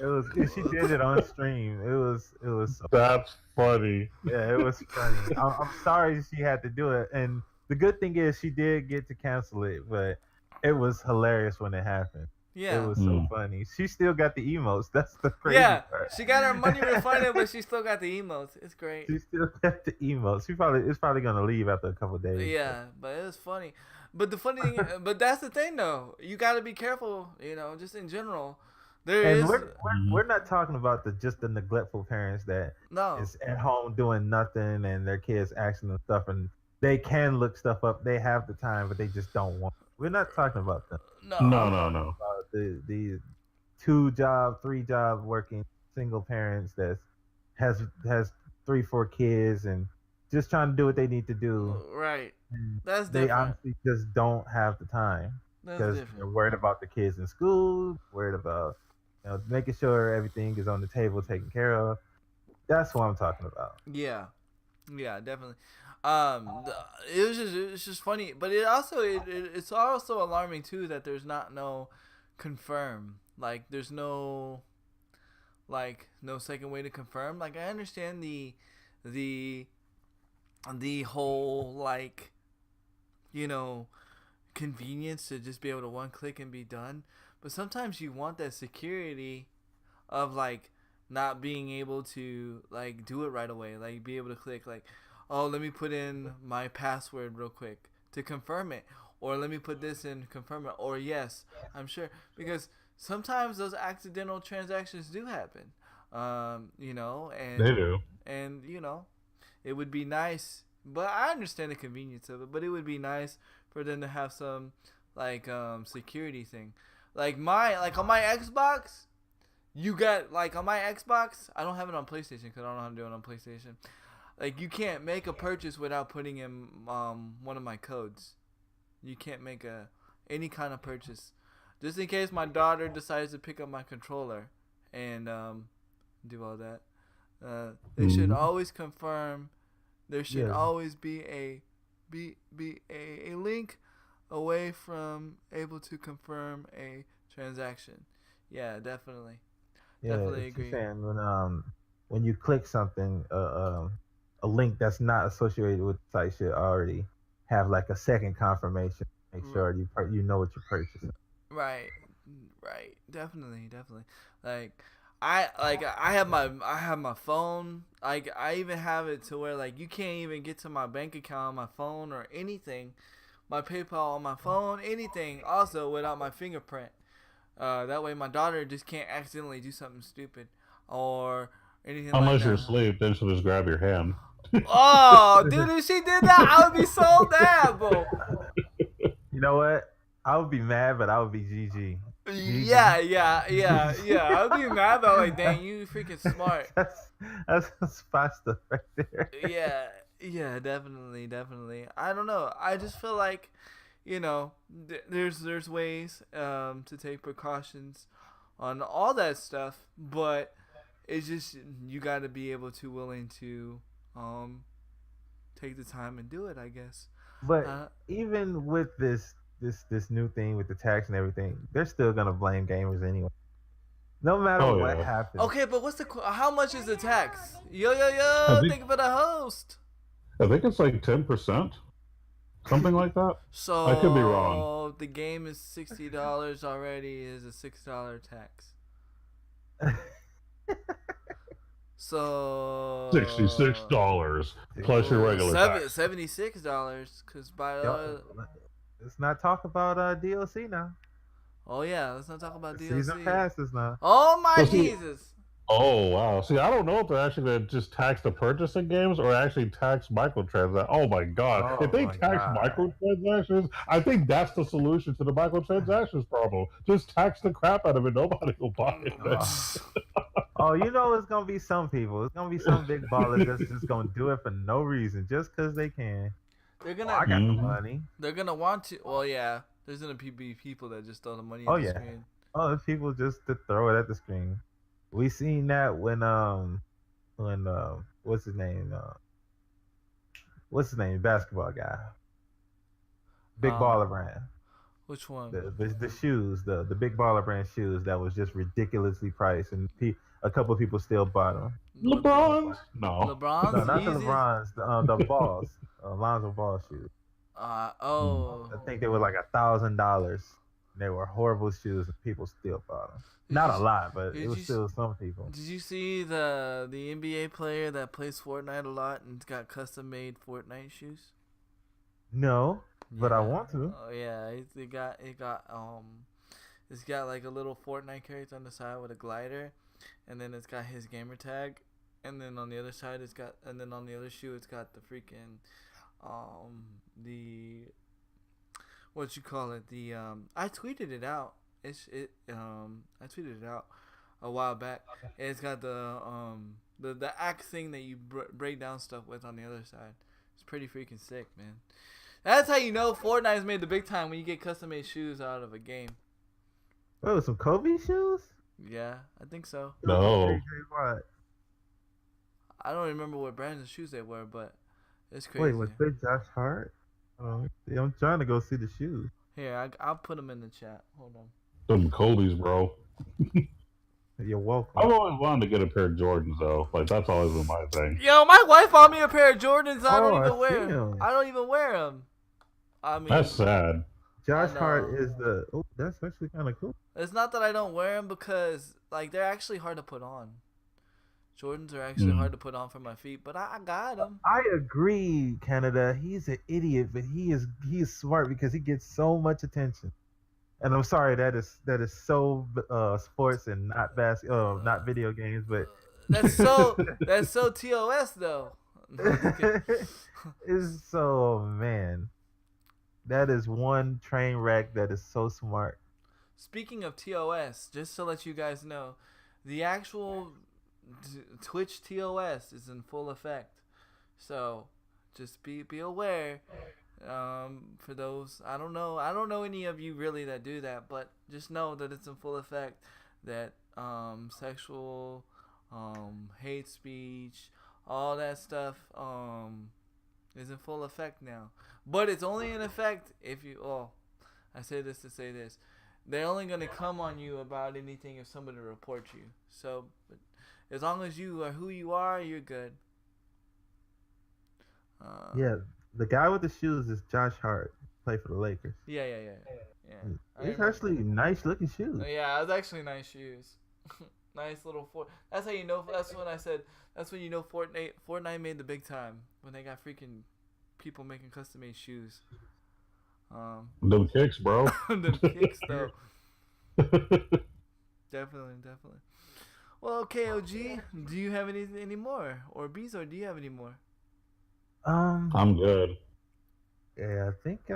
was. She did it on stream. It was. So, That's funny. yeah, it was funny. I'm sorry she had to do it, and the good thing is she did get to cancel it, but it was hilarious when it happened. Yeah. It was so funny. She still got the emotes. That's the crazy Yeah, part. she got her money refunded, but she still got the emotes. It's great. She still got the emotes. It's probably gonna leave after a couple of days. Yeah, but it was funny. But the funny thing, but that's the thing though. You got to be careful, just in general. There And is we're not talking about just the neglectful parents that no. is at home doing nothing and their kids asking them stuff and they can look stuff up. They have the time, but they just don't want. We're not talking about them. No. About the 2-job, 3-job working single parents that has 3-4 kids and just trying to do what they need to do. Right. And That's they different. honestly just don't have the time That's because different. they're worried about the kids in school, worried about making sure everything is on the table, taken care of. That's what I'm talking about. Yeah, definitely. It's just funny, but it's also alarming too that there's no confirm. Like there's no second way to confirm. Like I understand the whole convenience to just be able to one click and be done, but sometimes you want that security of not being able to do it right away, be able to click oh, let me put in my password real quick to confirm it, or let me put this in, confirm it, or yes, I'm sure, because sometimes those accidental transactions do happen, and They do. and it would be nice, but I understand the convenience of it, but it would be nice for them to have some security thing, on my Xbox. You got on my Xbox. I don't have it on PlayStation because I don't know how to do it on PlayStation. You can't make a purchase without putting in one of my codes. You can't make any kind of purchase, just in case my daughter decides to pick up my controller and do all that. They should always confirm. There should always be a link away from able to confirm a transaction. Yeah, definitely. Yeah, Definitely it's just agree. saying when you click something, a link that's not associated with the site should already have like a second confirmation. Make R- sure you know what you're purchasing. right. Right. Definitely, definitely. I have my phone. Like I even have it to where like you can't even get to my bank account on my phone or anything. My PayPal on my phone, anything also without my fingerprint. That way my daughter just can't accidentally do something stupid or anything like Unless you're that. asleep, then she'll just grab your hand. Oh, dude, if she did that, I would be so mad, bro. You know what? I would be mad, but I would be GG. Yeah, yeah, yeah, yeah. I would be mad, but like, dang, you freaking smart. that's that's spot stuff right there. Yeah, yeah, definitely, definitely. I don't know. I just feel like, there's ways to take precautions on all that stuff, but it's just you got to be able to willing to um take the time and do it. I guess. But Uh, even with this new thing with the tax and everything, they're still gonna blame gamers anyway. No matter Oh what yeah, happens. okay, but how much is the tax? Yo, yo, I yo! think Thank you for the host. I think it's like 10%, something like that. I could be wrong. So the game is $60 already. Is a $6 tax. $66 So plus your regular tax. $76 because by Let's not talk about DLC now. oh yeah, let's not talk about Season DLC. passes now. Oh my Well, see, Jesus! oh wow. See, I don't know if they're actually going to just tax the purchasing games or actually tax microtransactions. Oh my god. If Oh they my tax god. microtransactions, I think that's the solution to the microtransactions problem. Just tax the crap out of it. Nobody will buy it. Oh, you know it's gonna be some people. It's gonna be some big ballers that's just gonna do it for no reason, just cause they can. They're Oh, gonna I got the Mhm. money. they're gonna want to. Well, yeah. There's gonna be people that just throw the money Oh at the yeah. screen. Oh, there's people just to throw it at the screen. We seen that when what's his name? What's his name? Basketball guy. Big Um, baller brand. which one? The shoes, the big baller brand shoes that was just ridiculously priced, and a couple of people still bought them. LeBron? No. No, LeBron's not the Yeezys. LeBrons, the balls, Lonzo Ball shoes. Oh. I think they were like $1,000. They were horrible shoes, and people still bought them. Not a lot, but it Did was you still some people. did you see the NBA player that plays Fortnite a lot and's got custom made Fortnite shoes? No, but I Yeah. want to. Oh yeah, it's got like a little Fortnite character on the side with a glider, and then it's got his gamer tag, and then on the other side and then on the other shoe it's got the freaking the what you call it I tweeted it out. I tweeted it out a while back. And it's got the axe thing that you break down stuff with on the other side. It's pretty freaking sick, man. That's how you know Fortnite's made the big time when you get custom made shoes out of a game. Oh, some Kobe shoes? Yeah, I think so. No. JJ Watt. I don't remember what brands of shoes they were, but it's crazy. Wait, was they Josh Hart? I'm trying to go see the shoes. Here, I'll put them in the chat. Hold on. Them Kobe's, bro. You're welcome. I've always wanted to get a pair of Jordans, though. Like, that's always been my thing. Yo, my wife bought me a pair of Jordans. I Oh, don't even I wear see 'em. I don't even wear them. I mean, That's sad. Josh I know. Hart is the. Oh, that's actually kind of cool. it's not that I don't wear them because like they're actually hard to put on. Jordans are actually hard to put on for my feet, but I got them. I agree, Canada. He's an idiot, but he is smart because he gets so much attention. And I'm sorry that is so sports and not not video games, but That's so TOS though. it's so man. That is one train wreck that is so smart. Speaking of TOS, just to let you guys know, the actual Twitch TOS is in full effect. So just be aware. For those, I don't know any of you really that do that, but just know that it's in full effect. That sexual, hate speech, all that stuff is in full effect now. But it's only in effect if you I say this to say this. They're only gonna come on you about anything if somebody reports you. So, but as long as you are who you are, you're good. Yeah, the guy with the shoes is Josh Hart. Play for the Lakers. Yeah. I It's remember. actually nice looking shoes. Yeah, it was actually nice shoes. Nice little Fort. That's how you know. That's when I said. That's when you know Fortnite made the big time when they got freaking people making custom made shoes. Them kicks, bro. The kicks though. Definitely. Well, KOG, do you have any more? Or Bezo, do you have any more? I'm good. Yeah, I think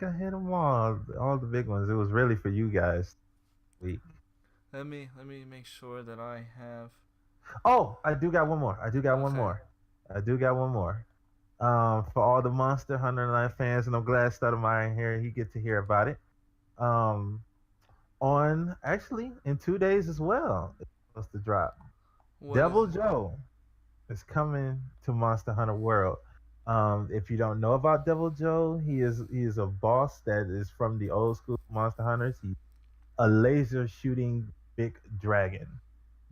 I hit them all the big ones. It was really for you guys this week. Let me make sure that I have. Oh, I do got one more. Okay. I do got one more. For all the Monster Hunter Line fans, and I'm glad Stoudemire here. He get to hear about it. Um, on actually in 2 days as well. It's supposed to drop. What is Devil it? Joe is coming to Monster Hunter World. If you don't know about Devil Joe, he is a boss that is from the old school Monster Hunters. He's a laser shooting big dragon.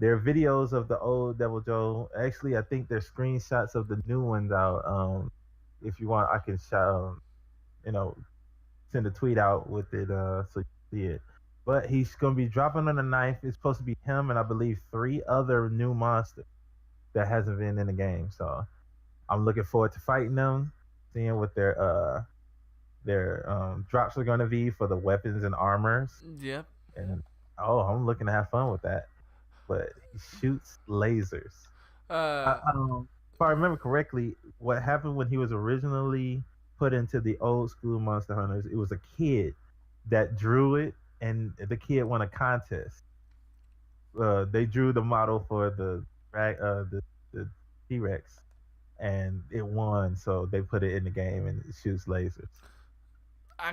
There are videos of the old Devil Joe. Actually, I think there's screenshots of the new ones out. If you want, I can show, you know, send a tweet out with it so you can see it. But he's gonna be dropping on a knife. It's supposed to be him and I believe three other new monsters that hasn't been in the game. So I'm looking forward to fighting them, seeing what their drops are gonna be for the weapons and armors. Yep. And oh, I'm looking to have fun with that. But he shoots lasers. Uh. If I remember correctly, what happened when he was originally put into the old school Monster Hunters, it was a kid that drew it, and the kid won a contest. They drew the model for the T Rex, and it won. So they put it in the game, and it shoots lasers. I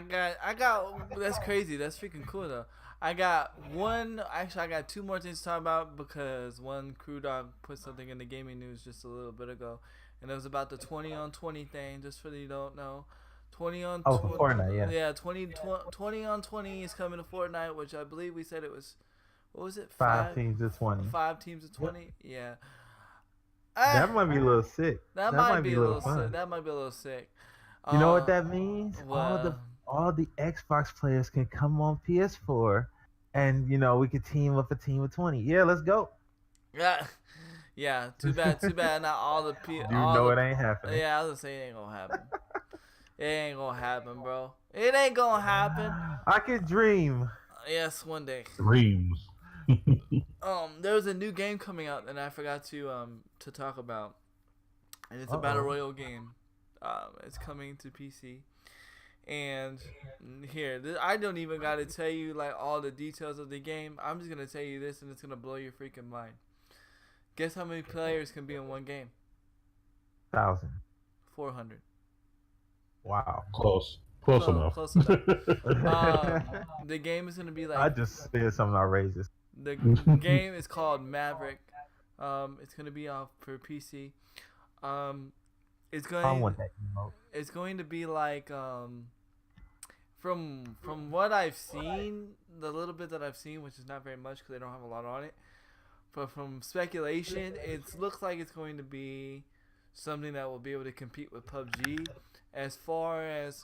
got. That's crazy. That's freaking cool though. I got one. Actually, I got two more things to talk about because one crew dog put something in the gaming news just a little bit ago, and it was about the 20 on 20 thing. Just for you don't know, 20 on Oh, for 20. Fortnite, yeah. Yeah, 20 on 20 is coming to Fortnite, which I believe we said it was. What was it? Five teams of 20. 5 teams of Yep. 20. Yeah. That Ah, might be a little sick. that That might might be be a a little little sick. fun. That might be a little sick. You know what Uh, that means? well, All the Xbox players can come on PS4, and we could team up a team of 20. Yeah, let's go. yeah, yeah. Too bad. Too bad. Not all the You all know the. it ain't happening. Yeah, I was gonna say it ain't gonna happen. It ain't gonna happen, bro. It ain't gonna happen. I could dream. Yes, one day. Dreams. There was a new game coming out and I forgot to talk about, and it's a battle Uh-oh. royale game. It's coming to PC, and here I don't even gotta tell you like all the details of the game. I'm just gonna tell you this, and it's gonna blow your freaking mind. Guess how many players can be in one game? 1,000. 400. Wow. Close. Close enough. Close enough. The game is gonna be I like just said something outrageous. the game is called Maverick. It's gonna be off for PC. It's I going want that emote. it's going to be like from what I've seen, the little bit that I've seen, which is not very much because they don't have a lot on it. But from speculation, it looks like it's going to be something that will be able to compete with PUBG. As far as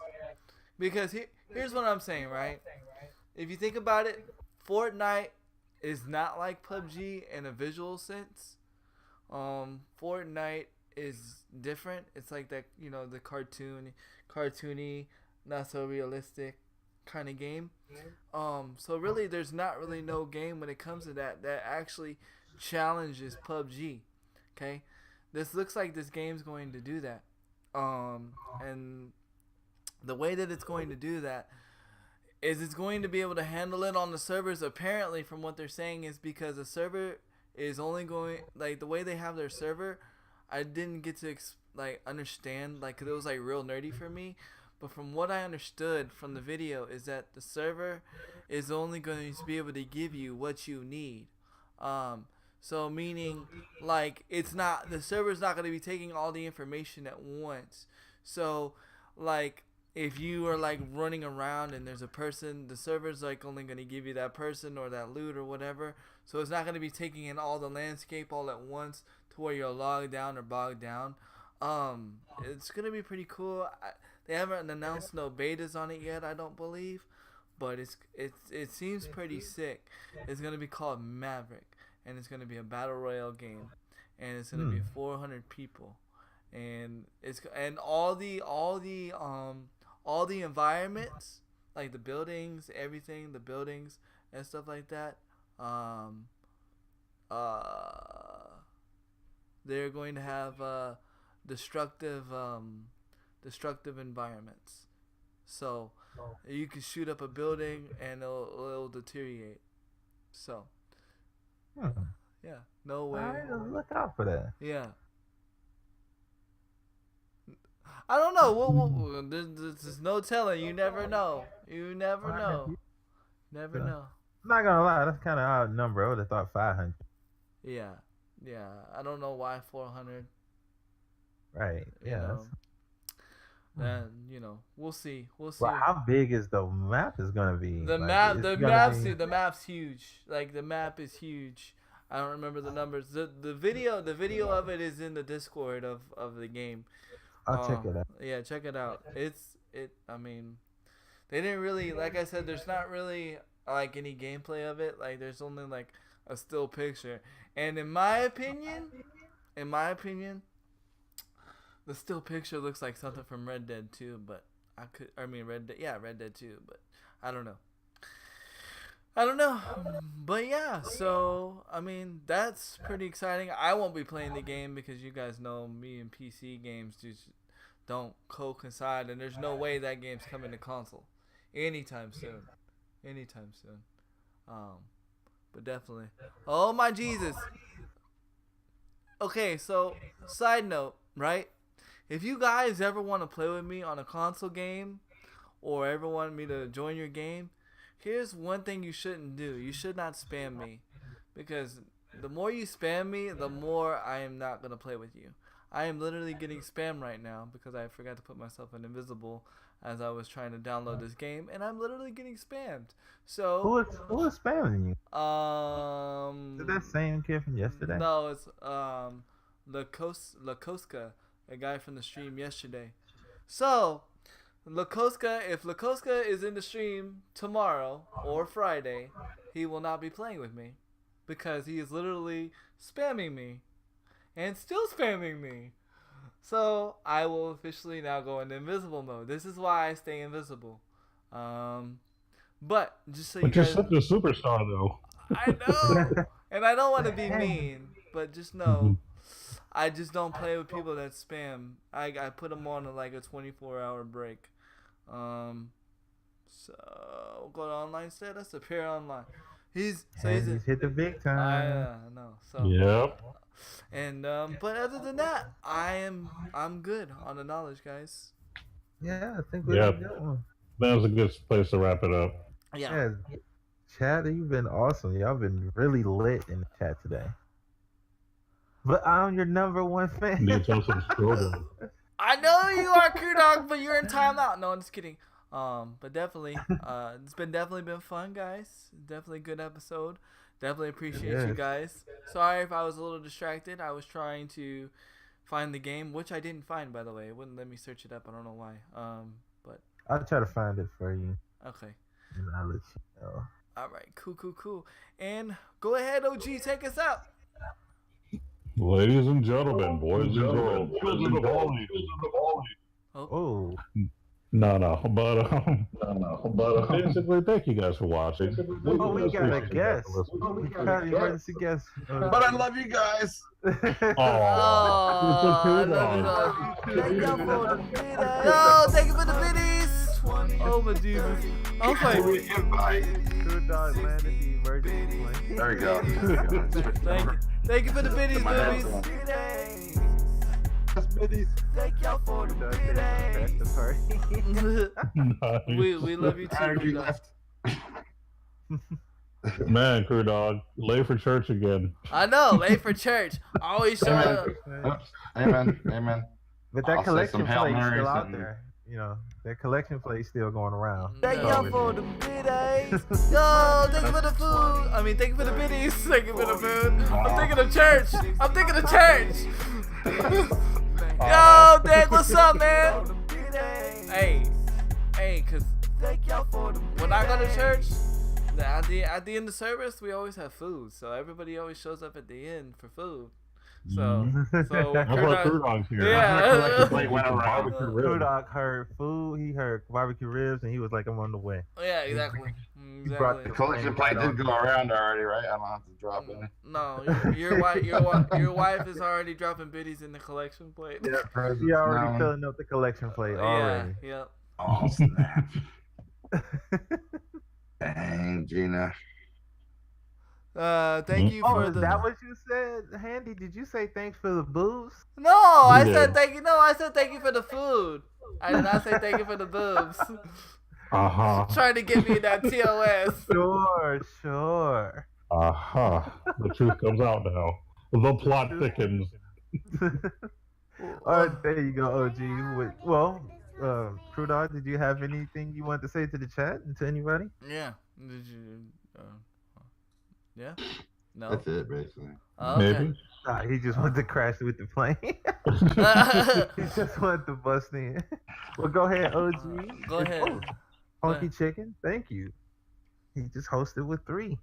because here's what I'm saying, right? If you think about it, Fortnite is not like PUBG in a visual sense. Fortnite is different. It's like that, the cartoony, not so realistic kind of game. So really, there's not really no game when it comes to that actually challenges PUBG. Okay, this looks like this game's going to do that. And the way that it's going to do that is it's going to be able to handle it on the servers. Apparently, from what they're saying, is because the server is only going like the way they have their server. I didn't get to understand cause it was like real nerdy for me. But from what I understood from the video is that the server is only going to be able to give you what you need. So meaning it's not the server's not going to be taking all the information at once. So if you are like running around and there's a person, the server's like only gonna give you that person or that loot or whatever. So it's not gonna be taking in all the landscape all at once to where you're logged down or bogged down. It's gonna be pretty cool. They haven't announced no betas on it yet, I don't believe, but it seems pretty sick. It's gonna be called Maverick, and it's gonna be a battle royale game, and it's gonna be 400 people, and all the environments, like the buildings, everything, the buildings and stuff like that. They're going to have destructive environments, so you can shoot up a building and it'll deteriorate. So yeah, no way. All right, look out for that. Yeah, I don't know. There's no telling. You never know. You never know. Never know. I'm not gonna lie, that's kind of odd number. I would have thought 500. Yeah. I don't know why 400. Right. Yeah. And we'll see. Well, how big is the map is gonna be? The map's huge. Like the map is huge. I don't remember the numbers. The video of it is in the Discord of the game. I'll check it out. Yeah, check it out. I mean, they didn't really, like I said, there's not really like any gameplay of it. Like there's only like a still picture. And in my opinion, the still picture looks like something from Red Dead 2, but Red Dead 2, but I don't know. But yeah, so I mean, that's pretty exciting. I won't be playing the game because you guys know me and PC games just don't coincide, and there's no way that game's coming to console anytime soon. But definitely. Oh my Jesus. Okay, so side note, right? If you guys ever want to play with me on a console game, or ever want me to join your game, here's one thing you shouldn't do. You should not spam me, because the more you spam me, the more I am not going to play with you. I am literally getting spammed right now because I forgot to put myself in invisible as I was trying to download this game, and I'm literally getting spammed. So who is spamming you? Is that same kid from yesterday? No, it's Lakoska, a guy from the stream yesterday. So Lakoska, if Lakoska is in the stream tomorrow or Friday, he will not be playing with me because he is literally spamming me and still spamming me. So I will officially now go into invisible mode. This is why I stay invisible. But just so you guys, you're such a superstar, though. I know, and I don't want to be mean, but just know, I just don't play with people that spam. I put them on like a 24-hour break. So go to online status, appear online. He's hit the big time. I know. So yep. And but other than that, I'm good on the knowledge, guys. Yeah, I think we're good. That was a good place to wrap it up. Yeah. Chat, you've been awesome. Y'all been really lit in the chat today. But I'm your number one fan. I know you are, Crew Dog, but you're in timeout. No, I'm just kidding. But definitely, it's definitely been fun, guys. Definitely a good episode. Definitely appreciate you guys. Sorry if I was a little distracted. I was trying to find the game, which I didn't find, by the way. It wouldn't let me search it up. I don't know why. But I'll try to find it for you. Okay. And I'll let you know. All right. Cool. And go ahead, OG. Take us out. Ladies and gentlemen, boys and girls, children of all ages. Oh. No, but basically, thank you guys for watching. We got a guest. We got an emergency guest. But I love you guys. Thank you for the biddies. Oh my Jesus. I was like, Crew Dog landed the emergency plane. There you go. Thank you for the biddies, babies. Thank y'all for the biddies. We love you too. Man, Crew Dog, late for church again. I know, late for church. Always show up. Amen. But that collection plate is still out there. that collection plate still going around. Thank Oh, y'all it for is. the biddies. Yo, thank you for the food. I mean, thank you for the biddies. Thank you for the food. I'm thinking of church. I'm thinking of church. Yo, Dad, what's up, man? Hey, cause when I go to church, at the end of the service, we always have food. So everybody always shows up at the end for food. So That's why Crew Dog's here. Yeah. Collection plate Went around. barbecue ribs. Kudak heard food. He heard barbecue ribs, and he was like, "I'm on the way." Yeah, exactly. He brought Exactly. the Collection plate did go around already, right? I don't have to drop any. No, your wife is already dropping biddies in the collection plate. Yeah, presents. He already No. filling up the collection plate already. Yeah. Oh, snap. Dang, Gina. Thank you Oh, for is the. that what you said, Handy? Did you say thanks for the booze? No, I Yeah. said thank you. No, I said thank you for the food. I did not say thank you for the boobs. Trying to get me that TOS. Sure. The truth comes out now. The plot thickens. All right, there you go, OG. Well, Crew Dog, did you have anything you wanted to say to the chat and to anybody? Yeah. Did you? Yeah. No. That's it, basically. Oh, okay. Maybe. Nah, he just wanted to crash with the plane. He just wanted to bust in. Well, go ahead, OG. Go ahead. Oh, Funky Chicken, thank you. He just hosted with 3.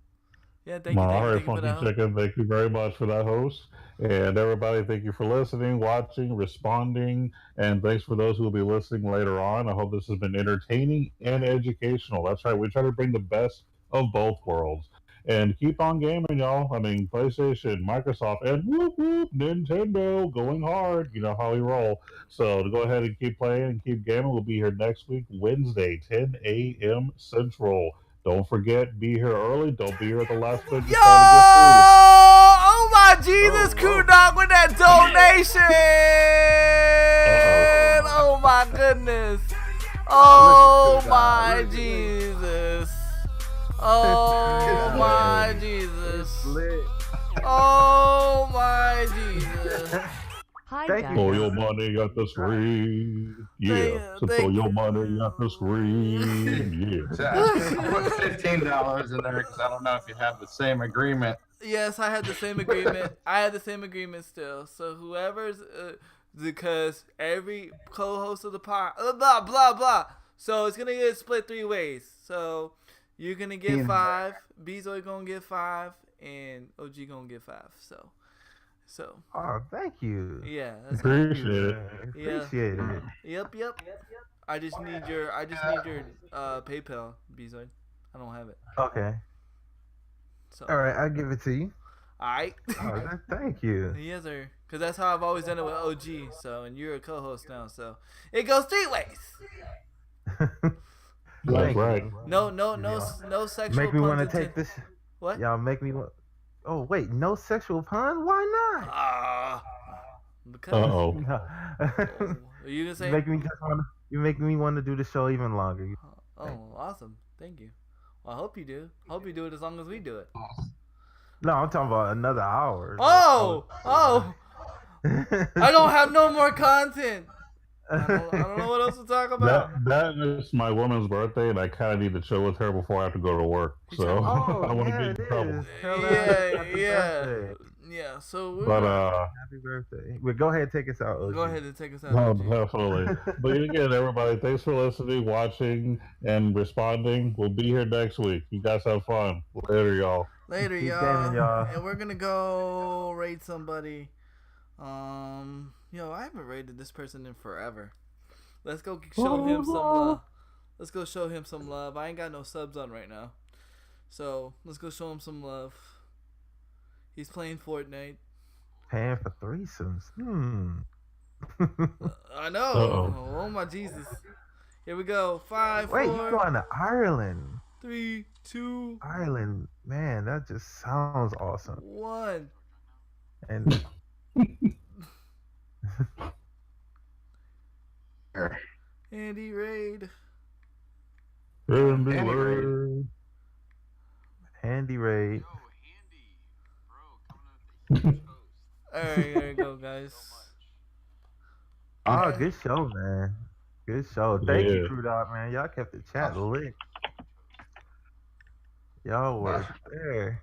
Yeah, thank you. All Thank you, right, thank you for Funky that. Chicken, thank you very much for that host. And everybody, thank you for listening, watching, responding, and thanks for those who will be listening later on. I hope this has been entertaining and educational. That's right, we try to bring the best of both worlds. And keep on gaming, y'all. I mean, PlayStation, Microsoft, and whoop whoop, Nintendo going hard. You know how we roll. So to go ahead and keep playing and keep gaming, we'll be here next week, Wednesday, 10 a.m. Central. Don't forget, be here early. Don't be here at the last minute. Yo! Oh my Jesus, Crew Dog with that donation! Oh my goodness! Oh my Jesus! Oh my Jesus! Oh my Jesus! Hi Thank guys. Throw your money at the screen. Yeah. So throw your money at the screen. So Yeah. I put $15 in there because I don't know if you have the same agreement. Yes, I had the same agreement. I had the same agreement still. So whoever's, because every co-host of the pod, blah blah blah. So it's gonna get split 3 ways. So you're gonna get 5. Bezoy gonna get 5, and OG gonna get 5. So Oh, thank you. yeah. That's Appreciate it. Yeah. Appreciate it. Yep. I just need your PayPal, Bezoy. I don't have it. Okay. So All right, I'll give it to you. alright. Oh, thank you. Yes, sir. Because that's how I've always done it with OG. So, and you're a co-host now. So, it goes 3 ways. That's Thank right. you. No sexual. Make me want to puns take intent- this. What? Y'all make me want. Oh wait, no sexual pun? Why not? Because. Uh-oh. No. Are you gonna say? You make me want to do the show even longer. Oh, awesome! Thank you. Well, I hope you do. Hope you do it as long as we do it. No, I'm talking about another hour. Oh! I don't have no more content. I don't know what else to talk about. That is my woman's birthday, and I kind of need to chill with her before I have to go to work. So Oh, I want to yeah, get in it trouble. is. Tell her happy birthday. Yeah. So we're But Happy birthday. Well, go ahead and take us out. OG. go ahead and take us out. no, OG. definitely. But again, everybody, thanks for listening, watching, and responding. We'll be here next week. You guys have fun. Later, y'all. Later, Keep y'all. gaming, y'all. And we're gonna go raid somebody. Yo, I haven't raided this person in forever. Let's go show him some love. Let's go show him some love. I ain't got no subs on right now, so let's go show him some love. He's playing Fortnite. Paying for threesomes. I know. Uh-oh. Oh my Jesus. Here we go. 5, Wait, you 4, going to Ireland? 3, 2, Ireland, man, that just sounds awesome. 1. And Andy raid. Andy Andy Ray. Handy Raid. Alright, there you go, guys. Oh, good show, man. Good show. Thank you, Yeah. Crew Dog, man. Y'all kept the chat lit. Y'all were there.